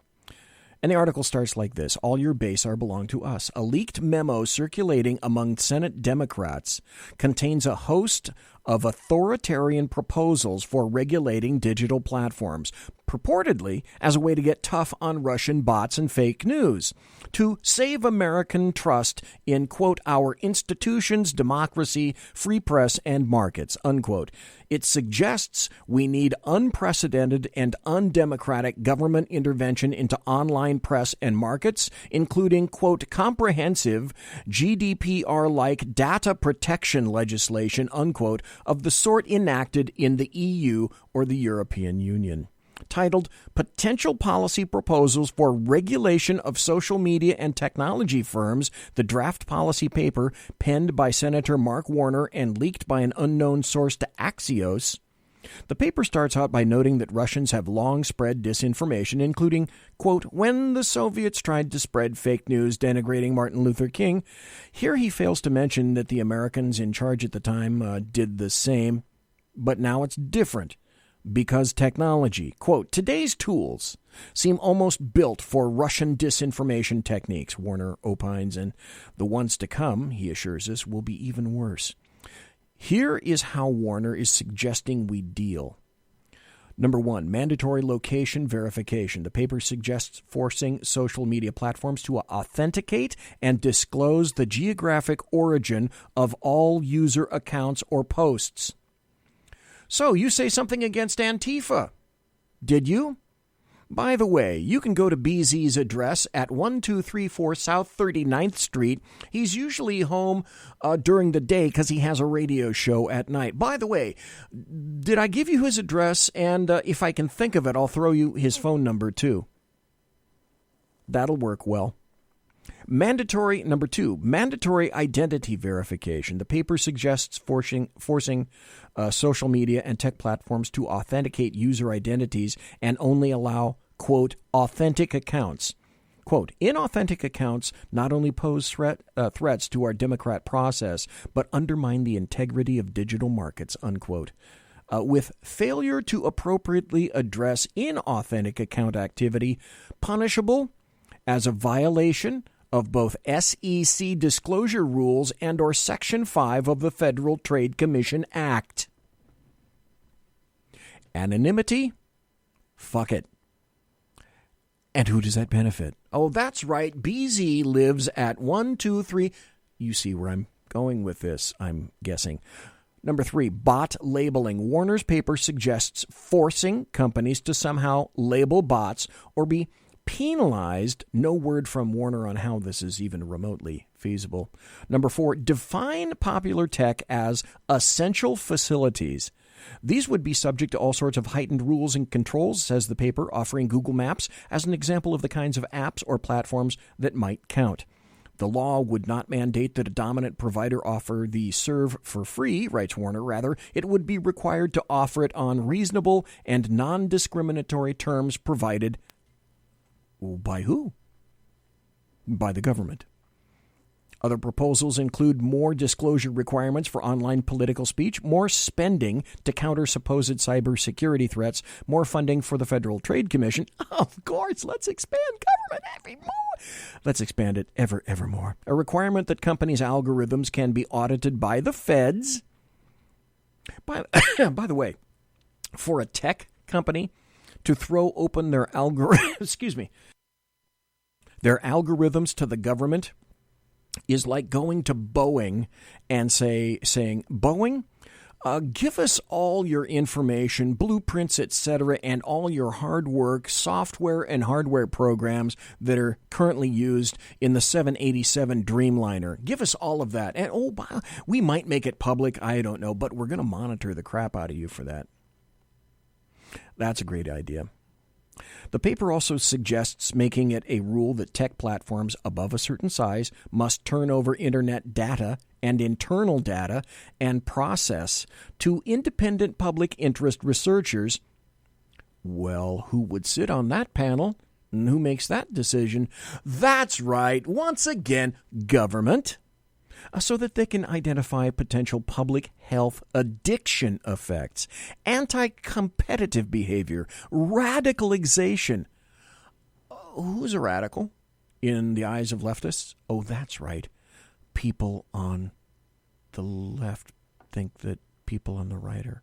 Speaker 2: And the article starts like this. All your base are belong to us. A leaked memo circulating among Senate Democrats contains a host of authoritarian proposals for regulating digital platforms, purportedly as a way to get tough on Russian bots and fake news, to save American trust in, quote, our institutions, democracy, free press, and markets, unquote. It suggests we need unprecedented and undemocratic government intervention into online press and markets, including, quote, comprehensive GDPR-like data protection legislation, unquote, of the sort enacted in the EU or the European Union. Titled Potential Policy Proposals for Regulation of Social Media and Technology Firms, the draft policy paper penned by Senator Mark Warner and leaked by an unknown source to Axios. The paper starts out by noting that Russians have long spread disinformation, including, quote, when the Soviets tried to spread fake news denigrating Martin Luther King. Here he fails to mention that the Americans in charge at the time did the same, but now it's different. Because technology, quote, today's tools seem almost built for Russian disinformation techniques, Warner opines, and the ones to come, he assures us, will be even worse. Here is how Warner is suggesting we deal. Number one, mandatory location verification. The paper suggests forcing social media platforms to authenticate and disclose the geographic origin of all user accounts or posts. So, you say something against Antifa, did you? By the way, you can go to BZ's address at 1234 South 39th Street. He's usually home during the day because he has a radio show at night. By the way, did I give you his address? And if I can think of it, I'll throw you his phone number too. That'll work well. Number two, mandatory identity verification. The paper suggests forcing social media and tech platforms to authenticate user identities and only allow, quote, authentic accounts. Quote, inauthentic accounts not only pose threats to our democratic process, but undermine the integrity of digital markets, unquote. With failure to appropriately address inauthentic account activity punishable as a violation of both SEC disclosure rules and or Section 5 of the Federal Trade Commission Act. Anonymity? Fuck it. And who does that benefit? Oh, that's right. BZ lives at 123. You see where I'm going with this, I'm guessing. Number three, bot labeling. Warner's paper suggests forcing companies to somehow label bots or be penalized. No word from Warner on how this is even remotely feasible. Number four, define popular tech as essential facilities. These would be subject to all sorts of heightened rules and controls, says the paper, offering Google Maps as an example of the kinds of apps or platforms that might count. The law would not mandate that a dominant provider offer the serve for free, writes Warner. Rather, it would be required to offer it on reasonable and non-discriminatory terms provided. By who? By the government. Other proposals include more disclosure requirements for online political speech, more spending to counter supposed cybersecurity threats, more funding for the Federal Trade Commission. Of course, let's expand government every more. Let's expand it ever more. A requirement that companies' algorithms can be audited by the feds. By the way, for a tech company to throw open their their algorithms to the government is like going to Boeing and saying, Boeing, Give us all your information, blueprints, etc., and all your hard work, software and hardware programs that are currently used in the 787 Dreamliner. Give us all of that. And we might make it public, I don't know, but we're going to monitor the crap out of you for that. That's a great idea. The paper also suggests making it a rule that tech platforms above a certain size must turn over internet data and internal data and process to independent public interest researchers. Well, who would sit on that panel? And who makes that decision? That's right, once again, government. So that they can identify potential public health addiction effects, anti-competitive behavior, radicalization. Who's a radical in the eyes of leftists? Oh, that's right. People on the left think that people on the right are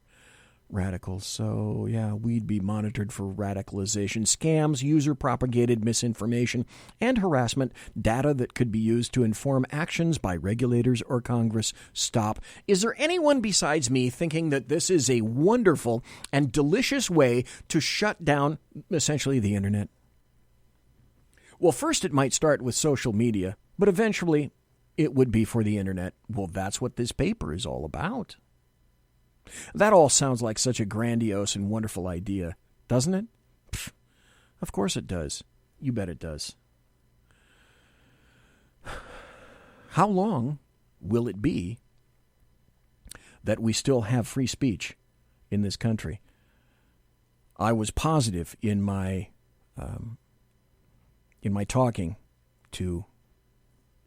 Speaker 2: radicals. So, yeah, we'd be monitored for radicalization, scams, user-propagated misinformation, and harassment, data that could be used to inform actions by regulators or Congress. Stop. Is there anyone besides me thinking that this is a wonderful and delicious way to shut down, essentially, the internet? Well, first it might start with social media, but eventually it would be for the internet. Well, that's what this paper is all about. That all sounds like such a grandiose and wonderful idea, doesn't it? Pfft, of course it does. You bet it does. How long will it be that we still have free speech in this country? I was positive in my talking to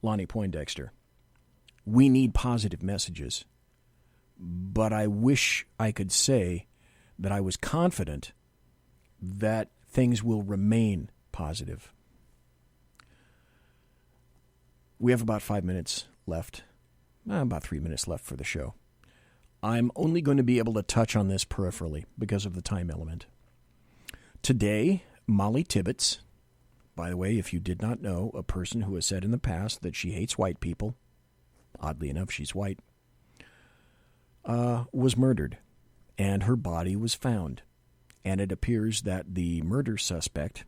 Speaker 2: Lonnie Poindexter. We need positive messages. But I wish I could say that I was confident that things will remain positive. We have about 5 minutes left, about 3 minutes left for the show. I'm only going to be able to touch on this peripherally because of the time element. Today, Molly Tibbetts, by the way, if you did not know, a person who has said in the past that she hates white people, oddly enough, she's white, was murdered, and her body was found. And it appears that the murder suspect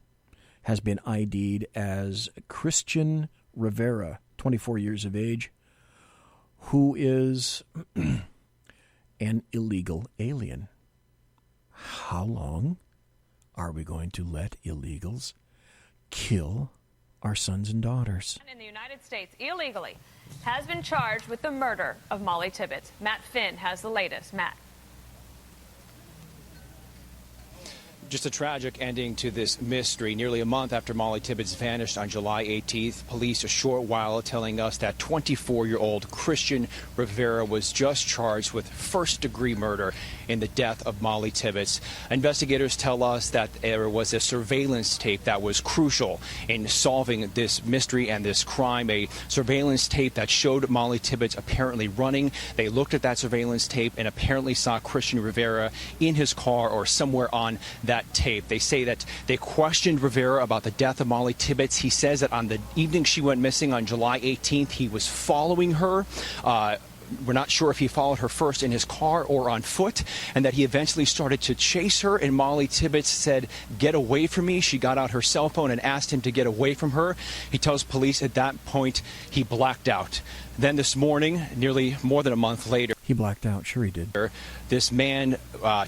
Speaker 2: has been ID'd as Christian Rivera, 24 years of age, who is an illegal alien. How long are we going to let illegals kill our sons and daughters?
Speaker 1: In the United States, illegally, has been charged with the murder of Molly Tibbetts. Matt Finn has the latest. Matt.
Speaker 18: Just a tragic ending to this mystery. Nearly a month after Molly Tibbetts vanished on July 18th, police a short while telling us that 24-year-old Christian Rivera was just charged with first-degree murder in the death of Molly Tibbetts. Investigators tell us that there was a surveillance tape that was crucial in solving this mystery and this crime, a surveillance tape that showed Molly Tibbetts apparently running. They looked at that surveillance tape and apparently saw Christian Rivera in his car or somewhere on that tape. They say that they questioned Rivera about the death of Molly Tibbetts. He says that on the evening she went missing on July 18th, he was following her. We're not sure if he followed her first in his car or on foot, and that he eventually started to chase her, and Molly Tibbetts said, "Get away from me." She got out her cell phone and asked him to get away from her. He tells police at that point he blacked out. Then this morning, nearly more than a month later,
Speaker 2: he blacked out. Sure he did.
Speaker 18: This man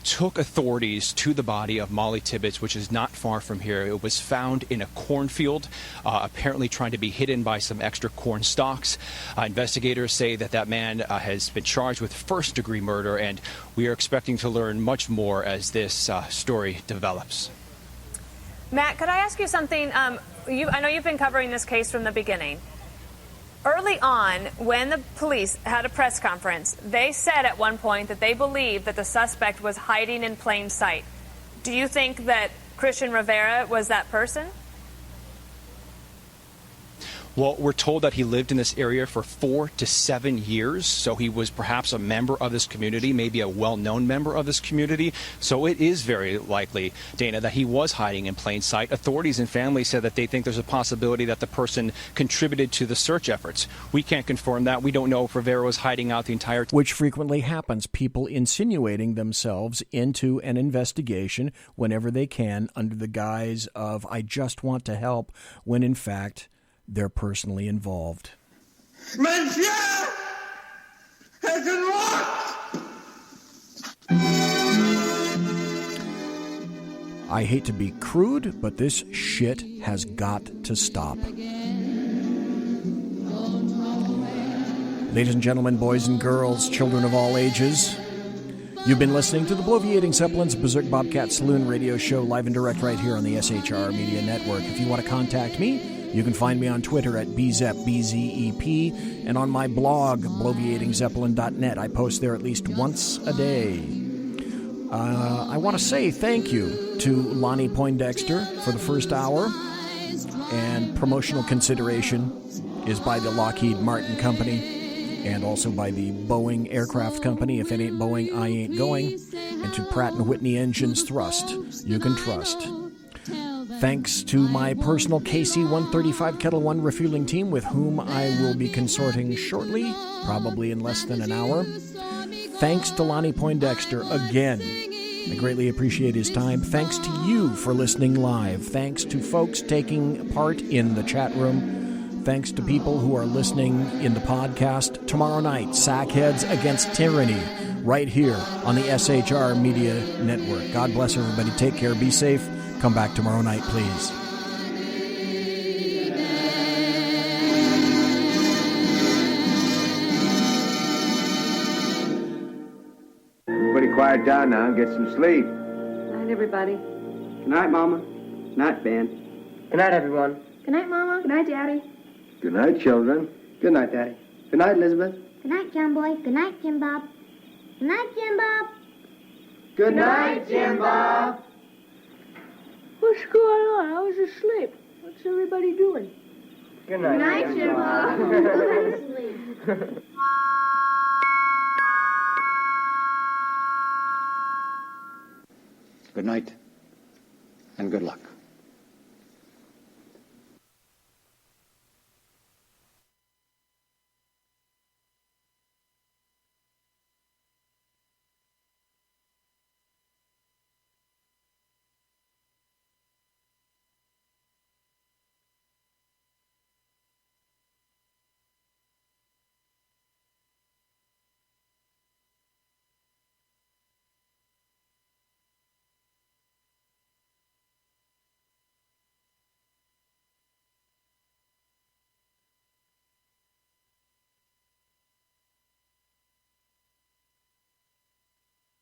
Speaker 18: took authorities to the body of Molly Tibbetts, which is not far from here. It was found in a cornfield, apparently trying to be hidden by some extra corn stalks. Investigators say that that man has been charged with first-degree murder, and we are expecting to learn much more as this story develops.
Speaker 1: Matt, could I ask you something? I know you've been covering this case from the beginning. Early on, when the police had a press conference, they said at one point that they believed that the suspect was hiding in plain sight. Do you think that Christian Rivera was that person?
Speaker 18: Well, we're told that he lived in this area for 4 to 7 years, so he was perhaps a member of this community, maybe a well-known member of this community. So it is very likely, Dana, that he was hiding in plain sight. Authorities and families said that they think there's a possibility that the person contributed to the search efforts. We can't confirm that. We don't know if Rivera was hiding out the entire time.
Speaker 2: Which frequently happens, people insinuating themselves into an investigation whenever they can under the guise of, I just want to help, when in fact they're personally involved.
Speaker 3: Monsieur has unlocked!
Speaker 2: I hate to be crude, but this shit has got to stop. Ladies and gentlemen, boys and girls, children of all ages, you've been listening to the Bloviating Zeppelin's Berserk Bobcat Saloon radio show live and direct right here on the SHR Media Network. If you want to contact me, you can find me on Twitter at BZEP, BZEP, and on my blog, bloviatingzeppelin.net. I post there at least once a day. I want to say thank you to Lonnie Poindexter for the first hour, and promotional consideration is by the Lockheed Martin Company and also by the Boeing Aircraft Company. If it ain't Boeing, I ain't going. And to Pratt & Whitney Engines Thrust, you can trust. Thanks to my personal KC-135 Kettle One refueling team with whom I will be consorting shortly, probably in less than an hour. Thanks to Lonnie Poindexter again. I greatly appreciate his time. Thanks to you for listening live. Thanks to folks taking part in the chat room. Thanks to people who are listening in the podcast. Tomorrow night, Sackheads Against Tyranny, right here on the SHR Media Network. God bless everybody. Take care. Be safe. Come back tomorrow night, please.
Speaker 4: Everybody quiet down now and get some sleep.
Speaker 22: Good night, everybody.
Speaker 23: Good night, Mama. Good night, Ben.
Speaker 22: Good night, everyone. Good night, Mama. Good night, Daddy.
Speaker 4: Good night, children.
Speaker 23: Good night, Daddy. Good night, Elizabeth.
Speaker 22: Good night, John Boy. Good night, Jim Bob. Good night, Jim Bob.
Speaker 23: Good night, Jim Bob.
Speaker 22: What's going on? I was asleep. What's everybody doing?
Speaker 23: Good night.
Speaker 22: Good night, Jim Bob.
Speaker 23: Good night, and good luck.